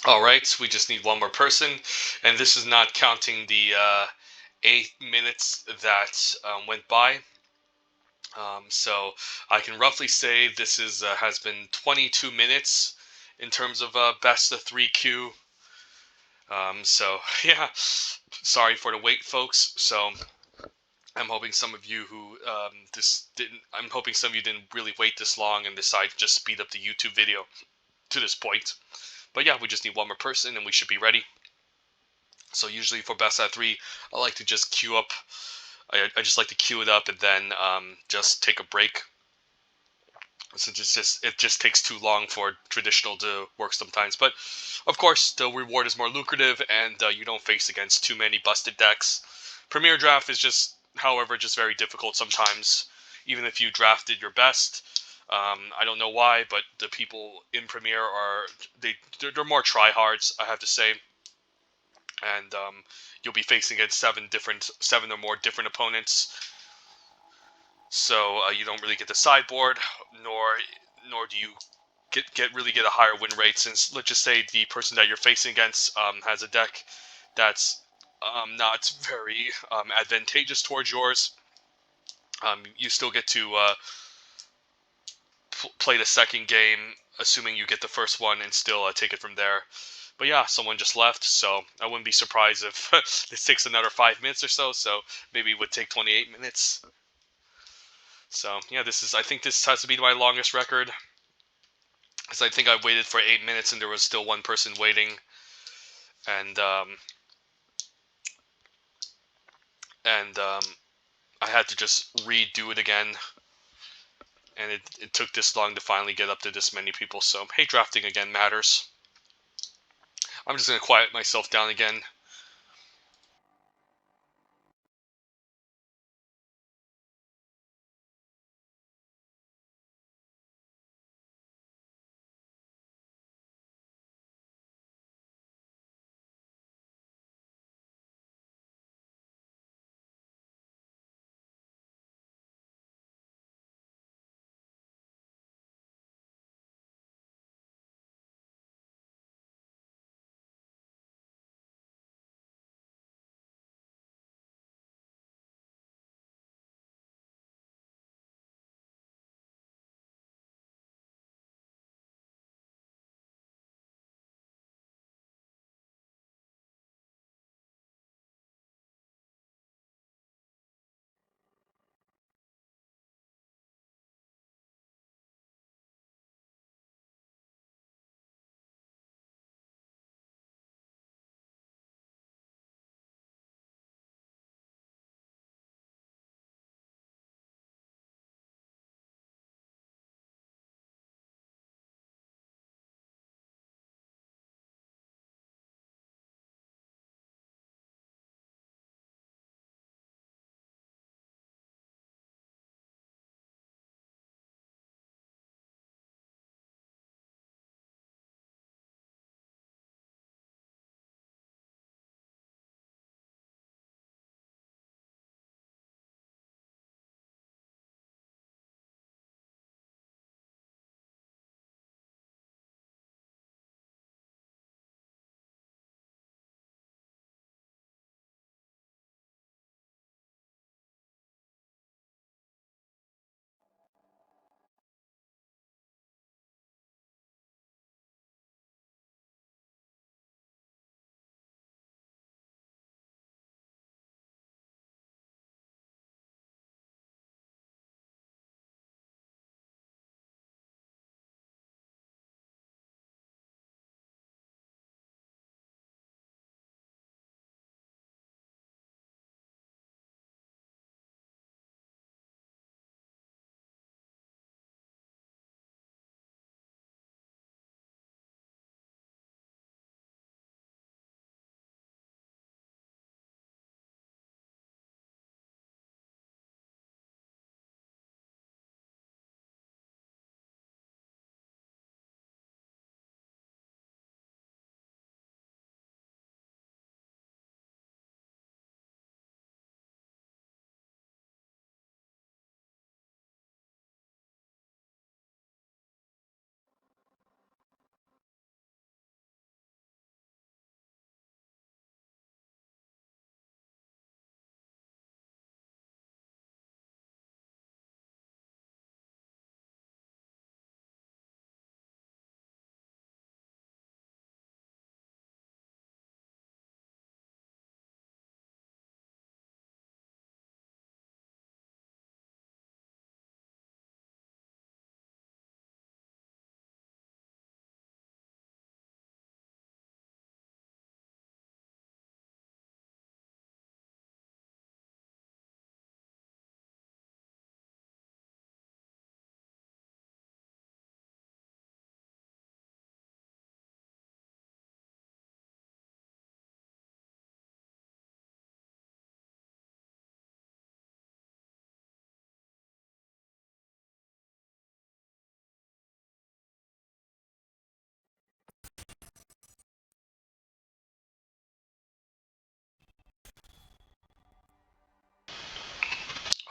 All right, we just need one more person, and this is not counting the 8 minutes that went by. So I can roughly say this is has been 22 minutes in terms of best of 3Q. So yeah, sorry for the wait, folks. So I'm hoping some of you who I'm hoping some of you didn't really wait this long and decide to just speed up the YouTube video to this point. But yeah, we just need one more person and we should be ready. So usually for best out of 3, I like to just queue up. I just like to queue it up and then just take a break. Since it just takes too long for traditional to work sometimes. But of course, the reward is more lucrative, and you don't face against too many busted decks. Premier Draft is just, however, just very difficult sometimes. Even if you drafted your best, I don't know why, but the people in Premier they're more tryhards, I have to say, and you'll be facing against seven or more different opponents. So you don't really get the sideboard, nor do you really get a higher win rate, since let's just say the person that you're facing against has a deck that's not very advantageous towards yours. You still get to play the second game, assuming you get the first one, and still take it from there. But yeah, someone just left, so I wouldn't be surprised if this takes another 5 minutes or so. So maybe it would take 28 minutes. So yeah, I think this has to be my longest record, because I think I waited for 8 minutes and there was still one person waiting, and I had to just redo it again, and it took this long to finally get up to this many people. So hey, drafting again matters. I'm just gonna quiet myself down again.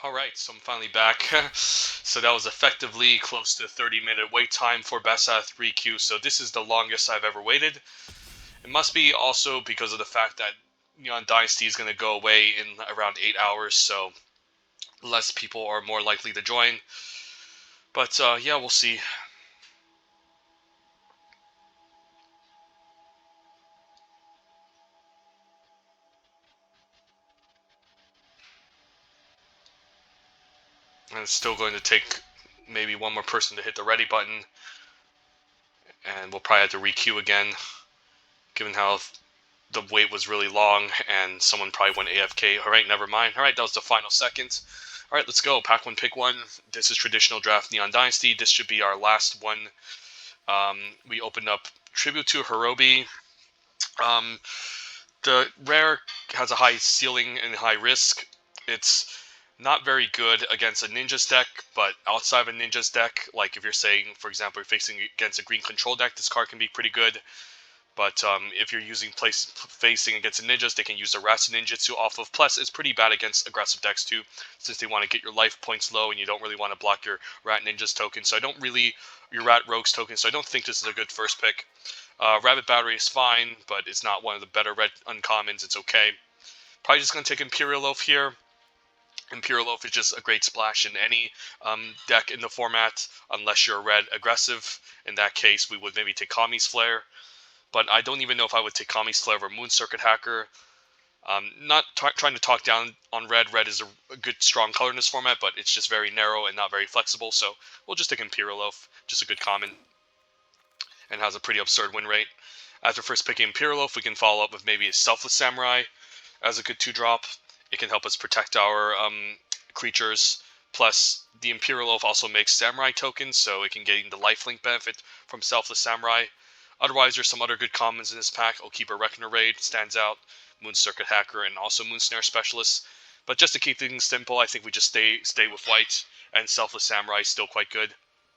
Alright, so I'm finally back. So that was effectively close to 30-minute wait time for best out of 3Q, so this is the longest I've ever waited. It must be also because of the fact that Dynasty is going to go away in around 8 hours, so less people are more likely to join. But yeah, we'll see. And it's still going to take maybe one more person to hit the ready button, and we'll probably have to re-queue again, given how the wait was really long and someone probably went AFK. Alright, never mind. Alright, that was the final second. Alright, let's go. Pack one, pick one. This is traditional draft Neon Dynasty. This should be our last one. We opened up Tribute to Hirobi. The rare has a high ceiling and high risk. It's not very good against a ninja's deck, but outside of a ninja's deck, like if you're saying, for example, you're facing against a green control deck, this card can be pretty good. But if you're facing against the ninjas, they can use the Rasu Ninjutsu off of. Plus, it's pretty bad against aggressive decks too, since they want to get your life points low, and you don't really want to block your Rat Ninjas token. So your Rat Rogues token. So I don't think this is a good first pick. Rabbit Battery is fine, but it's not one of the better red uncommons. It's okay. Probably just gonna take Imperial Loaf here. Imperial Loaf is just a great splash in any deck in the format, unless you're red aggressive. In that case, we would maybe take Kami's Flare. But I don't even know if I would take Kami's Flare over Moon Circuit Hacker. Not trying to talk down on red. Red is a good, strong color in this format, but it's just very narrow and not very flexible. So we'll just take Imperial Loaf, just a good common, and has a pretty absurd win rate. After first picking Imperial Loaf, we can follow up with maybe a Selfless Samurai as a good 2-drop. It can help us protect our creatures. Plus, the Imperial Loaf also makes Samurai tokens, so it can gain the lifelink benefit from Selfless Samurai. Otherwise, there's some other good commons in this pack. Okiba Reckoner Raid stands out, Moon Circuit Hacker, and also Moon Snare Specialist. But just to keep things simple, I think we just stay with white, and Selfless Samurai is still quite good.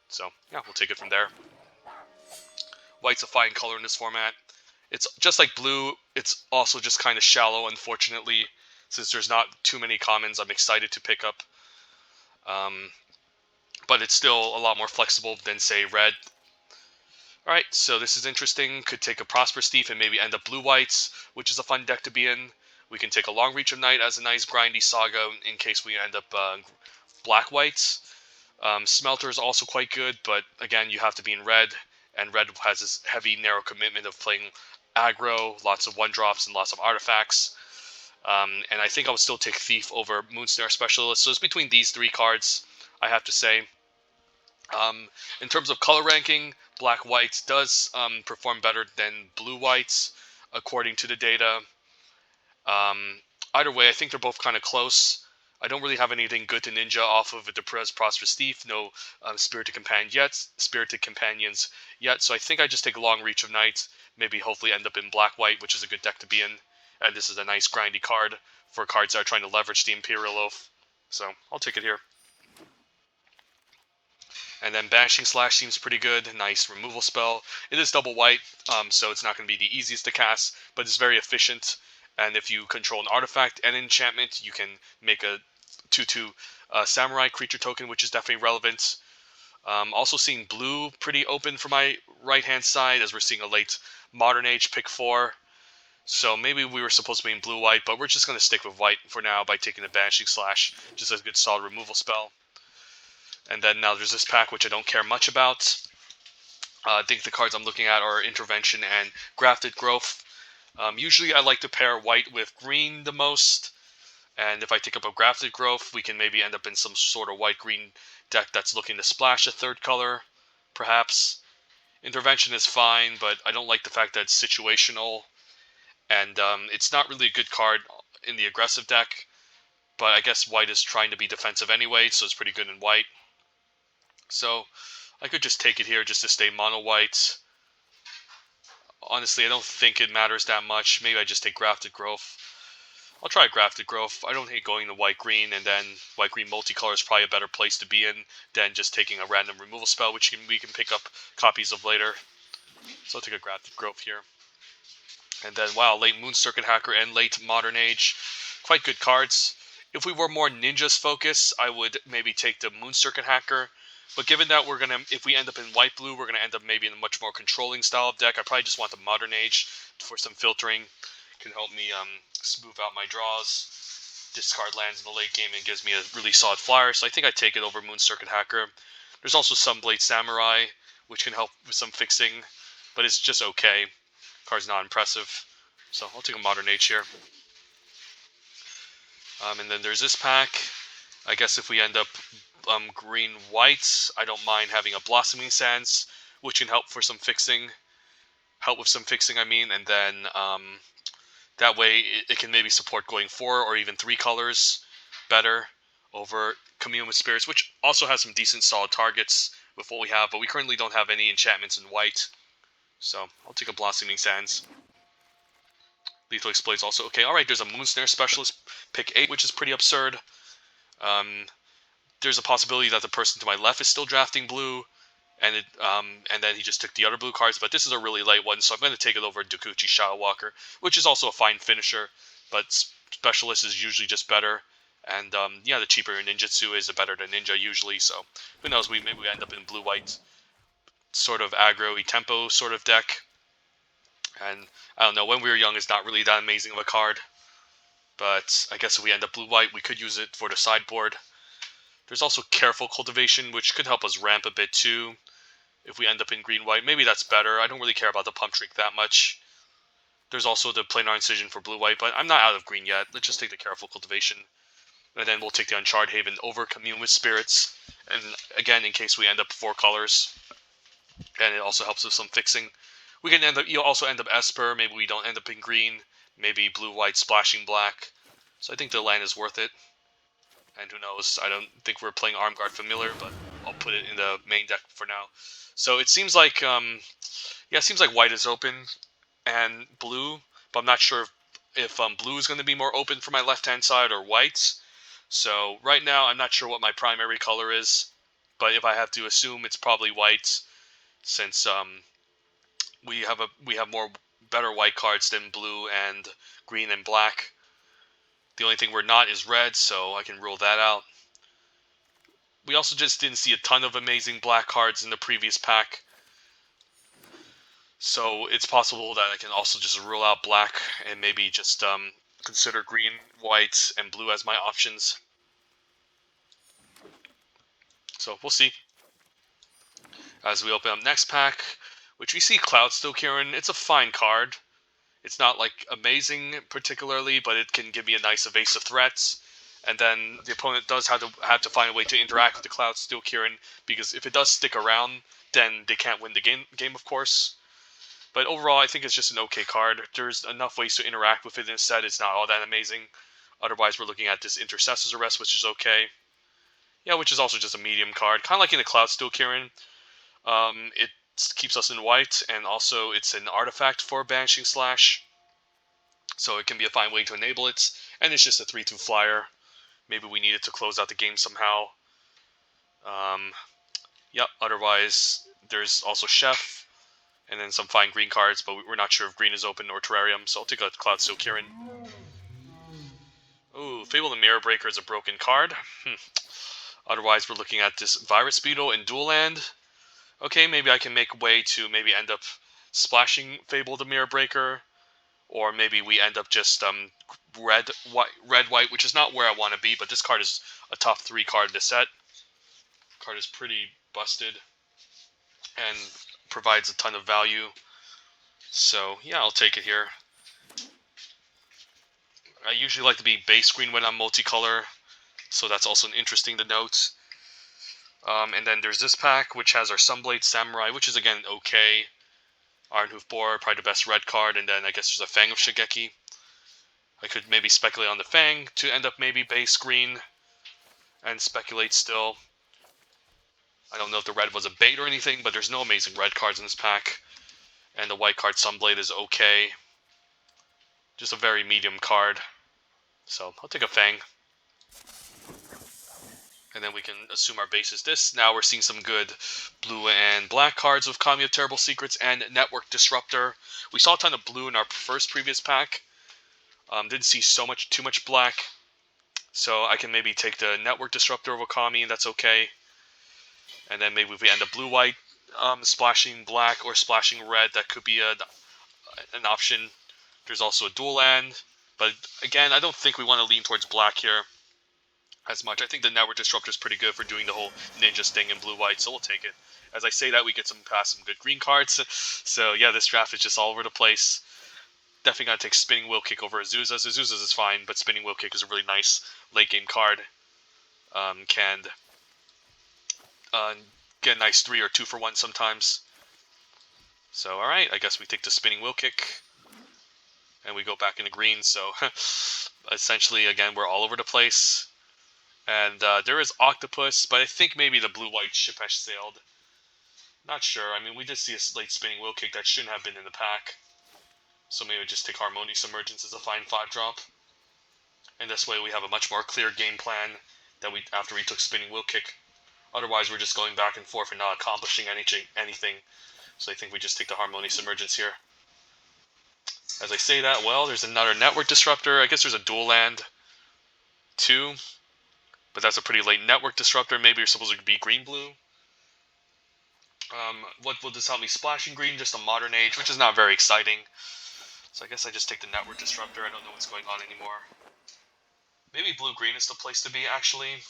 So, yeah, we'll take it from there. White's a fine color in this format. It's just like blue, it's also just kind of shallow, unfortunately. Since there's not too many commons I'm excited to pick up. But it's still a lot more flexible than, say, red. Alright, so this is interesting. Could take a Prosperous Thief and maybe end up blue-whites, which is a fun deck to be in. We can take a Long Reach of Night as a nice grindy saga in case we end up black-whites. Smelter is also quite good, but again, you have to be in red, and red has this heavy, narrow commitment of playing aggro, lots of 1-drops, and lots of artifacts. And I think I would still take Thief over Moonsnare Specialist. So it's between these 3 cards, I have to say. In terms of color ranking, black-whites does perform better than blue-whites, according to the data. Either way, I think they're both kind of close. I don't really have anything good to ninja off of a Deprez Prosperous Thief. No Spirited Companions yet. So I think I just take a Long Reach of Night. Maybe hopefully end up in black-white, which is a good deck to be in. And this is a nice grindy card for cards that are trying to leverage the Imperial Loaf. So I'll take it here. And then Banishing Slash seems pretty good. Nice removal spell. It is double white, so it's not going to be the easiest to cast, but it's very efficient. And if you control an artifact and an enchantment, you can make a 2/2 Samurai creature token, which is definitely relevant. Also seeing blue pretty open for my right-hand side, as we're seeing a late Modern Age pick 4. So maybe we were supposed to be in blue-white, but we're just going to stick with white for now by taking the Banishing Slash, just as a good solid removal spell. And then now there's this pack, which I don't care much about. I think the cards I'm looking at are Intervention and Grafted Growth. Usually I like to pair white with green the most. And if I take up a Grafted Growth, we can maybe end up in some sort of white-green deck that's looking to splash a 3rd color, perhaps. Intervention is fine, but I don't like the fact that it's situational. And it's not really a good card in the aggressive deck. But I guess white is trying to be defensive anyway, so it's pretty good in white. So I could just take it here just to stay mono white. Honestly, I don't think it matters that much. Maybe I just take Grafted Growth. I'll try Grafted Growth. I don't hate going to white-green, and then white-green multicolor is probably a better place to be in than just taking a random removal spell, which we can pick up copies of later. So I'll take a Grafted Growth here. And then, wow, late Moon Circuit Hacker and late Modern Age. Quite good cards. If we were more ninjas focused, I would maybe take the Moon Circuit Hacker. But given that if we end up in white-blue, we're gonna end up maybe in a much more controlling style of deck. I probably just want the Modern Age for some filtering. Can help me smooth out my draws. Discard lands in the late game and gives me a really solid flyer. So I think I take it over Moon Circuit Hacker. There's also Sunblade Samurai, which can help with some fixing, but it's just okay. Card's not impressive. So I'll take a Modern Age here. And then there's this pack. I guess if we end up green-white, I don't mind having a Blossoming Sands, which can help for some fixing. Help with some fixing, I mean. And then that way it can maybe support going 4 or even 3 colors better over Commune with Spirits, which also has some decent solid targets with what we have. But we currently don't have any enchantments in white. So I'll take a Blossoming Sands. Lethal Explode's also okay. Alright, there's a Moonsnare Specialist, pick 8, which is pretty absurd. There's a possibility that the person to my left is still drafting blue, and then he just took the other blue cards, but this is a really light one, so I'm going to take it over Dokuchi Shadowwalker, which is also a fine finisher, but Specialist is usually just better. And yeah, the cheaper ninjutsu is the better than ninja usually, so who knows, maybe we end up in blue-white sort of aggro-y tempo sort of deck. And I don't know, When We Were Young is not really that amazing of a card. But I guess if we end up blue-white, we could use it for the sideboard. There's also Careful Cultivation, which could help us ramp a bit too. If we end up in green-white, maybe that's better. I don't really care about the Pump Trick that much. There's also the Planar Incision for blue-white, but I'm not out of green yet. Let's just take the Careful Cultivation. And then we'll take the Uncharted Haven over Commune with Spirits. And again, in case we end up 4 colors. And it also helps with some fixing. We can you'll also end up Esper. Maybe we don't end up in green. Maybe blue-white splashing black. So I think the land is worth it. And who knows, I don't think we're playing Armguard Familiar, but I'll put it in the main deck for now. So it seems like, yeah, it seems like white is open and blue, but I'm not sure if blue is going to be more open for my left-hand side or white. So right now, I'm not sure what my primary color is, but if I have to assume, it's probably white, since we have better white cards than blue and green and black. The only thing we're not is red, so I can rule that out. We also just didn't see a ton of amazing black cards in the previous pack. So it's possible that I can also just rule out black and maybe just consider green, white, and blue as my options. So we'll see. As we open up next pack, which we see Cloudstone Kirin. It's a fine card. It's not like amazing particularly, but it can give me a nice evasive threats. And then the opponent does have to find a way to interact with the Cloudstone Kirin, because if it does stick around, then they can't win the game, of course. But overall, I think it's just an okay card. There's enough ways to interact with it in a set. It's not all that amazing. Otherwise, we're looking at this Intercessor's Arrest, which is okay. Yeah, which is also just a medium card. Kind of like in the Cloudstone Kirin. It keeps us in white, and also it's an artifact for Banishing Slash. So it can be a fine way to enable it. And it's just a 3/2 flyer. Maybe we need it to close out the game somehow. Yep, otherwise, there's also Chef. And then some fine green cards, but we're not sure if green is open or Terrarium, so I'll take a Cloudstone Kirin. Ooh, Fable the Mirror Breaker is a broken card. Otherwise, we're looking at this Virus Beetle and Dual Land. Okay, maybe I can make way to maybe end up splashing Fable the Mirror Breaker. Or maybe we end up just red, white, which is not where I want to be, but this card is a top 3 card in the set. Card is pretty busted and provides a ton of value. So, yeah, I'll take it here. I usually like to be base green when I'm multicolor, so that's also interesting to note. And then there's this pack, which has our Sunblade Samurai, which is, again, okay. Ironhoof Boar, probably the best red card, and then I guess there's a Fang of Shigeki. I could maybe speculate on the Fang to end up maybe base green, and speculate still. I don't know if the red was a bait or anything, but there's no amazing red cards in this pack. And the white card Sunblade is okay. Just a very medium card. So I'll take a Fang. And then we can assume our base is this. Now we're seeing some good blue and black cards with Kami of Terrible Secrets and Network Disruptor. We saw a ton of blue in our previous pack. Didn't see too much black. So I can maybe take the Network Disruptor of Okami, and that's okay. And then maybe if we end up blue-white, splashing black or splashing red, that could be an option. There's also a dual land. But again, I don't think we want to lean towards black here as much. I think the Network Disruptor is pretty good for doing the whole ninja thing in blue-white, so we'll take it. As I say that, we get past some good green cards. So yeah, this draft is just all over the place. Definitely gotta take Spinning Wheel Kick over Azusa's. Azusa's is fine, but Spinning Wheel Kick is a really nice late game card. Can get a nice 3 or 2 for 1 sometimes. So alright, I guess we take the Spinning Wheel Kick. And we go back into green, so essentially, again, we're all over the place. And there is Octopus, but I think maybe the blue-white ship has sailed. Not sure. I mean, we did see a late Spinning Wheel Kick that shouldn't have been in the pack. So maybe just take Harmonious Emergence as a fine 5-drop. And this way we have a much more clear game plan than after we took Spinning Wheel Kick. Otherwise, we're just going back and forth and not accomplishing anything. So I think we just take the Harmonious Emergence here. As I say that, well, there's another Network Disruptor. I guess there's a dual land, too. But that's a pretty late Network Disruptor. Maybe you're supposed to be green-blue. What will this help me? Splashing green, just a Modern Age, which is not very exciting. So I guess I just take the Network Disruptor. I don't know what's going on anymore. Maybe blue-green is the place to be, actually.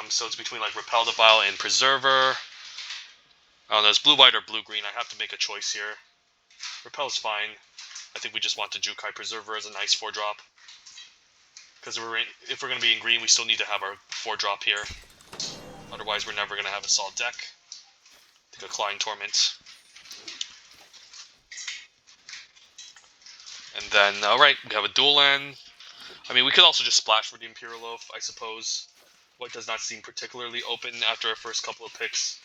So it's between, like, Repel the Bile and Preserver. I don't know, it's blue-white or blue-green. I have to make a choice here. Repel's fine. I think we just want the Jukai Preserver as a nice 4-drop. Because if we're going to be in green, we still need to have our 4-drop here. Otherwise, we're never going to have a solid deck. Take a Clawing Torment. And then, alright, we have a dual land. I mean, we could also just splash for the Imperial Loaf, I suppose. What does not seem particularly open after our first couple of picks.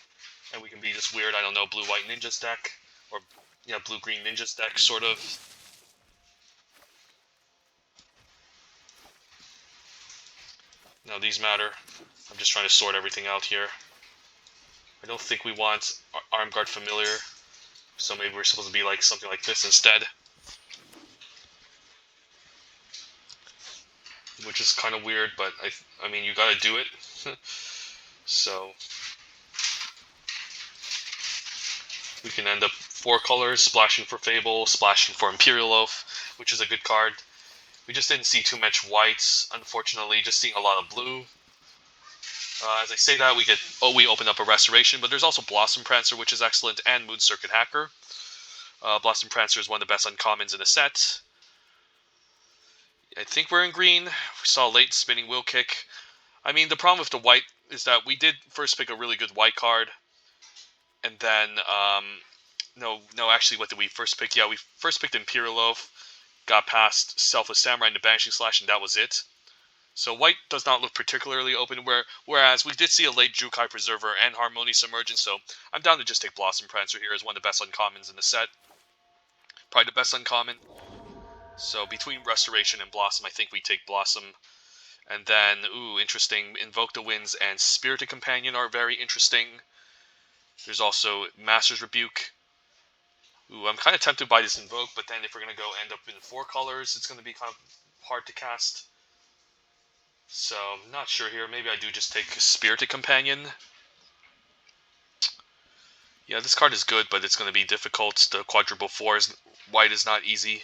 And we can be just weird, I don't know, blue-white ninjas deck. Or, yeah, blue-green ninjas deck, sort of. Now, these matter. I'm just trying to sort everything out here. I don't think we want Armed Guard Familiar. So maybe we're supposed to be like something like this instead. Which is kind of weird, but I mean, you gotta do it. So we can end up 4 colors, splashing for Fable, splashing for Imperial Oath, which is a good card. We just didn't see too much whites, unfortunately, just seeing a lot of blue. As I say that, we open up a Restoration, but there's also Blossom Prancer, which is excellent, and Moon Circuit Hacker. Blossom Prancer is one of the best uncommons in the set. I think we're in green. We saw a late Spinning Wheel Kick. I mean, the problem with the white is that we did first pick a really good white card. And then, no, actually, what did we first pick? Yeah, we first picked Imperial Oath, got past Selfless Samurai and the Banishing Slash, and that was it. So white does not look particularly open, whereas we did see a late Jukai Preserver and Harmonious Emergence, so I'm down to just take Blossom Prancer here as one of the best uncommons in the set. Probably the best uncommon. So between Restoration and Blossom, I think we take Blossom. And then, ooh, interesting, Invoke the Winds and Spirited Companion are very interesting. There's also Master's Rebuke. Ooh, I'm kind of tempted by this Invoke, but then if we're going to go end up in 4 colors, it's going to be kind of hard to cast. So, I'm not sure here. Maybe I do just take Spirited Companion. Yeah, this card is good, but it's going to be difficult. The quadruple 4 white is not easy.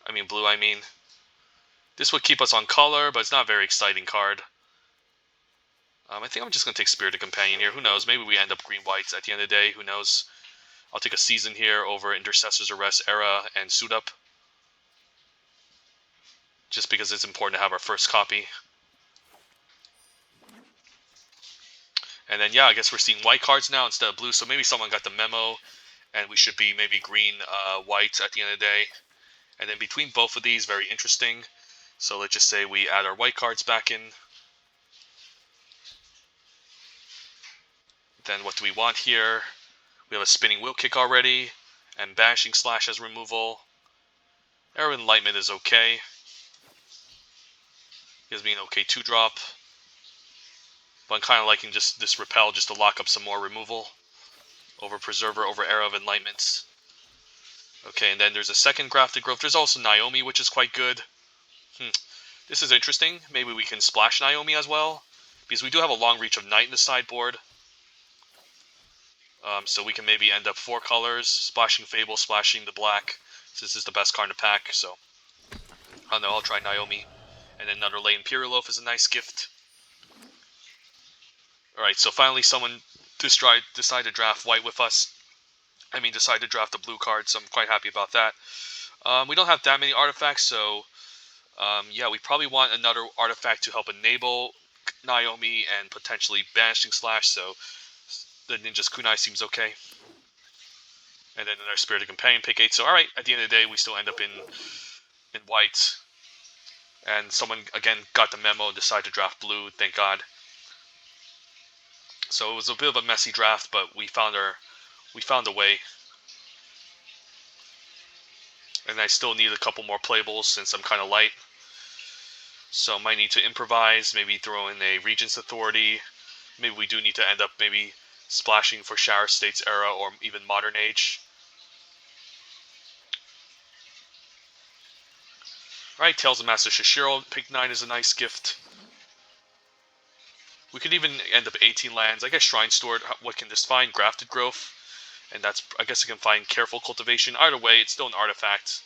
I mean, blue, I mean. This would keep us on color, but it's not a very exciting card. I think I'm just going to take Spirited Companion here. Who knows? Maybe we end up green-whites at the end of the day. Who knows? I'll take a Season here over Intercessor's Arrest, Era, and Suit Up. Just because it's important to have our first copy. And then, yeah, I guess we're seeing white cards now instead of blue. So maybe someone got the memo, and we should be maybe green-white at the end of the day. And then between both of these, very interesting. So let's just say we add our white cards back in. Then what do we want here? We have a Spinning Wheel Kick already, and Banishing Slash as removal. Arrow of Enlightenment is okay. Gives me an okay 2-drop. But I'm kind of liking just this Repel just to lock up some more removal. Over Preserver, over Arrow of Enlightenment. Okay, and then there's a second Grafted Growth. There's also Naomi, which is quite good. This is interesting. Maybe we can splash Naomi as well, because we do have a long reach of Knight in the sideboard. So we can maybe end up 4 colors, splashing Fable, splashing the black, since this is the best card in the pack. So I don't know, I'll try Naomi. And then another Lay Imperial Loaf is a nice gift. Alright, so finally someone decided to draft white with us. I mean, decide to draft a blue card, so I'm quite happy about that. We don't have that many artifacts, so yeah, we probably want another artifact to help enable Naomi and potentially Banishing Slash, so the Ninja's Kunai seems okay. And then our Spirited Companion, pick 8. So alright, at the end of the day, we still end up in white. And someone, again, got the memo and decided to draft blue, thank God. So it was a bit of a messy draft, but we found a way. And I still need a couple more playables since I'm kind of light. So I might need to improvise, maybe throw in a Regent's Authority. Maybe we do need to end up maybe splashing for Shower States era or even Modern Age. Alright, Tales of Master Shishiro, pick 9 is a nice gift. We could even end up 18 lands. I guess Shrine Stored, what can this find? Grafted Growth. And that's, I guess it can find Careful Cultivation. Either way, it's still an artifact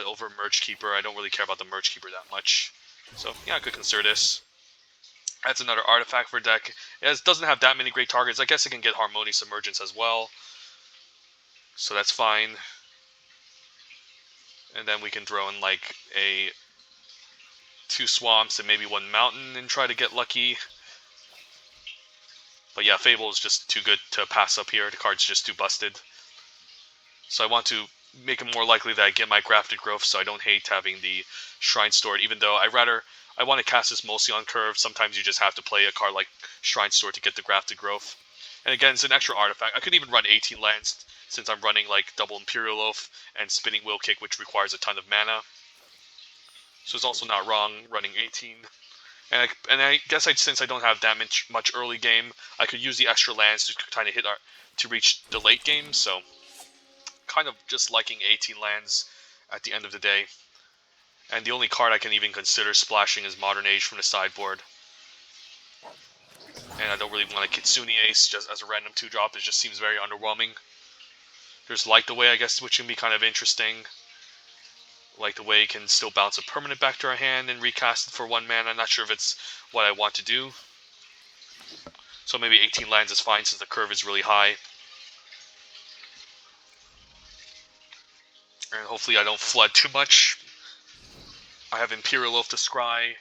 over Merge Keeper. I don't really care about the Merge Keeper that much. So, yeah, I could consider this. That's another artifact for deck. It doesn't have that many great targets. I guess it can get Harmonious Emergence as well. So that's fine. And then we can throw in like 2 swamps and maybe 1 mountain and try to get lucky. But yeah, Fable is just too good to pass up here. The card's just too busted. So I want to make it more likely that I get my Grafted Growth, so I don't hate having the Shrine Stored, even though I want to cast this mostly on curve. Sometimes you just have to play a card like Shrine Stored to get the Grafted Growth. And again, it's an extra artifact. I could even run 18 lands, since I'm running like double Imperial Loaf and Spinning Wheel Kick, which requires a ton of mana. So it's also not wrong running 18. And I guess since I don't have that much early game, I could use the extra lands to kind of to reach the late game. So kind of just liking 18 lands at the end of the day. And the only card I can even consider splashing is Modern Age from the sideboard. And I don't really want a Kitsune Ace just as a random 2-drop. It just seems very underwhelming. There's Light the Way, I guess, which can be kind of interesting. Like the way it can still bounce a permanent back to our hand and recast it for 1 mana. I'm not sure if it's what I want to do. So maybe 18 lands is fine since the curve is really high. And hopefully I don't flood too much. I have Imperial Loaf to scry.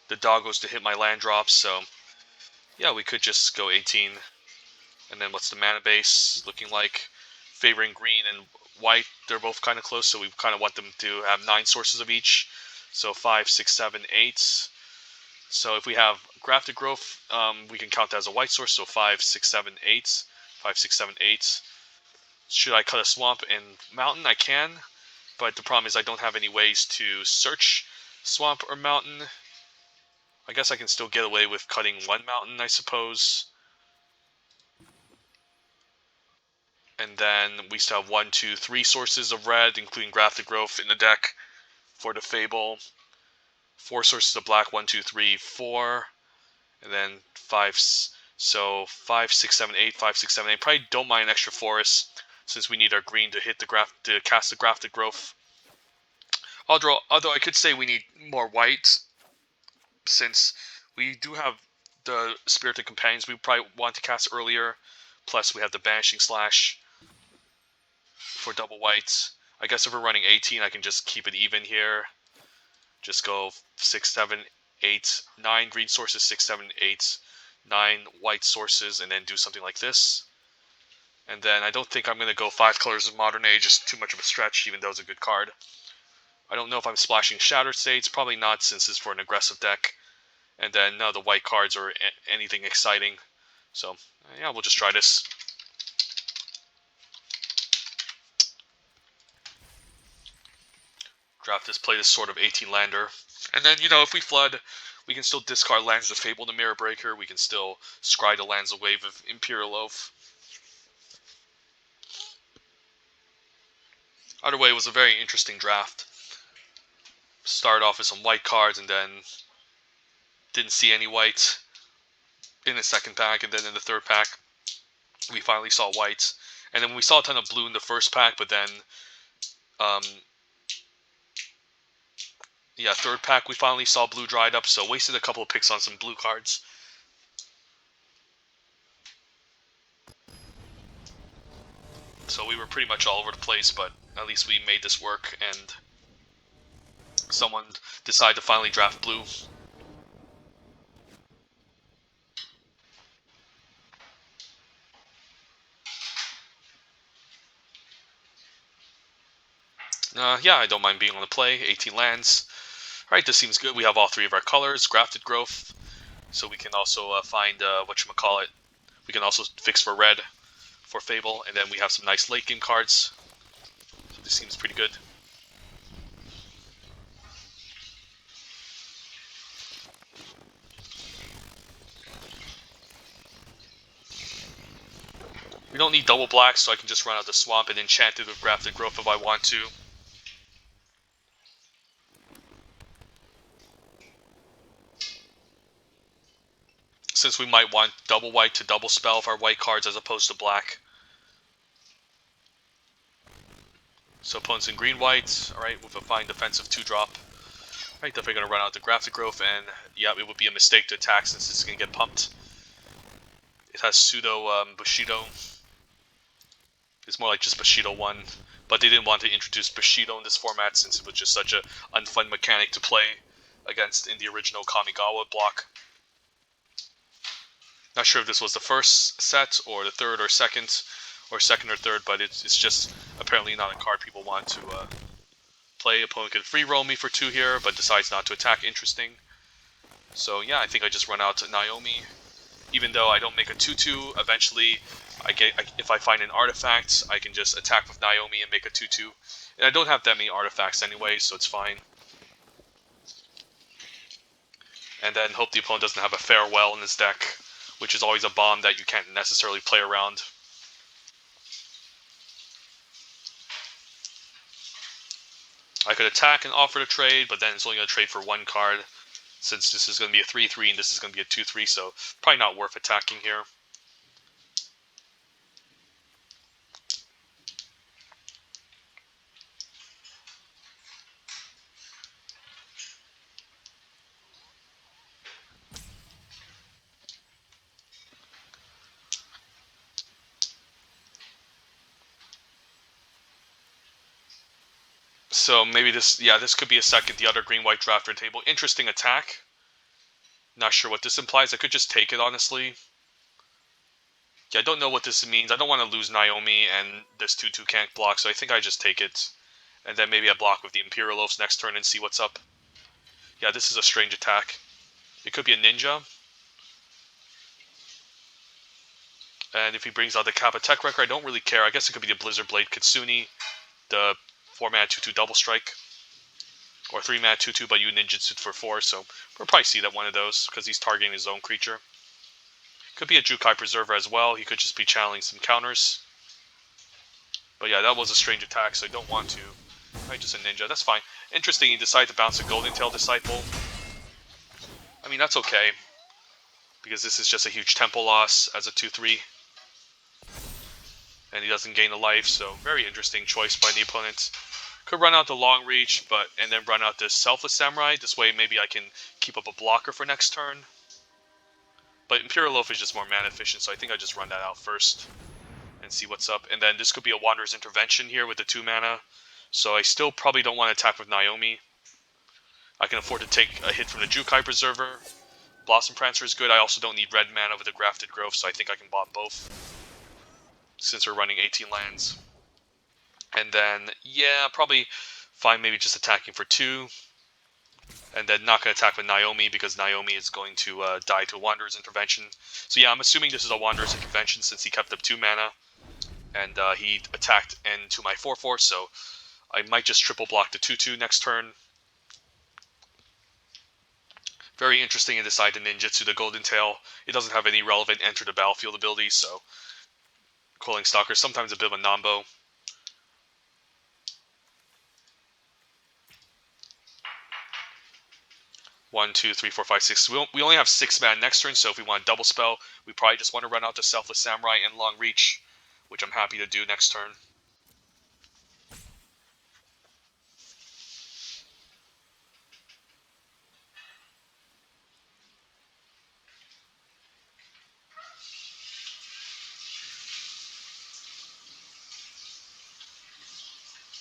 The Doggos to hit my land drops, so yeah, we could just go 18. And then what's the mana base looking like? Favoring green and white, they're both kind of close, so we kind of want them to have 9 sources of each. So 5, 6, 7, 8. So if we have Grafted Growth, we can count that as a white source, so 5, 6, 7, 8. 5, 6, 7, 8. Should I cut a swamp and mountain? I can, but the problem is I don't have any ways to search swamp or mountain. I guess I can still get away with cutting 1 mountain, I suppose. And then we still have 1, 2, 3 sources of red, including Grafted Growth in the deck for the Fable. 4 sources of black, 1, 2, 3, 4. And then 5, so 5, 6, 7, 8, 5, 6, 7, 8. Probably don't mind an extra forest, since we need our green to hit to cast the Grafted Growth. Although I could say we need more white, since we do have the Spirited Companions we probably want to cast earlier. Plus we have the Banishing Slash for double white. I guess if we're running 18, I can just keep it even here. Just go 6, 7, 8, 9 green sources, 6, 7, 8, 9 white sources, and then do something like this. And then I don't think I'm going to go 5 colors of Modern Age, just too much of a stretch, even though it's a good card. I don't know if I'm splashing Shattered States, probably not since it's for an aggressive deck. And then none of the white cards are anything exciting. So, yeah, we'll just try this. Draft this, play this sort of 18-lander. And then, if we flood, we can still discard lands with Fable the Mirror Breaker. We can still scry the lands away with Imperial Loaf. Either way, it was a very interesting draft. started off with some white cards and then didn't see any white in the second pack, and then in the third pack we finally saw white, and then we saw a ton of blue in the first pack, but then yeah, third pack we finally saw blue dried up, so wasted a couple of picks on some blue cards. So we were pretty much all over the place, but at least we made this work, and someone decided to finally draft blue. Yeah, I don't mind being on the play. 18 lands. Alright, this seems good. We have all three of our colors, grafted growth, so we can also find, whatchamacallit, we can also fix for red for Fable, and then we have some nice late game cards. So this seems pretty good. We don't need double black, so I can just run out the swamp and enchant it with grafted growth if I want to. Since we might want double white to double spell with our white cards as opposed to black. So opponents in green white, alright, with a fine defensive 2-drop. Alright, definitely going to run out the grafted growth, and yeah, it would be a mistake to attack since it's going to get pumped. It has pseudo Bushido. It's more like just Bushido 1, but they didn't want to introduce Bushido in this format since it was just such a unfun mechanic to play against in the original Kamigawa block. Not sure if this was the first set or the third or second or third, but it's just apparently not a card people want to play. Opponent could free roll me for 2 here, but decides not to attack. Interesting. So yeah, I think I just run out to Naomi. Even though I don't make a 2/2, eventually if I find an artifact, I can just attack with Naomi and make a 2/2. And I don't have that many artifacts anyway, so it's fine. And then hope the opponent doesn't have a Farewell in his deck, which is always a bomb that you can't necessarily play around. I could attack and offer to trade, but then it's only going to trade for 1 card, since this is going to be a 3/3 and this is going to be a 2/3, so probably not worth attacking here. So maybe this could be the other green-white drafter table. Interesting attack. Not sure what this implies. I could just take it, honestly. Yeah, I don't know what this means. I don't want to lose Naomi, and this 2/2 can't block, so I think I just take it. And then maybe I block with the Imperial Loaves next turn and see what's up. Yeah, this is a strange attack. It could be a ninja. And if he brings out the Kappa Tech Wrecker, I don't really care. I guess it could be the Blizzard Blade Kitsune, the 4-mana 2/2 double strike. Or 3-mana 2/2, but you ninjutsu for 4, so we'll probably see that one of those, because he's targeting his own creature. Could be a Jukai Preserver as well. He could just be channeling some counters. But yeah, that was a strange attack, so I don't want to. Right, just a ninja. That's fine. Interesting, he decided to bounce a Golden Tail Disciple. I mean, that's okay, because this is just a huge tempo loss as a 2/3. And he doesn't gain a life, so very interesting choice by the opponent. Could run out the Long Reach, and then run out this Selfless Samurai. This way, maybe I can keep up a blocker for next turn. But Imperial Loaf is just more mana efficient, so I think I just run that out first and see what's up. And then this could be a Wanderer's Intervention here with the 2 mana. So I still probably don't want to attack with Naomi. I can afford to take a hit from the Jukai Preserver. Blossom Prancer is good. I also don't need red mana with the Grafted Growth, so I think I can bomb both, since we're running 18 lands. And then, yeah, probably fine maybe just attacking for 2. And then not going to attack with Naomi, because Naomi is going to die to Wanderer's Intervention. So yeah, I'm assuming this is a Wanderer's Intervention since he kept up 2 mana. And he attacked into my 4/4, so I might just triple block the 2/2 next turn. Very interesting to decide to ninjutsu the Golden Tail. It doesn't have any relevant enter the battlefield abilities, so Coiling Stalker is sometimes a bit of a nombo. 1, 2, 3, 4, 5, 6. We only have 6 mana next turn, so if we want to double spell, we probably just want to run out the Selfless Samurai and Long Reach, which I'm happy to do next turn.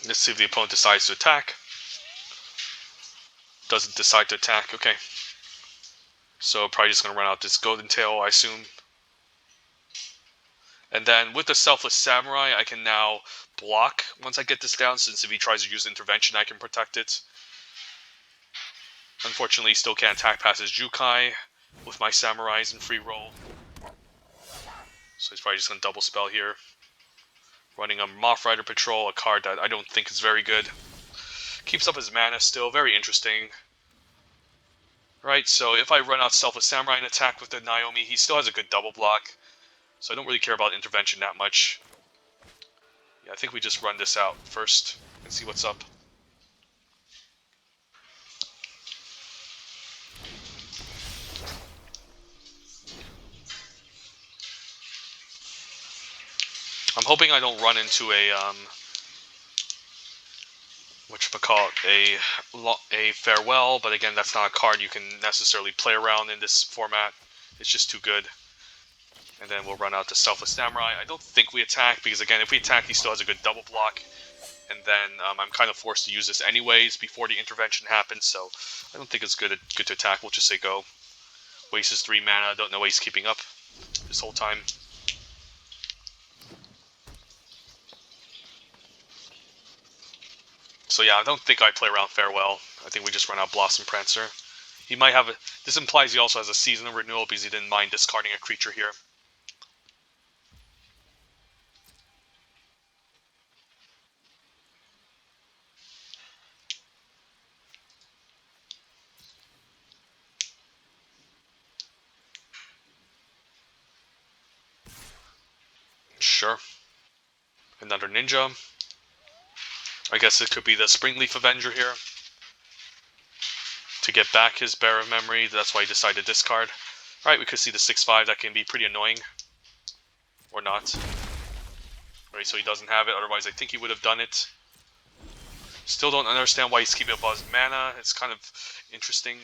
Let's see if the opponent decides to attack. Doesn't decide to attack. Okay. So probably just going to run out this Golden Tail, I assume. And then with the Selfless Samurai, I can now block once I get this down, since if he tries to use Intervention, I can protect it. Unfortunately, he still can't attack past his Jukai with my Samurais in free roll. So he's probably just going to double spell here. Running a Moth Rider Patrol, a card that I don't think is very good. Keeps up his mana still, very interesting. Right, so if I run out Selfless Samurai and attack with the Naomi, he still has a good double block. So I don't really care about intervention that much. Yeah, I think we just run this out first and see what's up. I'm hoping I don't run into a a farewell, but again, that's not a card you can necessarily play around in this format. It's just too good. And then we'll run out to Selfless Samurai. I don't think we attack, because again, if we attack, he still has a good double block. And then I'm kind of forced to use this anyways before the intervention happens, so I don't think it's good to attack. We'll just say go. Wastes 3 mana, don't know what he's keeping up this whole time. So yeah, I don't think I play around Farewell. I think we just run out Blossom Prancer. He might have this implies he also has a seasonal renewal because he didn't mind discarding a creature here. Sure. Another ninja. I guess it could be the Springleaf Avenger here. To get back his Bear of Memory, that's why he decided to discard. Alright, we could see the 6/5, that can be pretty annoying. Or not. Alright, so he doesn't have it, otherwise I think he would have done it. Still don't understand why he's keeping up all his mana, it's kind of interesting.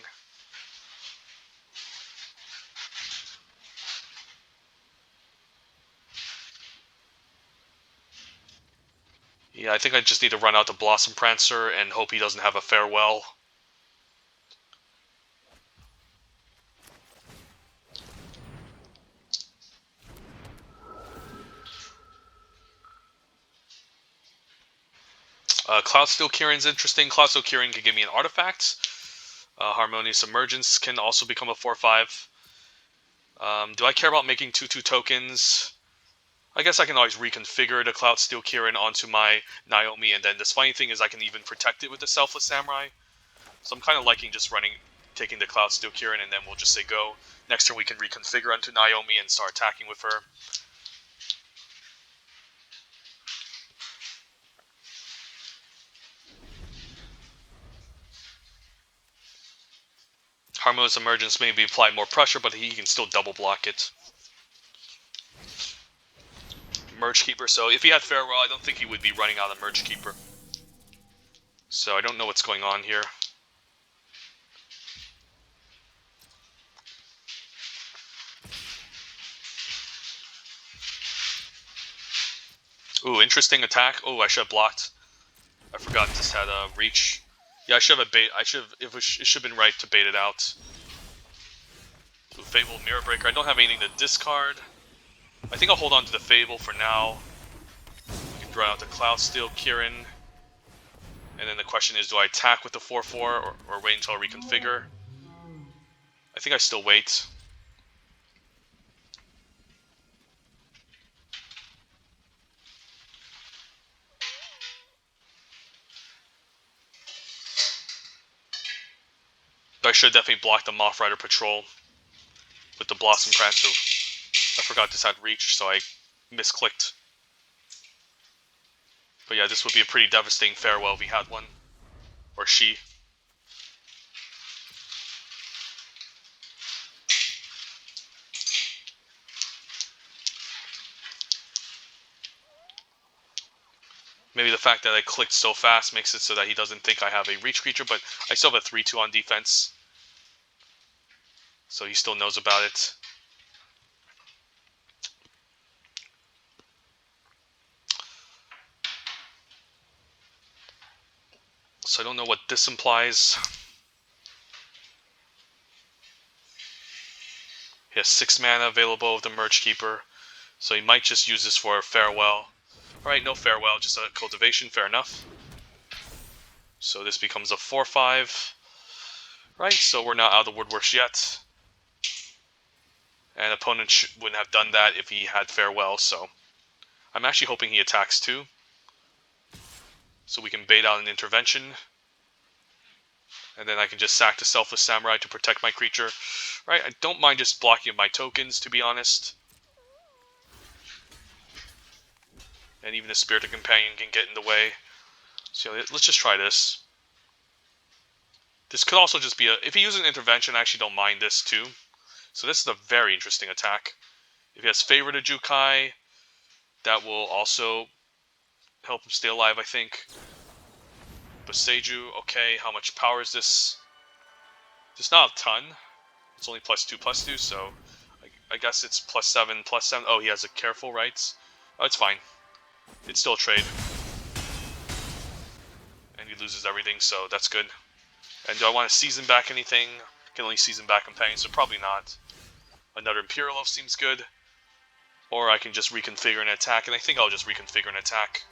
Yeah, I think I just need to run out the Blossom Prancer and hope he doesn't have a Farewell. Cloudsteel Kieran's interesting. Cloudsteel Kieran can give me an artifact. Harmonious Emergence can also become a 4/5. Do I care about making 2/2 tokens? I guess I can always reconfigure the Cloudsteel Kieran onto my Naomi, and then this funny thing is I can even protect it with the Selfless Samurai. So I'm kind of liking just taking the Cloudsteel Kieran, and then we'll just say go. Next turn we can reconfigure onto Naomi and start attacking with her. Harmonious Emergence maybe apply more pressure, but he can still double block it. Merge Keeper, so if he had Farewell, I don't think he would be running out of Merge Keeper. So I don't know what's going on here. Ooh, interesting attack. Oh, I should have blocked. I forgot this had a reach. Yeah, I should have it should have been right to bait it out. Ooh, Fable Mirror Breaker. I don't have anything to discard. I think I'll hold on to the Fable for now. We can draw out the Cloudsteel Kieran. And then the question is, do I attack with the 4/4 or wait until I reconfigure? I think I still wait. But I should definitely block the Moth Rider Patrol with the Blossom Prancer. I forgot this had reach, so I misclicked. But yeah, this would be a pretty devastating Farewell if we had one. Or she. Maybe the fact that I clicked so fast makes it so that he doesn't think I have a reach creature, but I still have a 3/2 on defense. So he still knows about it. So I don't know what this implies. He has 6 mana available with the Merge Keeper. So he might just use this for a Farewell. Alright, no Farewell, just a Cultivation, fair enough. So this becomes a 4/5. Right, so we're not out of the woodworks yet. And opponent wouldn't have done that if he had Farewell, so I'm actually hoping he attacks too. So we can bait out an intervention. And then I can just sack the Selfless Samurai to protect my creature. Right, I don't mind just blocking my tokens, to be honest. And even the Spirited Companion can get in the way. So let's just try this. This could also just be a... If he uses an intervention, I actually don't mind this too. So this is a very interesting attack. If he has Favor to Jukai, that will also help him stay alive, I think. Boseiju, okay, how much power is this? It's not a ton. It's only +2/+2, so I guess it's +7/+7. Oh, he has a Careful, right? Oh, it's fine. It's still a trade. And he loses everything, so that's good. And do I want to season back anything? I can only season back Companion, so probably not. Another Imperial Oath seems good. Or I can just reconfigure an attack, and I think I'll just reconfigure an attack.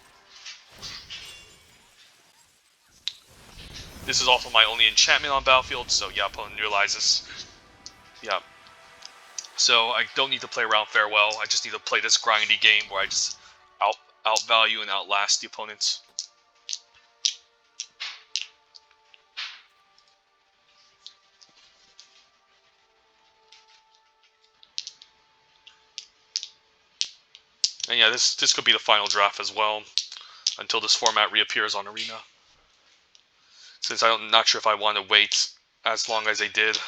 This is also my only enchantment on battlefield, so yeah, opponent realizes. Yeah. So I don't need to play around Farewell, I just need to play this grindy game where I just outvalue and outlast the opponent. And yeah, this could be the final draft as well, until this format reappears on Arena. Since I'm not sure if I want to wait as long as they did.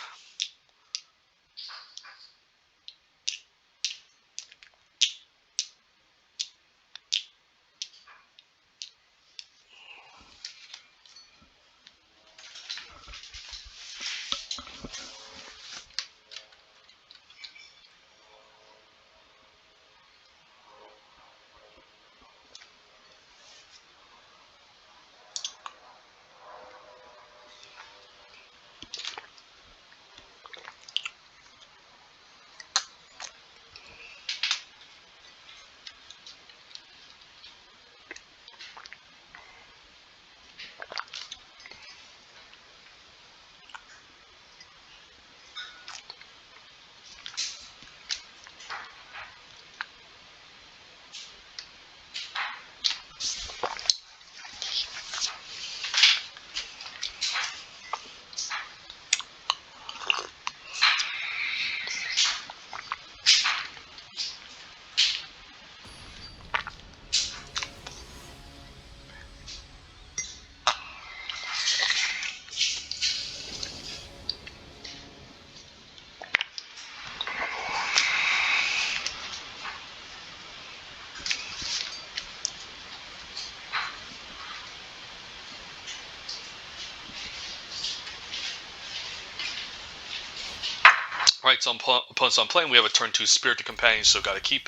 Right, so opponents I'm playing, we have a turn 2 Spirited Companion, so gotta keep.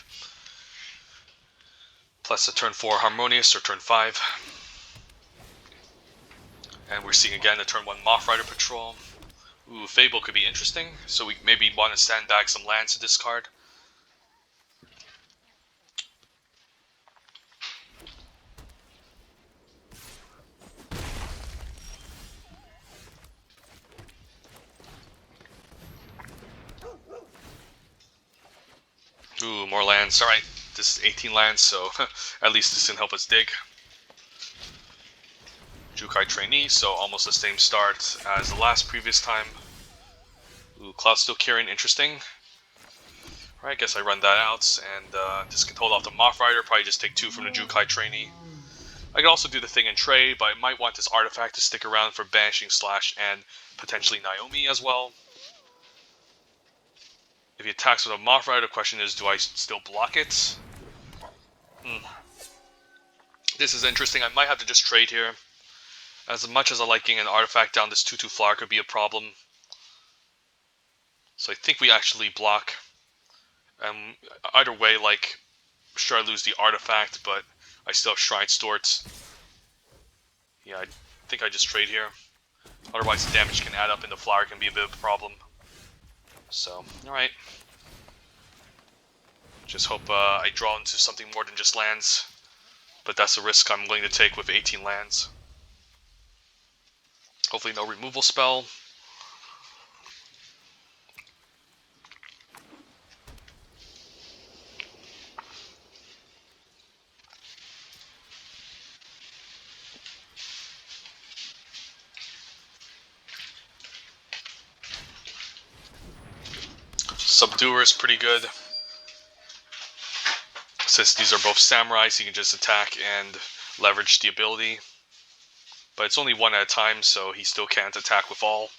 Plus a turn 4 Harmonious, or turn 5. And we're seeing again a turn 1 Moth Rider Patrol. Ooh, Fable could be interesting, so we maybe want to sandbag some lands to discard. Ooh, more lands. Alright, this is 18 lands, so at least this can help us dig. Jukai Trainee, so almost the same start as the last previous time. Ooh, Cloudsteel Kirin, interesting. Alright, I guess I run that out, and this can hold off the Moth Rider, probably just take 2 from the Jukai Trainee. I could also do the thing in trade, but I might want this artifact to stick around for Banishing Slash and potentially Naomi as well. If he attacks with a Moth Rider, the question is, do I still block it? This is interesting. I might have to just trade here. As much as I like getting an artifact down, this 2/2 flower could be a problem. So I think we actually block. Either way, like, sure I lose the artifact, but I still have Shrine Storts. Yeah, I think I just trade here. Otherwise the damage can add up and the flower can be a bit of a problem. So, alright. Just hope I draw into something more than just lands. But that's a risk I'm willing to take with 18 lands. Hopefully no removal spell. Subduer is pretty good. Since these are both samurais, you can just attack and leverage the ability. But it's only one at a time, so he still can't attack with all.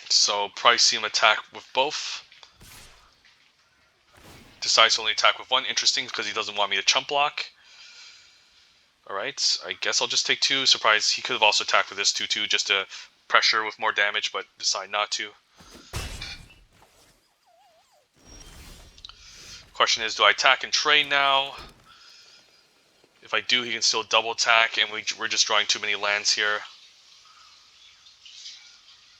So probably see him attack with both. Decides to only attack with one. Interesting, because he doesn't want me to chump block. Alright, I guess I'll just take 2. Surprised he could have also attacked with this 2/2 just to pressure with more damage, but decide not to. Question is, do I attack and trade now? If I do, he can still double attack, and we're just drawing too many lands here.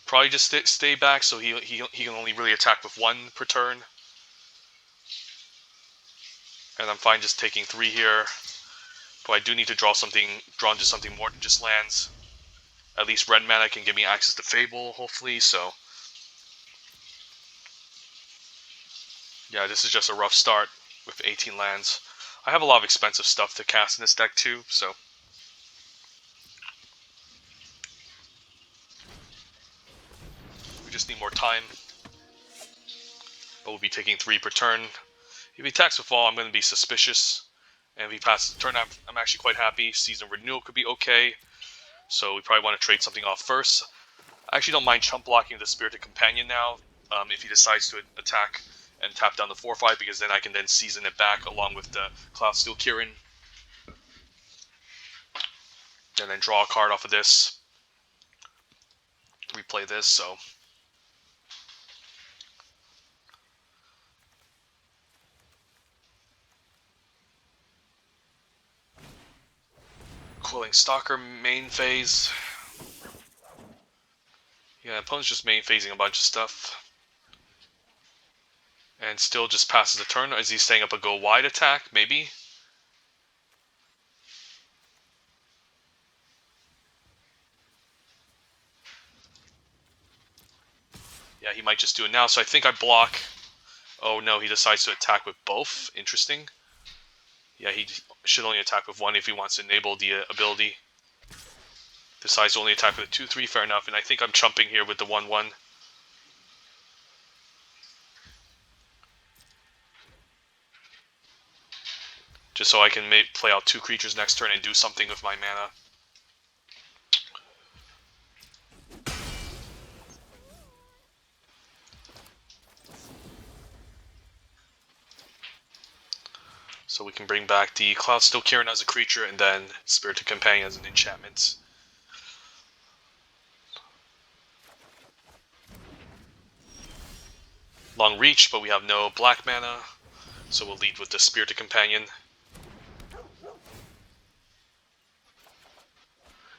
Probably just stay back, so he can only really attack with 1 per turn. And I'm fine just taking 3 here. But I do need to draw into something more than just lands. At least red mana can give me access to Fable, hopefully, so. Yeah, this is just a rough start with 18 lands. I have a lot of expensive stuff to cast in this deck too, so. We just need more time. But we'll be taking 3 per turn. If he attacks with all, I'm going to be suspicious. And if he passes the turn, I'm actually quite happy. Season Renewal could be okay. So we probably want to trade something off first. I actually don't mind chump blocking the Spirited Companion now. If he decides to attack and tap down the 4/5, because then I can then season it back along with the Cloudsteel Kirin. And then draw a card off of this. Replay this, so. Quelling Stalker main phase. Yeah, opponent's just main phasing a bunch of stuff. And still just passes the turn. Is he setting up a go wide attack? Maybe. Yeah, he might just do it now. So I think I block. Oh no, he decides to attack with both. Interesting. Yeah, he should only attack with 1 if he wants to enable the ability. Decides to only attack with a 2/3, fair enough. And I think I'm chumping here with the 1/1. Just so I can play out 2 creatures next turn and do something with my mana. So we can bring back the Cloudsteel Kirin as a creature, and then Spirited Companion as an enchantment. Long reach, but we have no black mana, so we'll lead with the Spirited Companion.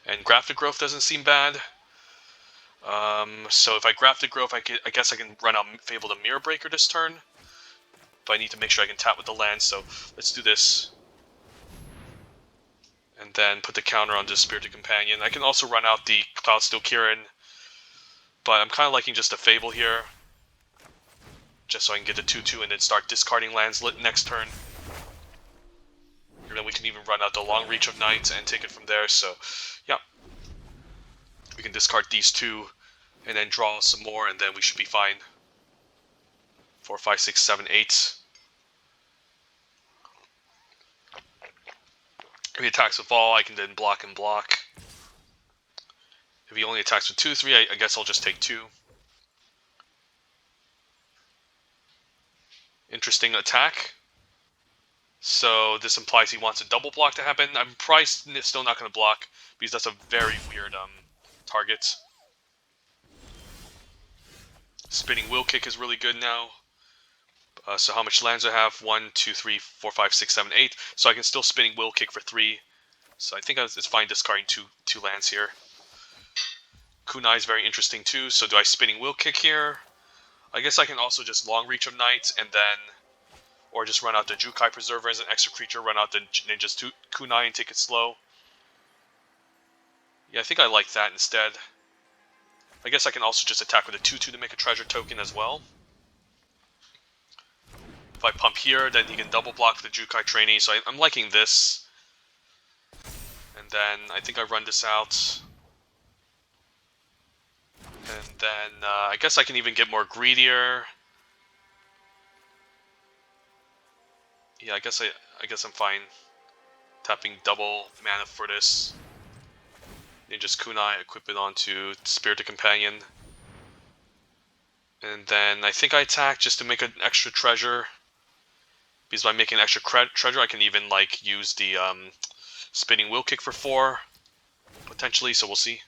And Grafted Growth doesn't seem bad. So if I Grafted Growth, I guess I can run out Fabled Mirror Breaker this turn. But I need to make sure I can tap with the land, so let's do this. And then put the counter on the Spirited Companion. I can also run out the Cloudsteel Kirin, but I'm kind of liking just a Fable here. Just so I can get the 2/2 and then start discarding lands next turn. And then we can even run out the Long Reach of Night and take it from there, so yeah. We can discard these 2 and then draw some more, and then we should be fine. 4, 5, 6, 7, 8. If he attacks with all, I can then block and block. If he only attacks with 2/3, I guess I'll just take 2. Interesting attack. So this implies he wants a double block to happen. I'm probably still not going to block because that's a very weird target. Spinning wheel kick is really good now. So how much lands I have? 1, 2, 3, 4, 5, 6, 7, 8. So I can still spinning wheel kick for 3. So I think it's fine discarding two lands here. Kunai is very interesting too. So do I spinning wheel kick here? I guess I can also just long reach of Knight and then, or just run out the Jukai Preserver as an extra creature, run out the Ninja's Kunai and take it slow. Yeah, I think I like that instead. I guess I can also just attack with a 2/2 to make a treasure token as well. If I pump here, then he can double block the Jukai Trainee, so I'm liking this. And then I think I run this out. And then I guess I can even get more greedier. Yeah, I guess I'm fine. Tapping double mana for this. Ninja's Kunai, equip it onto Spirited Companion. And then I think I attack just to make an extra treasure. Because by making an extra treasure, I can even like use the spinning wheel kick for 4 potentially. So we'll see.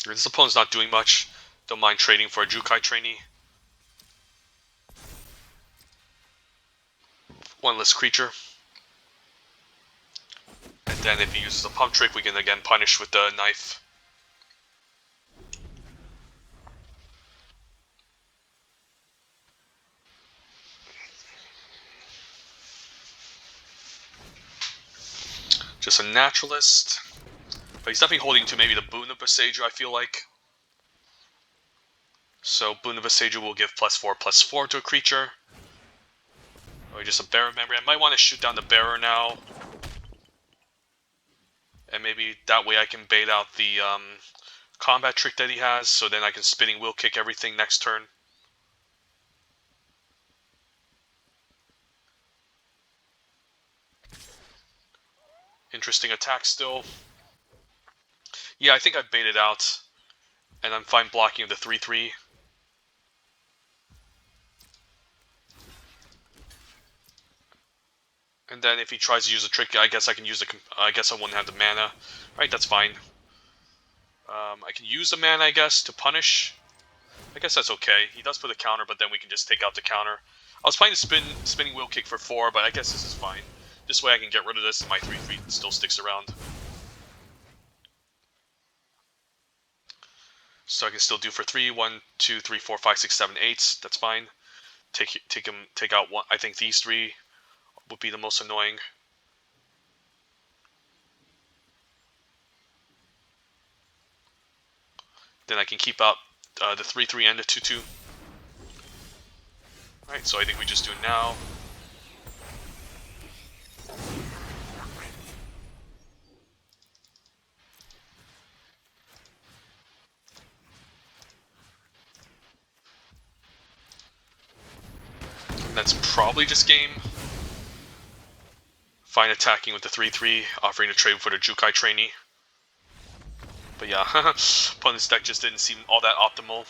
This opponent's not doing much. Don't mind trading for a Jukai Trainee. One less creature. And then if he uses a pump trick, we can again punish with the knife. Just a naturalist. But he's definitely holding to maybe the Boon of Boseiju, I feel like. So Boon of Boseiju will give +4/+4 to a creature. Or just a bearer memory. I might want to shoot down the bearer now. And maybe that way I can bait out the combat trick that he has, so then I can spinning wheel kick everything next turn. Interesting attack still. Yeah, I think I baited out. And I'm fine blocking the 3/3. And then if he tries to use a trick, I guess I can use I guess I wouldn't have the mana. Alright, that's fine. I can use the mana, I guess, to punish. I guess that's okay. He does put a counter, but then we can just take out the counter. I was planning to spinning wheel kick for 4, but I guess this is fine. This way I can get rid of this and my 3/3 still sticks around. So I can still do for 3, 1, 2, 3, 4, 5, 6, 7, 8. That's fine. Take out one. I think these 3 would be the most annoying. Then I can keep out the 3/3 and the 2/2. Alright, so I think we just do it now. And that's probably just game. Fine attacking with the 3/3, offering to trade for the Jukai Trainee. But yeah, opponent's deck just didn't seem all that optimal.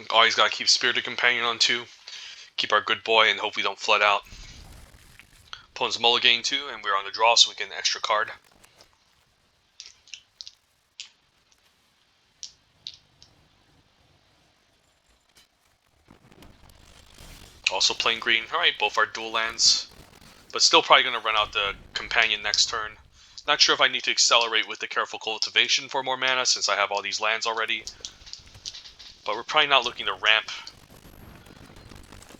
Always gotta keep Spirited Companion on 2. Keep our good boy and hope we don't flood out. Opponent's mulliganing 2, and we're on the draw, so we get an extra card. Also playing green. Alright, both are dual lands. But still probably going to run out the companion next turn. Not sure if I need to accelerate with the Careful Cultivation for more mana, since I have all these lands already. But we're probably not looking to ramp.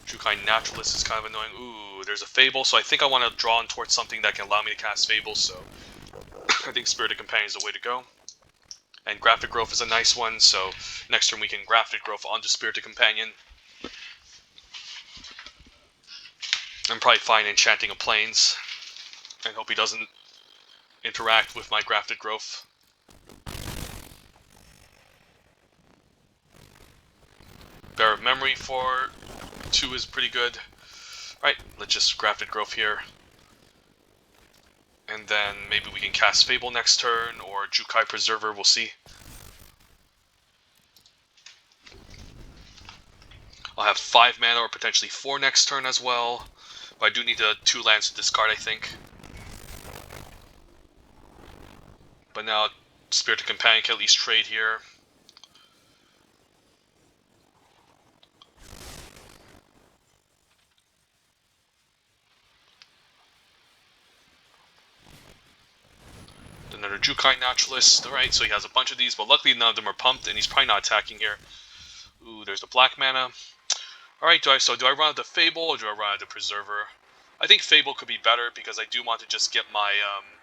Jukai Naturalist is kind of annoying. Ooh, there's a Fable, so I think I want to draw in towards something that can allow me to cast Fable, so I think Spirited Companion is the way to go. And Grafted Growth is a nice one, so next turn we can Grafted Growth onto Spirited Companion. I'm probably fine enchanting a Plains, and hope he doesn't interact with my Grafted Growth. Bear of Memory for 2 is pretty good. Alright, let's just Grafted Growth here. And then maybe we can cast Fable next turn, or Jukai Preserver, we'll see. I'll have 5 mana, or potentially 4 next turn as well. But I do need 2 lands to discard, I think. But now Spirited Companion can at least trade here. Another Jukai Naturalist. Alright, so he has a bunch of these, but luckily none of them are pumped, and he's probably not attacking here. Ooh, there's the black mana. Alright, do I run out the Fable, or do I run out the Preserver? I think Fable could be better, because I do want to just get my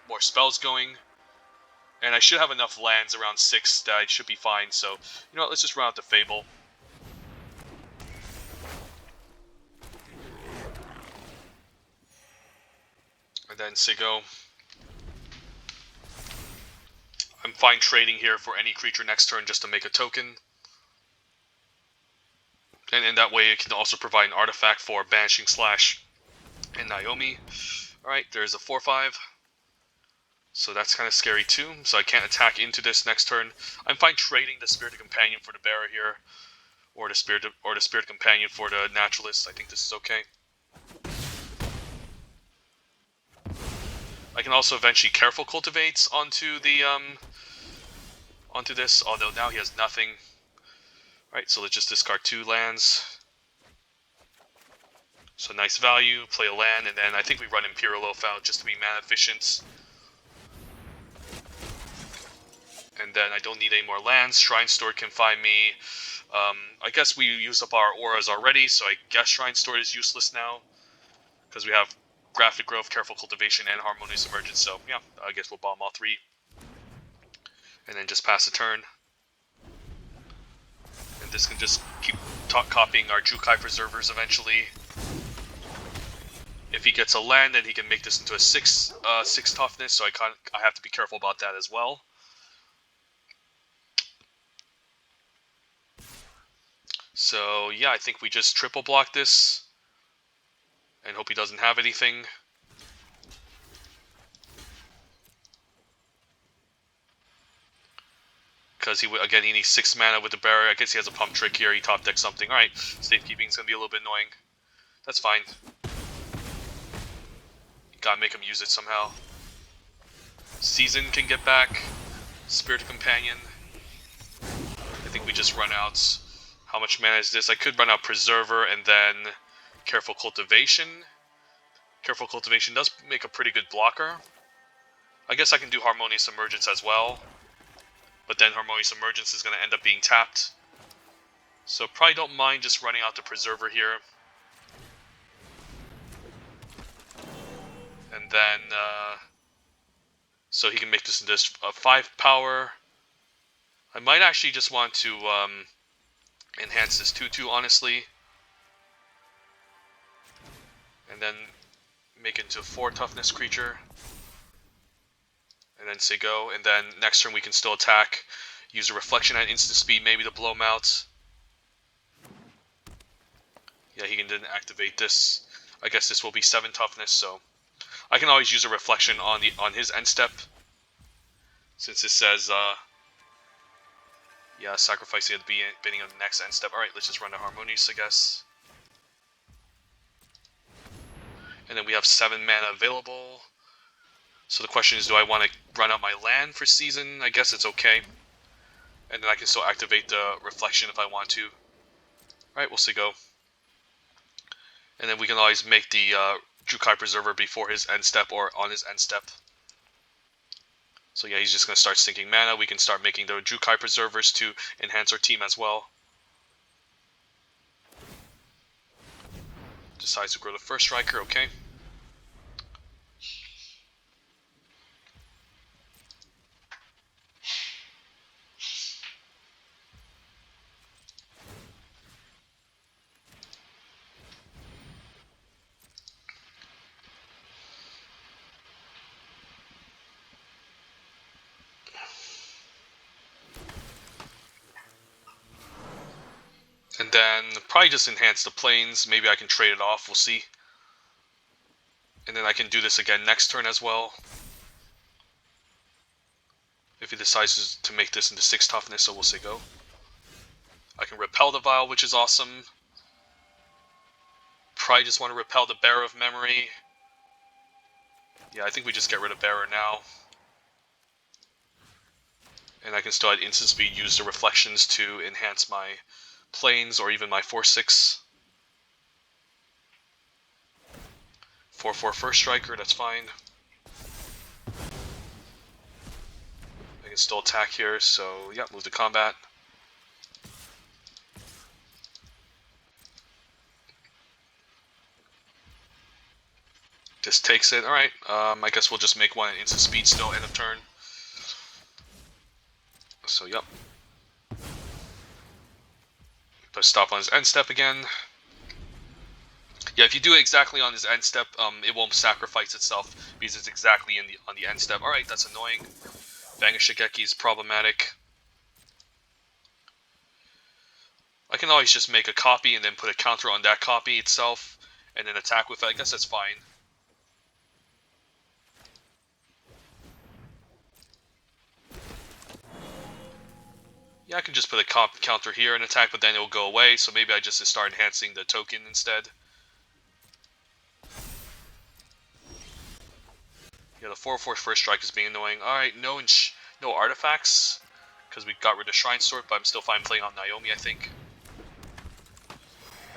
more spells going. And I should have enough lands around 6 that I should be fine, so, you know what, let's just run out the Fable. And then Sigo. I'm fine trading here for any creature next turn just to make a token. And in that way it can also provide an artifact for Banishing Slash and Naomi. Alright, there's a 4/5. So that's kind of scary too. So I can't attack into this next turn. I'm fine trading the Spirited Companion for the Bearer here. Or the Spirit Companion for the Naturalist. I think this is okay. I can also eventually Careful Cultivate onto the onto this, although now he has nothing. Alright, so let's just discard 2 lands. So nice value, play a land, and then I think we run Imperial Oath out just to be mana efficient. And then I don't need any more lands. Shrine Steward can find me. I guess we used up our auras already, so I guess Shrine Steward is useless now. Because we have Grafted Growth, Careful Cultivation, and Harmonious Emergence, so yeah, I guess we'll bomb all 3. And then just pass the turn. And this can just keep copying our Jukai Preservers eventually. If he gets a land, then he can make this into a 6 toughness, so I have to be careful about that as well. So yeah, I think we just triple block this and hope he doesn't have anything. Because he needs 6 mana with the Bearer. I guess he has a pump trick here. He top decks something. Alright, safekeeping is going to be a little bit annoying. That's fine. Gotta make him use it somehow. Season can get back. Spirited Companion. I think we just run out. How much mana is this? I could run out Preserver and then Careful Cultivation. Careful Cultivation does make a pretty good blocker. I guess I can do Harmonious Emergence as well. But then Harmonious Emergence is going to end up being tapped. So probably don't mind just running out the Preserver here. And then, so he can make this into a 5 power. I might actually just want to enhance this 2/2, honestly. And then make it into a 4 toughness creature. And then say go. And then next turn we can still attack. Use a Reflection at instant speed, maybe to blow him out. Yeah, he can then activate this. I guess this will be 7 toughness, so I can always use a Reflection on his end step. Since it says Yeah, sacrificing at the beginning of the next end step. Alright, let's just run the Harmonious, I guess. And then we have 7 mana available. So the question is, do I want to run out my land for season? I guess it's okay. And then I can still activate the Reflection if I want to. Alright, we'll see go. And then we can always make the Jukai Preserver before his end step or on his end step. So yeah, he's just going to start sinking mana. We can start making the Jukai Preservers to enhance our team as well. Decides to grow the first striker, okay. And then probably just enhance the planes. Maybe I can trade it off, we'll see. And then I can do this again next turn as well. If he decides to make this into 6 toughness, so we'll say go. I can repel the Vial, which is awesome. Probably just want to repel the Bearer of Memory. Yeah, I think we just get rid of Bearer now. And I can still at instant speed use the Reflections to enhance my planes or even my 4/6. 4/4 first striker, that's fine. I can still attack here, so yeah, move to combat. Just takes it. Alright, I guess we'll just make one at instant speed still, end of turn. So, yep. Put a stop on his end step again. Yeah, if you do it exactly on his end step, it won't sacrifice itself because it's exactly on the end step. Alright, that's annoying. Banish Shigeki is problematic. I can always just make a copy and then put a counter on that copy itself and then attack with it. I guess that's fine. Yeah, I can just put a counter here and attack, but then it will go away, so maybe I just start enhancing the token instead. Yeah, the 4/4 first strike is being annoying. Alright, no artifacts, because we got rid of Shrine Sword, but I'm still fine playing on Naomi, I think.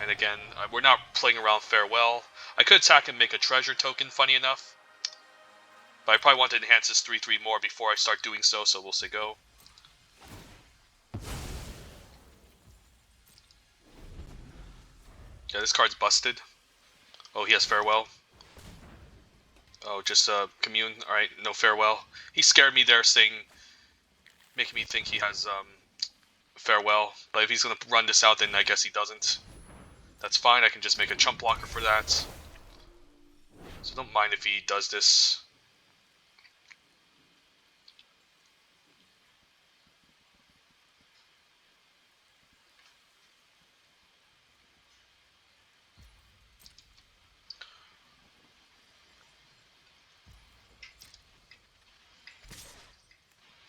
And again, we're not playing around Farewell. I could attack and make a treasure token, funny enough. But I probably want to enhance this 3/3 more before I start doing so, so we'll say go. Yeah, this card's busted. Oh, he has Farewell. Oh, just Commune. Alright, no Farewell. He scared me there, making me think he has Farewell. But if he's going to run this out, then I guess he doesn't. That's fine, I can just make a chump blocker for that. So don't mind if he does this.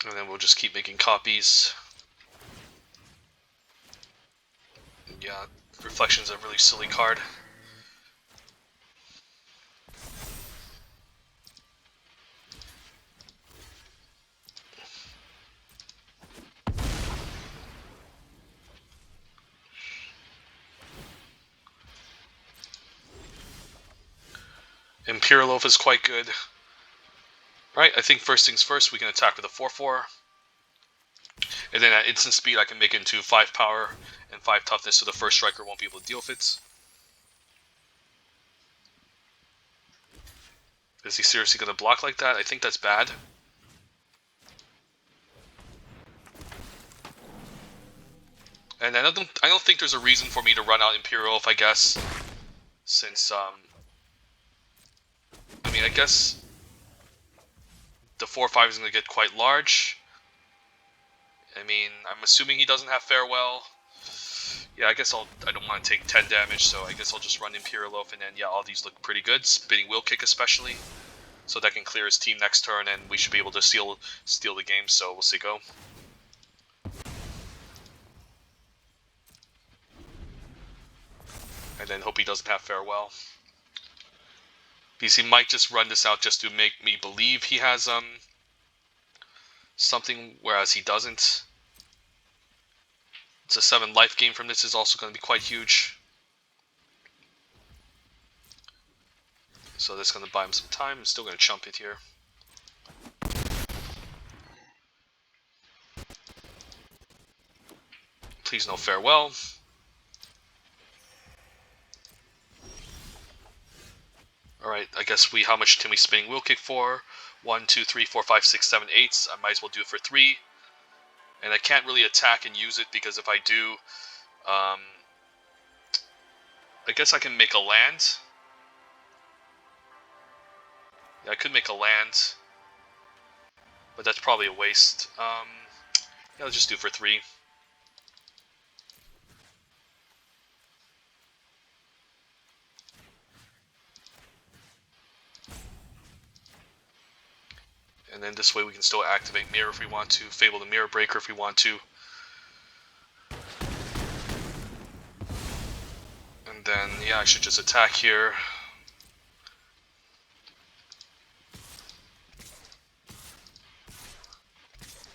And then we'll just keep making copies. Yeah, Reflection's a really silly card. Imperial Loaf is quite good. Right, I think first things first, we can attack with a 4/4. And then at instant speed, I can make it into 5 power and 5 toughness, so the first striker won't be able to deal with it. Is he seriously going to block like that? I think that's bad. And I don't think there's a reason for me to run out Imperial Loaf, I guess. Since, I mean, I guess the 4/5 is going to get quite large. I mean, I'm assuming he doesn't have Farewell. Yeah, I guess I don't want to take 10 damage, so I guess I'll just run Imperial Loaf, and then, yeah, all these look pretty good. Spinning Will Kick especially. So that can clear his team next turn, and we should be able to steal the game, so we'll see go. And then hope he doesn't have farewell. Because he might just run this out just to make me believe he has something, whereas he doesn't. It's a 7 life gain from this is also going to be quite huge. So that's going to buy him some time. I'm still going to chump it here. Please no farewell. Alright, I guess how much can we spinning wheel kick for? 1, 2, 3, 4, 5, 6, 7, 8. I might as well do it for 3. And I can't really attack and use it because if I do, I guess I can make a land. Yeah, I could make a land, but that's probably a waste. Yeah, let's just do it for 3. And then this way we can still activate Mirror if we want to, Fable the Mirror Breaker if we want to. And then, yeah, I should just attack here.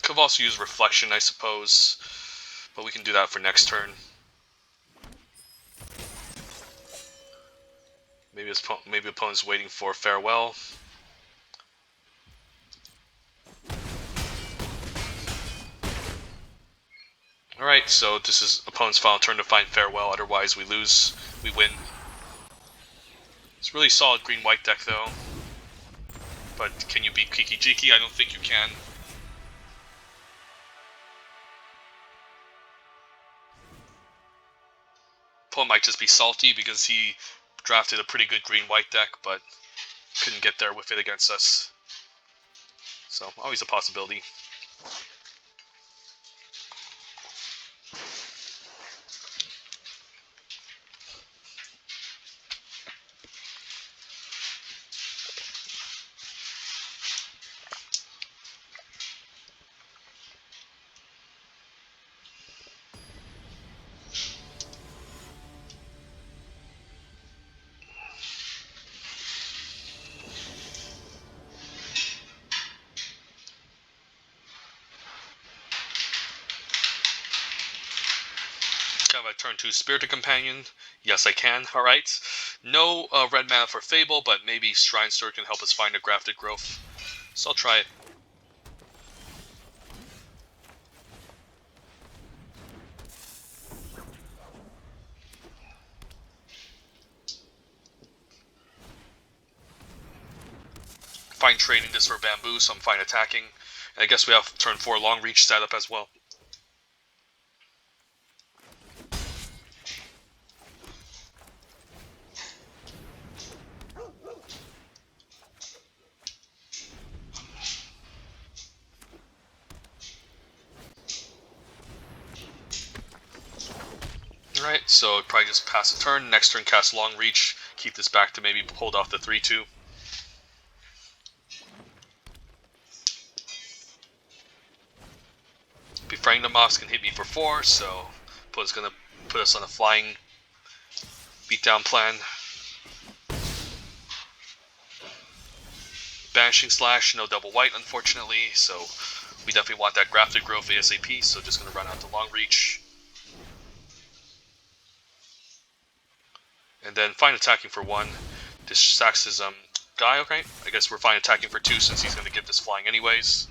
Could have also used Reflection, I suppose, but we can do that for next turn. Maybe opponent's waiting for farewell. Alright, so this is opponent's final turn to find farewell, otherwise we lose, we win. It's really solid green-white deck though. But can you beat Kiki Jiki? I don't think you can. Opponent might just be salty because he drafted a pretty good green-white deck, but couldn't get there with it against us. So, always a possibility. Kind of a turn 2 Spirited Companion. Yes, I can. Alright. No red mana for Fable, but maybe Shrine Steward can help us find a Grafted Growth. So I'll try it. Fine trading this for Bamboo, so I'm fine attacking. And I guess we have turn 4 Long Reach set up as well. Alright, so probably just pass a turn. Next turn cast Long Reach. Keep this back to maybe hold off the 3-2. Befriend the Moss can hit me for 4, so opponent's gonna put us on a flying beatdown plan. Banishing Slash, no double white unfortunately, so we definitely want that Grafted Growth ASAP, so just gonna run out to Long Reach. And then fine attacking for 1. This sacks his guy, okay? I guess we're fine attacking for 2 since he's gonna give this flying anyways.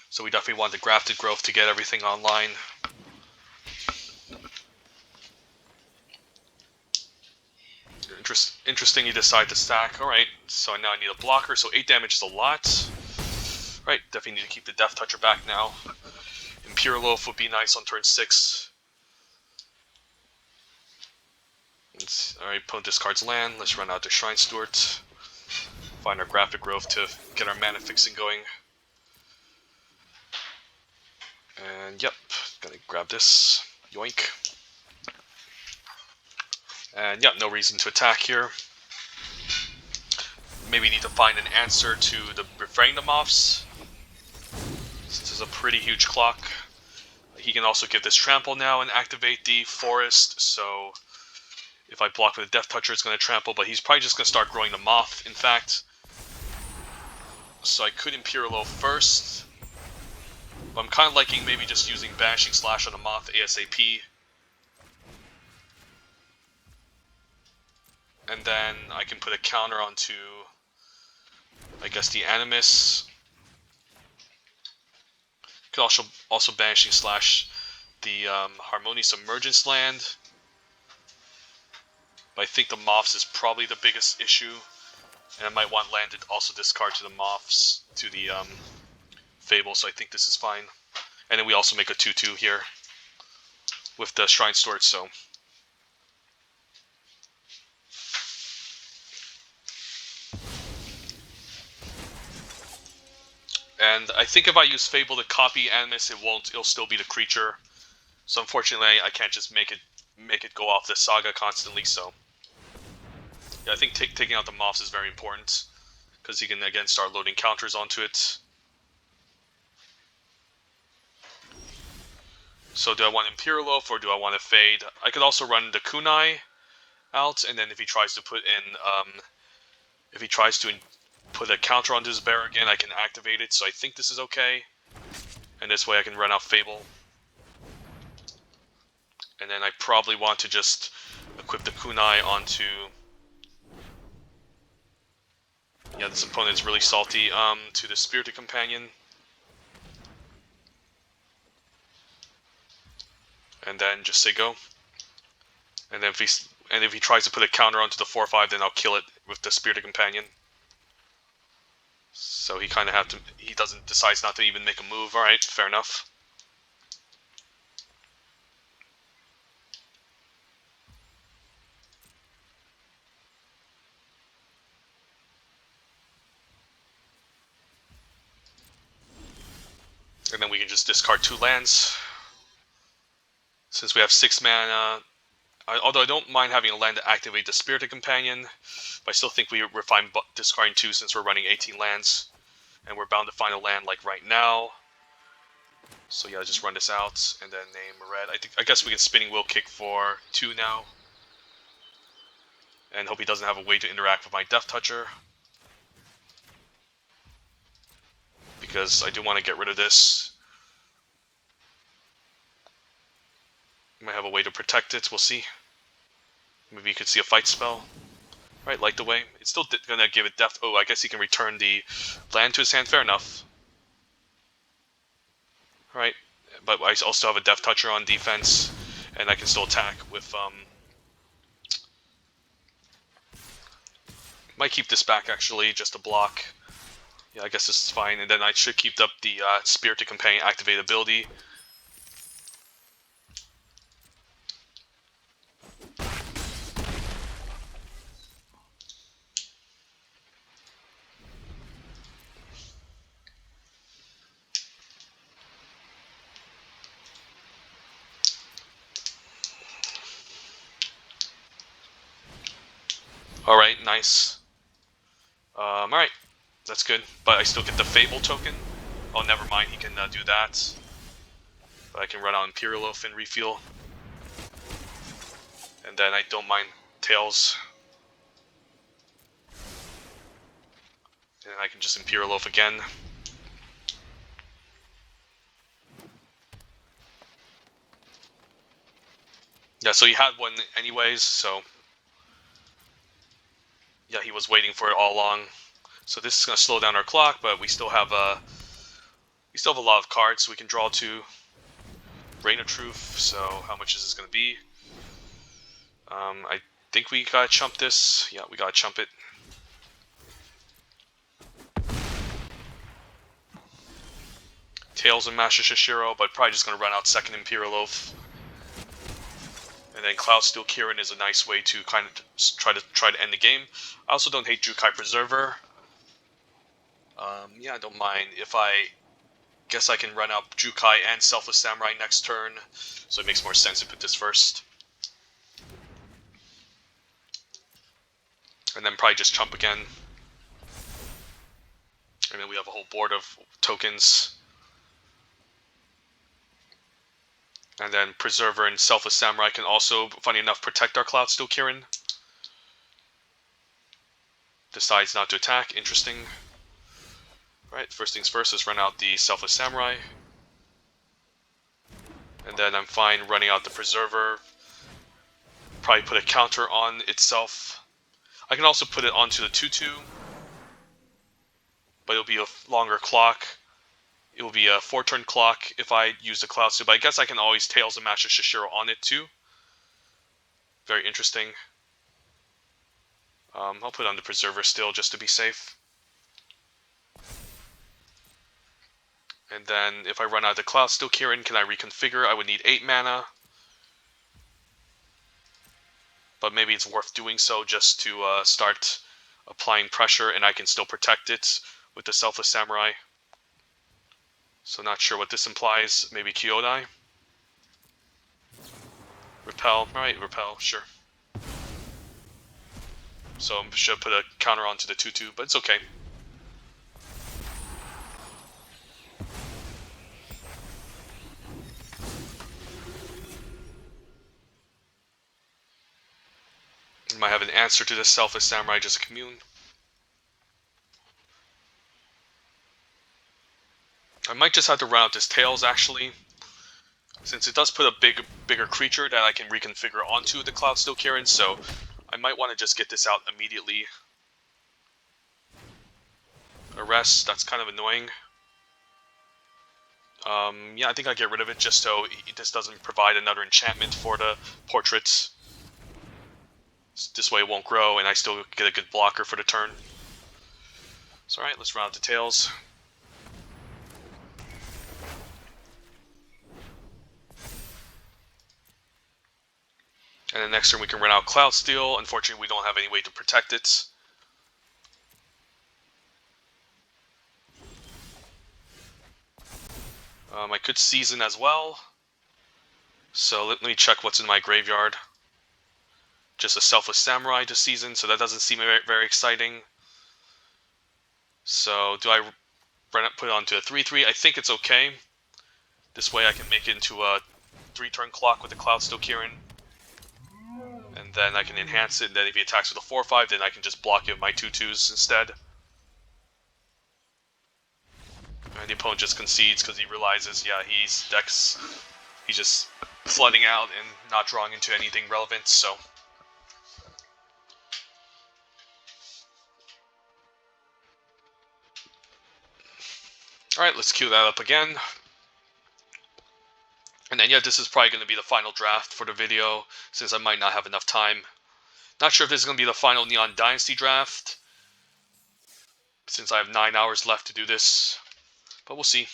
So we definitely want the Grafted Growth to get everything online. Interesting you decide to stack. Alright, so now I need a blocker, so 8 damage is a lot. Right, definitely need to keep the Death Toucher back now. Imperial Loaf would be nice on turn 6. Alright, opponent discards land. Let's run out to Shrine Steward. Find our Grafted Growth to get our mana fixing going. And yep, gonna grab this. Yoink. And yep, no reason to attack here. Maybe need to find an answer to the Befriend the Moths. This is a pretty huge clock. he can also give this trample now and activate the forest, so if I block with a Death Toucher, it's going to trample, but he's probably just going to start growing the Moth, in fact. So I could Imperial first. But I'm kind of liking maybe just using Banishing Slash on the Moth ASAP. And then I can put a counter onto, I guess, the Animus. Could also Banishing Slash the Harmonious Emergence land. But I think the Moths is probably the biggest issue. And I might want land to also discard to the Moths, to the Fable, so I think this is fine. And then we also make a 2/2 here with the Shrine Storage, so. And I think if I use Fable to copy Animus, it'll still be the creature. So unfortunately, I can't just make it go off the Saga constantly, so. Yeah, I think taking out the Moths is very important, because he can again start loading counters onto it. So do I want Imperial Oath or do I want to Fade? I could also run the Kunai out, and then if he tries to put a counter onto his bear again, I can activate it. So I think this is okay, and this way I can run out Fable. And then I probably want to just equip the Kunai onto. Yeah, this opponent's really salty. To the Spirited Companion. And then just say go. And then if he tries to put a counter onto the 4/5, then I'll kill it with the Spirited Companion. So he kind of decides not to even make a move. All right, fair enough. And then we can just discard 2 lands. Since we have 6 mana, although I don't mind having a land to activate the Spirited Companion, but I still think we're fine discarding 2 since we're running 18 lands. And we're bound to find a land like right now. So yeah, just run this out and then name red. I guess we can Spinning Wheel Kick for 2 now. And hope he doesn't have a way to interact with my Death Toucher. Because I do want to get rid of this. Might have a way to protect it, we'll see. Maybe you could see a fight spell. Right, light the way. It's still gonna give it death. Oh, I guess he can return the land to his hand, fair enough. Right, but I also have a Death Toucher on defense, and I can still attack with, might keep this back actually, just to block. Yeah, I guess this is fine, and then I should keep up the Spirited Companion activate ability. Alright, nice. Alright, that's good. But I still get the Fable token. Oh, never mind, he can do that. But I can run out Imperial Oath and refuel. And then I don't mind Tails. And I can just Imperial Oath again. Yeah, so he had one anyways, so. Yeah, he was waiting for it all along. So this is going to slow down our clock, but we still have a lot of cards, so we can draw 2. Reign of Truth, so how much is this going to be? I think we gotta chump this. Yeah, we gotta chump it. Tails and Master Shishiro, but probably just gonna run out second Imperial Oath. And then Cloud Steel Kirin is a nice way to kind of try to end the game. I also don't hate Jukai Preserver. Yeah, I don't mind. If I guess I can run out Jukai and Selfless Samurai next turn, so it makes more sense to put this first. And then probably just chump again. And then we have a whole board of tokens. And then Preserver and Selfless Samurai can also, funny enough, protect our Cloudsteel Kirin. Decides not to attack. Interesting. Alright, first things first, let's run out the Selfless Samurai. And then I'm fine running out the Preserver. Probably put a counter on itself. I can also put it onto the 2/2. But it'll be a longer clock. It will be a 4-turn clock if I use the Cloudsteel. But I guess I can always Tails and Master Shishiro on it too. Very interesting. I'll put on the Preserver still just to be safe. And then if I run out of the Cloudsteel Kirin, can I reconfigure? I would need 8 mana. But maybe it's worth doing so just to start applying pressure, and I can still protect it with the Selfless Samurai. So not sure what this implies. Maybe Kyodai? Repel. Alright, Repel, sure. So I should put a counter onto the 2/2, but it's okay. Might have an answer to this Selfless Samurai, just a commune. I might just have to run out this Tails, actually. Since it does put a bigger creature that I can reconfigure onto the Cloudsteel Kirin, so I might want to just get this out immediately. Arrest, that's kind of annoying. Yeah, I think I'll get rid of it just so this doesn't provide another enchantment for the portraits. This way it won't grow, and I still get a good blocker for the turn. So alright, let's run out the Tails. And then next turn we can run out Cloudsteel. Unfortunately, we don't have any way to protect it. I could Season as well. So let me check what's in my graveyard. Just a Selfless Samurai to Season, so that doesn't seem very, very exciting. So do I put it onto a 3/3? I think it's okay. This way I can make it into a 3-turn clock with the Cloudsteel Kirin. And then I can enhance it, and then if he attacks with a 4/5, then I can just block it with my 2/2s instead. And the opponent just concedes because he realizes, yeah, he's just flooding out and not drawing into anything relevant, so. Alright, let's queue that up again. And then, yeah, this is probably going to be the final draft for the video, since I might not have enough time. Not sure if this is going to be the final Neon Dynasty draft, since I have 9 hours left to do this, but we'll see.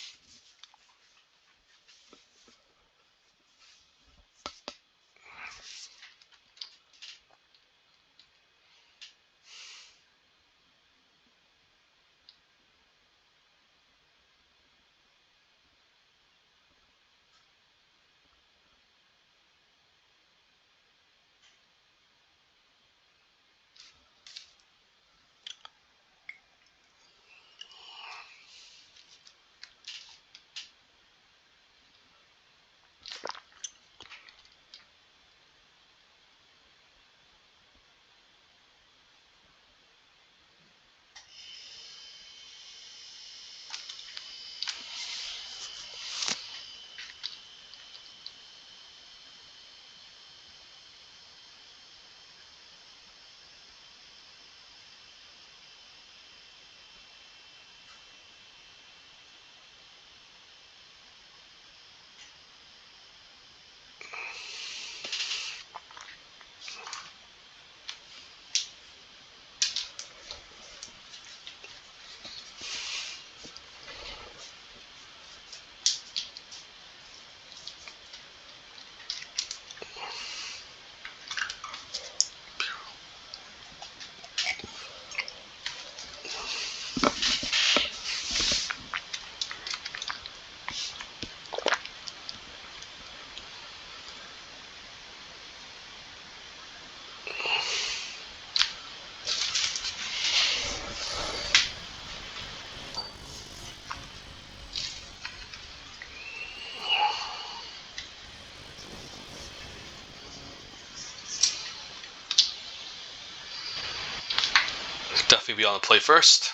Definitely be on the play first.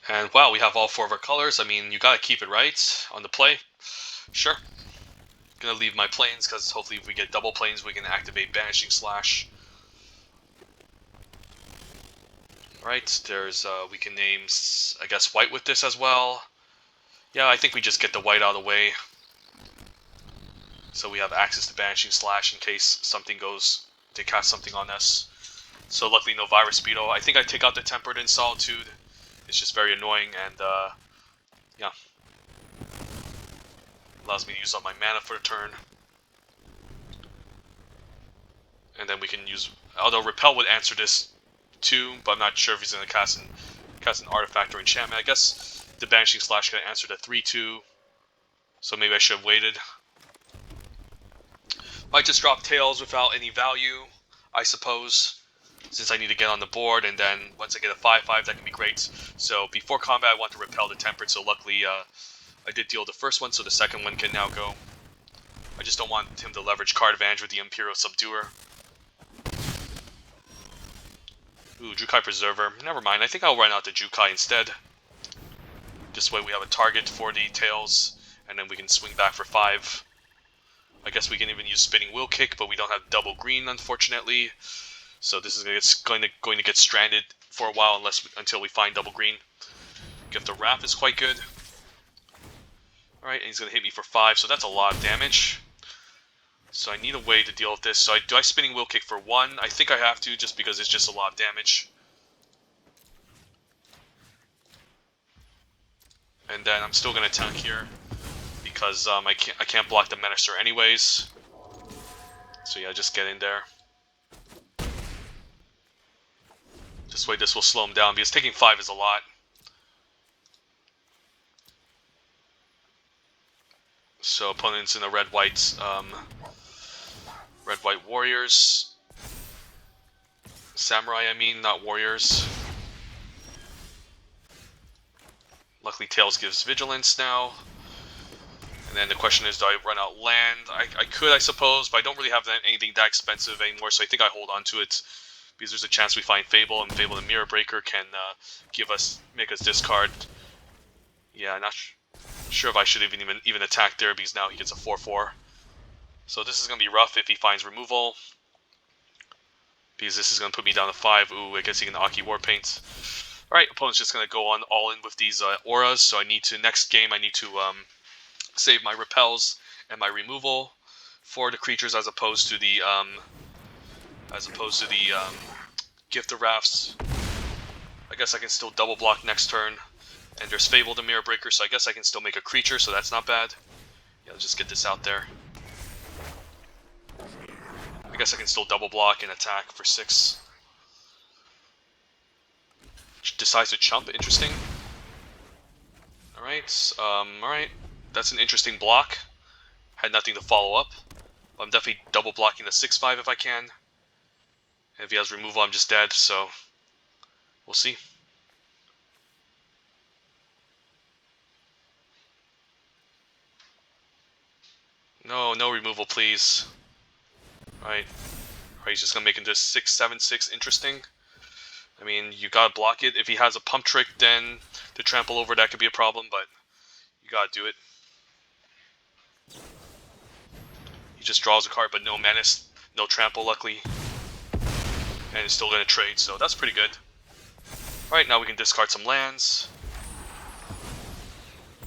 And wow, we have all 4 of our colors. I mean, you gotta keep it right on the play. Sure. Gonna leave my planes because hopefully if we get double planes, we can activate Banishing Slash. Alright, there's, we can name, I guess, white with this as well. Yeah, I think we just get the white out of the way. So we have access to Banishing Slash in case something goes to cast something on us. So luckily no Virus Beetle. I think I take out the Tempered in Solitude. It's just very annoying and, yeah. Allows me to use all my mana for the turn. And then we can use, although Repel would answer this too, but I'm not sure if he's going to cast an artifact or enchantment. I guess the Banishing Slash can answer the 3/2, so maybe I should have waited. Might just drop Tails without any value, I suppose, since I need to get on the board, and then once I get a 5/5, that can be great. So before combat, I want to repel the Tempered, so luckily I did deal the first one, so the second one can now go. I just don't want him to leverage card advantage with the Imperial Subduer. Ooh, Jukai Preserver. Never mind, I think I'll run out the Jukai instead. This way we have a target for the Tails, and then we can swing back for 5. I guess we can even use Spinning Wheel Kick, but we don't have double green, unfortunately. So this is going to get stranded for a while until we find double green. Gift of Wrath is quite good. Alright, and he's going to hit me for 5, so that's a lot of damage. So I need a way to deal with this. So do I Spinning Wheel Kick for 1? I think I have to, just because it's just a lot of damage. And then I'm still going to attack here, because I can't block the Menacer anyways. So yeah, just get in there. This way this will slow him down, because taking 5 is a lot. So opponents in the red-white warriors. Samurai, I mean, not warriors. Luckily Tails gives vigilance now. And then the question is, do I run out land? I could, I suppose, but I don't really have anything that expensive anymore, so I think I hold on to it. Because there's a chance we find Fable, and Fable the Mirror Breaker can make us discard. Yeah, not sure if I should even attack there, because now he gets a 4/4. So this is going to be rough if he finds removal, because this is going to put me down to 5. Ooh, I guess he can Aki Warpaint. Alright, opponent's just going to go all in with these auras, so next game I need to save my repels and my removal for the creatures as opposed to the Gift of Wraths. I guess I can still double block next turn. And there's Fable the Mirror Breaker, so I guess I can still make a creature, so that's not bad. Yeah, let's just get this out there. I guess I can still double block and attack for 6. Decides to chump, interesting. Alright, that's an interesting block. Had nothing to follow up. I'm definitely double blocking the 6/5 if I can. And if he has removal, I'm just dead, so we'll see. No removal, please. Alright, he's just gonna make into 6/7/6 interesting. I mean, you gotta block it. If he has a pump trick, then to trample over that could be a problem, but you gotta do it. He just draws a card, but no menace, no trample, luckily. And it's still gonna trade, so that's pretty good. Alright, now we can discard some lands.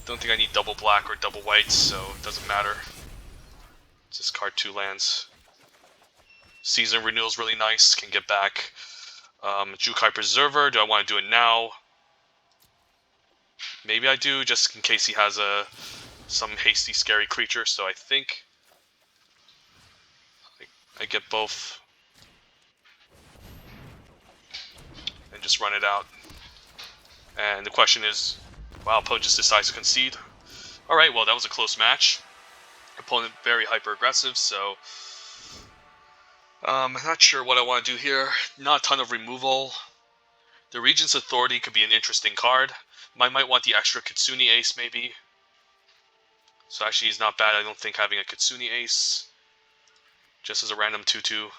Don't think I need double black or double white, so it doesn't matter. Discard 2 lands. Season Renewal is really nice, can get back Jukai Preserver. Do I want to do it now? Maybe I do, just in case he has some hasty, scary creature, so I think I get both. And just run it out. And the question is, wow, opponent just decides to concede. Alright, well that was a close match. Opponent very hyper aggressive, so I'm not sure what I want to do here. Not a ton of removal. The Regent's Authority could be an interesting card. I might want the extra Kitsune Ace maybe. So actually he's not bad, I don't think, having a Kitsune Ace. Just as a random 2/2.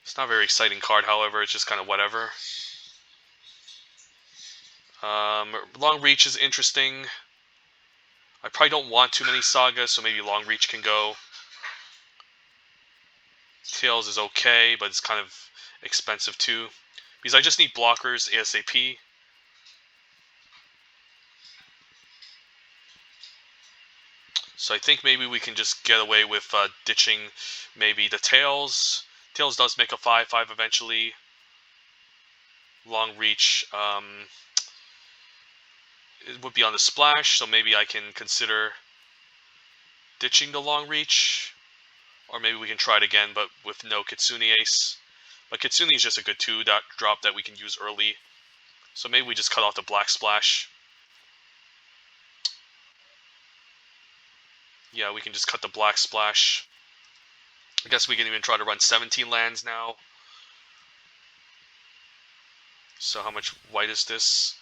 It's not a very exciting card, however, it's just kind of whatever. Long Reach is interesting. I probably don't want too many sagas, so maybe Long Reach can go. Tails is okay, but it's kind of expensive too. Because I just need blockers ASAP. So I think maybe we can just get away with ditching maybe the Tails. Tails does make a 5/5 eventually. Long Reach it would be on the splash, so maybe I can consider ditching the Long Reach. Or maybe we can try it again, but with no Kitsune Ace. But Kitsune is just a good 2-drop that we can use early. So maybe we just cut off the Black Splash. Yeah, we can just cut the Black Splash. I guess we can even try to run 17 lands now. So how much white is this?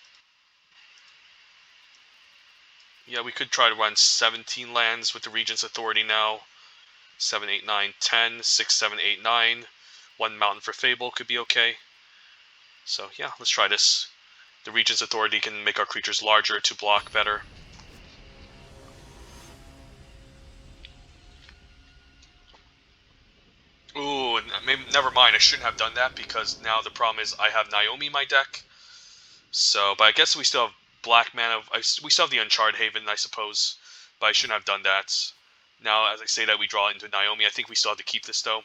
Yeah, we could try to run 17 lands with the Regent's Authority now. 7, 8, 9, 10, 6, 7, 8, 9. 1 Mountain for Fable could be okay. So yeah, let's try this. The Regent's Authority can make our creatures larger to block better. Ooh, never mind. I shouldn't have done that because now the problem is I have Naomi in my deck. So, but I guess we still have black mana. We still have the Uncharted Haven, I suppose. But I shouldn't have done that. Now, as I say that, we draw into Naomi. I think we still have to keep this, though.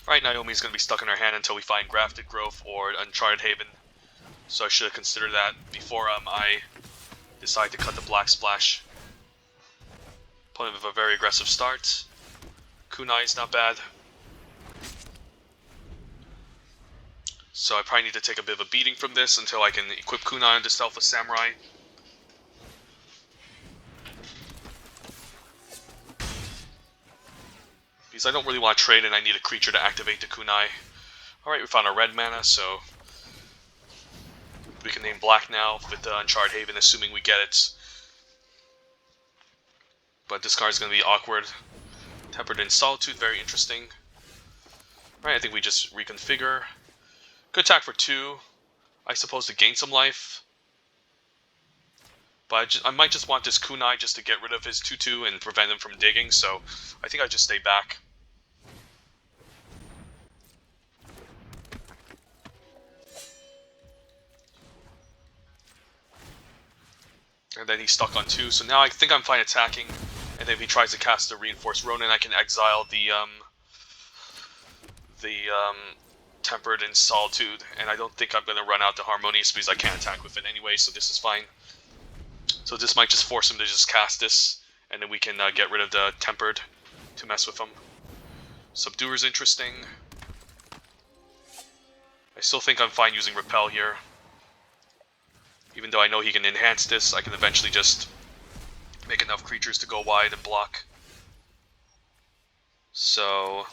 Alright, Naomi's going to be stuck in our hand until we find Grafted Growth or Uncharted Haven. So I should have considered that before I decide to cut the Black Splash. Opponent with a very aggressive start. Kunai is not bad. So I probably need to take a bit of a beating from this until I can equip Kunai into Selfless Samurai. Because I don't really want to trade and I need a creature to activate the Kunai. Alright, we found a red mana, so we can name black now with the Uncharted Haven, assuming we get it. But this card is going to be awkward. Tempered in Solitude, very interesting. Alright, I think we just reconfigure. Good attack for 2. I suppose to gain some life. But I might just want this Kunai just to get rid of his 2/2 and prevent him from digging, so I think I just stay back. And then he's stuck on 2, so now I think I'm fine attacking. And then if he tries to cast the Reinforced Ronin, I can exile the Tempered in Solitude. And I don't think I'm going to run out the Harmonious because I can't attack with it anyway, so this is fine. So this might just force him to just cast this, and then we can get rid of the Tempered to mess with him. Subduer is interesting. I still think I'm fine using Repel here. Even though I know he can enhance this, I can eventually just make enough creatures to go wide and block. So,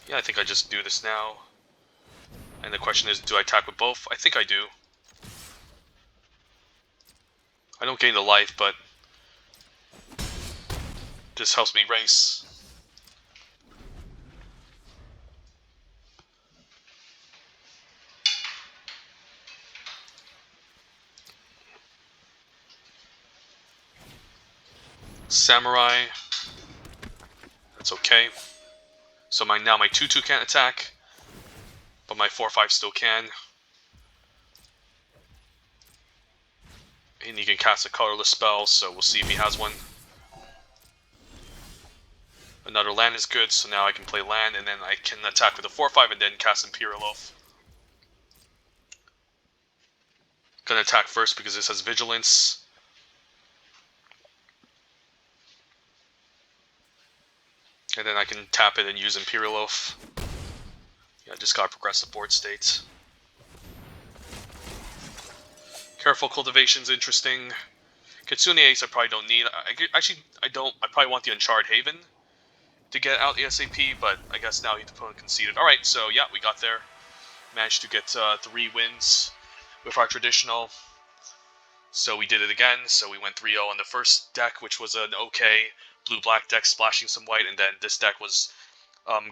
yeah, I think I just do this now. And the question is, do I attack with both? I think I do. I don't gain the life, but this helps me race. Samurai. That's okay. So now my 2/2 can't attack, but my 4/5 still can. And he can cast a colorless spell, so we'll see if he has one. Another land is good, so now I can play land, and then I can attack with a 4/5 and then cast Imperial Oath. Gonna attack first because this has Vigilance. And then I can tap it and use Imperial Oath. Yeah, I just got progressive board state. Careful Cultivation's interesting. Kitsune Ace I probably don't need. I don't. I probably want the Uncharted Haven to get out ASAP, but I guess now the opponent conceded. Alright, so yeah, we got there. Managed to get 3 wins with our traditional. So we did it again. So we went 3-0 on the first deck, which was an okay blue-black deck splashing some white, and then this deck was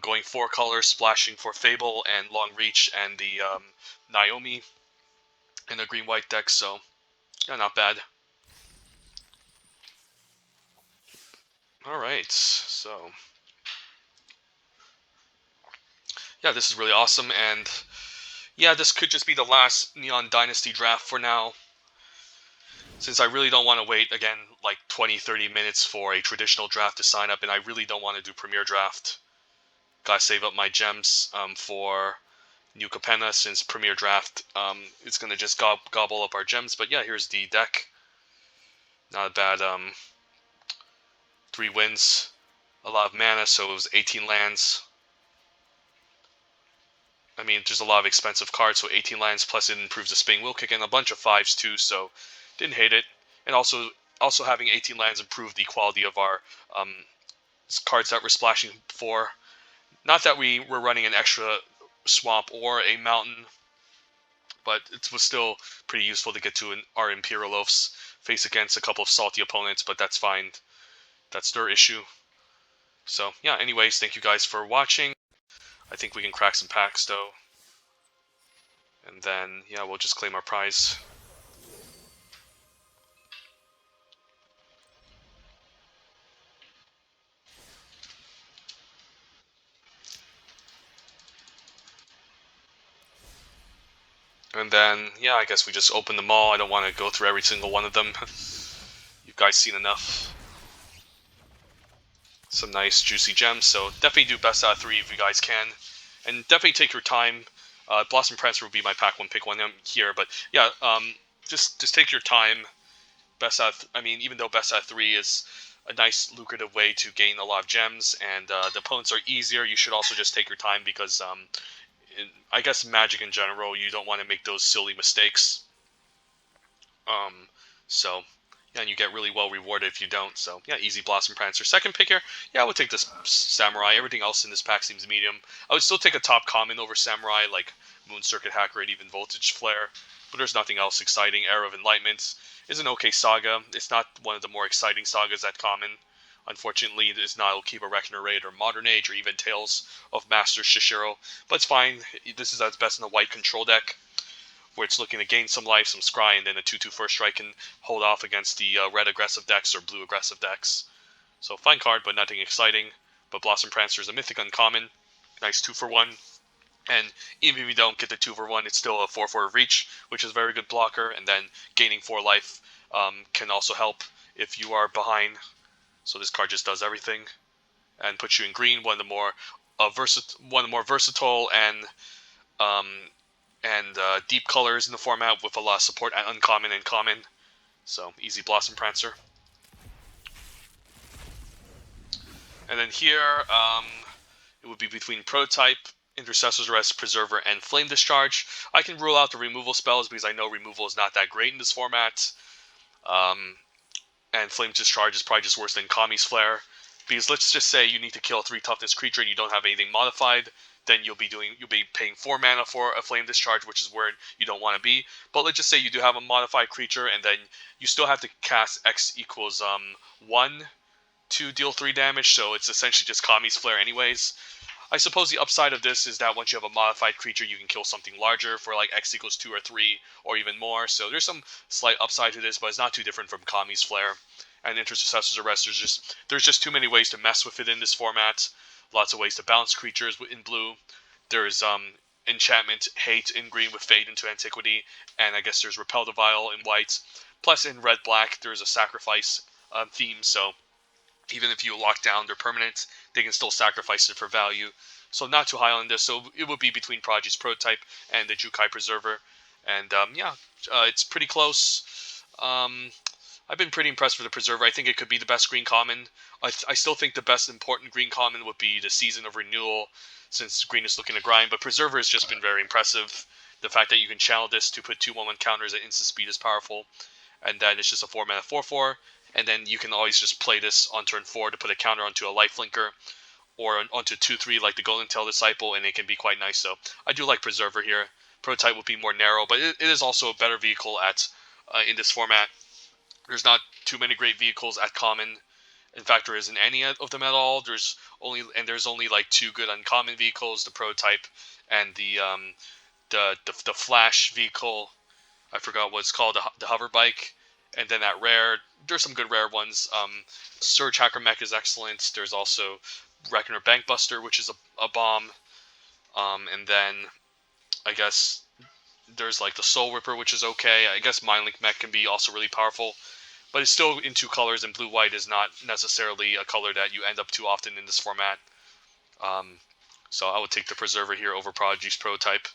going 4 colors, splashing for Fable and Long Reach and the Naomi in a green-white deck, so yeah, not bad. Alright, so yeah, this is really awesome, and yeah, this could just be the last Neon Dynasty draft for now, since I really don't want to wait, again, like 20-30 minutes for a traditional draft to sign up, and I really don't want to do Premier Draft. Gotta save up my gems for new Capenna, since Premier Draft it's going to just gobble up our gems. But yeah, here's the deck. Not a bad 3 wins, a lot of mana, so it was 18 lands. I mean, there's a lot of expensive cards, so 18 lands, plus it improves the spinning wheel kick, and a bunch of 5s too, so didn't hate it. And also having 18 lands improved the quality of our cards that we're splashing for. Not that we were running an extra swamp or a mountain, but it was still pretty useful to get to our Imperial Oafs, face against a couple of salty opponents, but that's fine. That's their issue. So, yeah, anyways, thank you guys for watching. I think we can crack some packs, though. And then, yeah, we'll just claim our prize. And then, yeah, I guess we just open them all. I don't want to go through every single one of them. You guys seen enough. Some nice juicy gems, so definitely do best out of 3 if you guys can. And definitely take your time. Blossom Prancer will be my pack 1 pick 1 here, but yeah, just take your time. Best out I mean, even though best out of 3 is a nice lucrative way to gain a lot of gems, and the opponents are easier, you should also just take your time, because I guess Magic in general, you don't want to make those silly mistakes. So yeah, and you get really well rewarded if you don't. So yeah, easy Blossom Prancer. Second pick here, yeah, I would take this Samurai. Everything else in this pack seems medium. I would still take a top common over Samurai, like Moon Circuit Hacker and even Voltage Flare, but there's nothing else exciting. Era of Enlightenment is an okay saga. It's not one of the more exciting sagas at common. Unfortunately, it's not Okiba Reckoner Raid or Modern Age or even Tales of Master Shishiro, but it's fine. This is at its best in a white control deck, where it's looking to gain some life, some scry, and then a 2/2 first strike can hold off against the red aggressive decks or blue aggressive decks. So fine card, but nothing exciting. But Blossom Prancer is a mythic uncommon. Nice 2-for-1. And even if you don't get the 2-for-1, it's still a 4/4 reach, which is a very good blocker. And then gaining 4 life can also help if you are behind. So this card just does everything and puts you in green, one of the more versatile and deep colors in the format, with a lot of support at uncommon and common. So easy Blossom Prancer. And then here, it would be between Prototype, Intercessor's Arrest, Preserver, and Flame Discharge. I can rule out the removal spells because I know removal is not that great in this format. And Flame Discharge is probably just worse than Kami's Flare. Because let's just say you need to kill a 3 toughness creature and you don't have anything modified, then you'll be paying 4 mana for a Flame Discharge, which is where you don't want to be. But let's just say you do have a modified creature, and then you still have to cast X equals 1 to deal 3 damage, so it's essentially just Kami's Flare anyways. I suppose the upside of this is that once you have a modified creature, you can kill something larger for like X equals 2 or 3 or even more. So there's some slight upside to this, but it's not too different from Kami's Flare and Intercessor's Arrest. There's just too many ways to mess with it in this format. Lots of ways to bounce creatures in blue. There's Enchantment Hate in green with Fade into Antiquity, and I guess there's Repel the Vile in white. Plus in red-black, there's a Sacrifice theme, so even if you lock down their permanent, they can still sacrifice it for value. So not too high on this. So it would be between Prodigy's Prototype and the Jukai Preserver. And yeah, it's pretty close. I've been pretty impressed with the Preserver. I think it could be the best green common. I still think the best important green common would be the Season of Renewal, since green is looking to grind. But Preserver has just been very impressive. The fact that you can channel this to put 2/1/1 counters at instant speed is powerful. And then it's just a 4-mana 4/4. And then you can always just play this on turn 4 to put a counter onto a Lifelinker, or onto 2/3 like the Golden Tail Disciple, and it can be quite nice. So I do like Preserver here. Prototype would be more narrow, but it is also a better vehicle at in this format. There's not too many great vehicles at common, In fact, there isn't any of them at all. There's only like 2 good uncommon vehicles: the prototype and the Flash vehicle. I forgot what it's called, the hover bike. And then at rare, there's some good rare ones. Surge Hacker Mech is excellent. There's also Reckoner Bankbuster, which is a bomb. And then I guess there's like the Soul Ripper, which is okay. I guess Mindlink Mech can be also really powerful, but it's still in 2 colors, and blue-white is not necessarily a color that you end up too often in this format. So I would take the Preserver here over Prodigy's Prototype.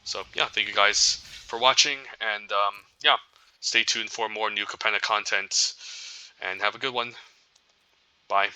So yeah, thank you guys for watching, and yeah, stay tuned for more new Capenna content, and have a good one. Bye.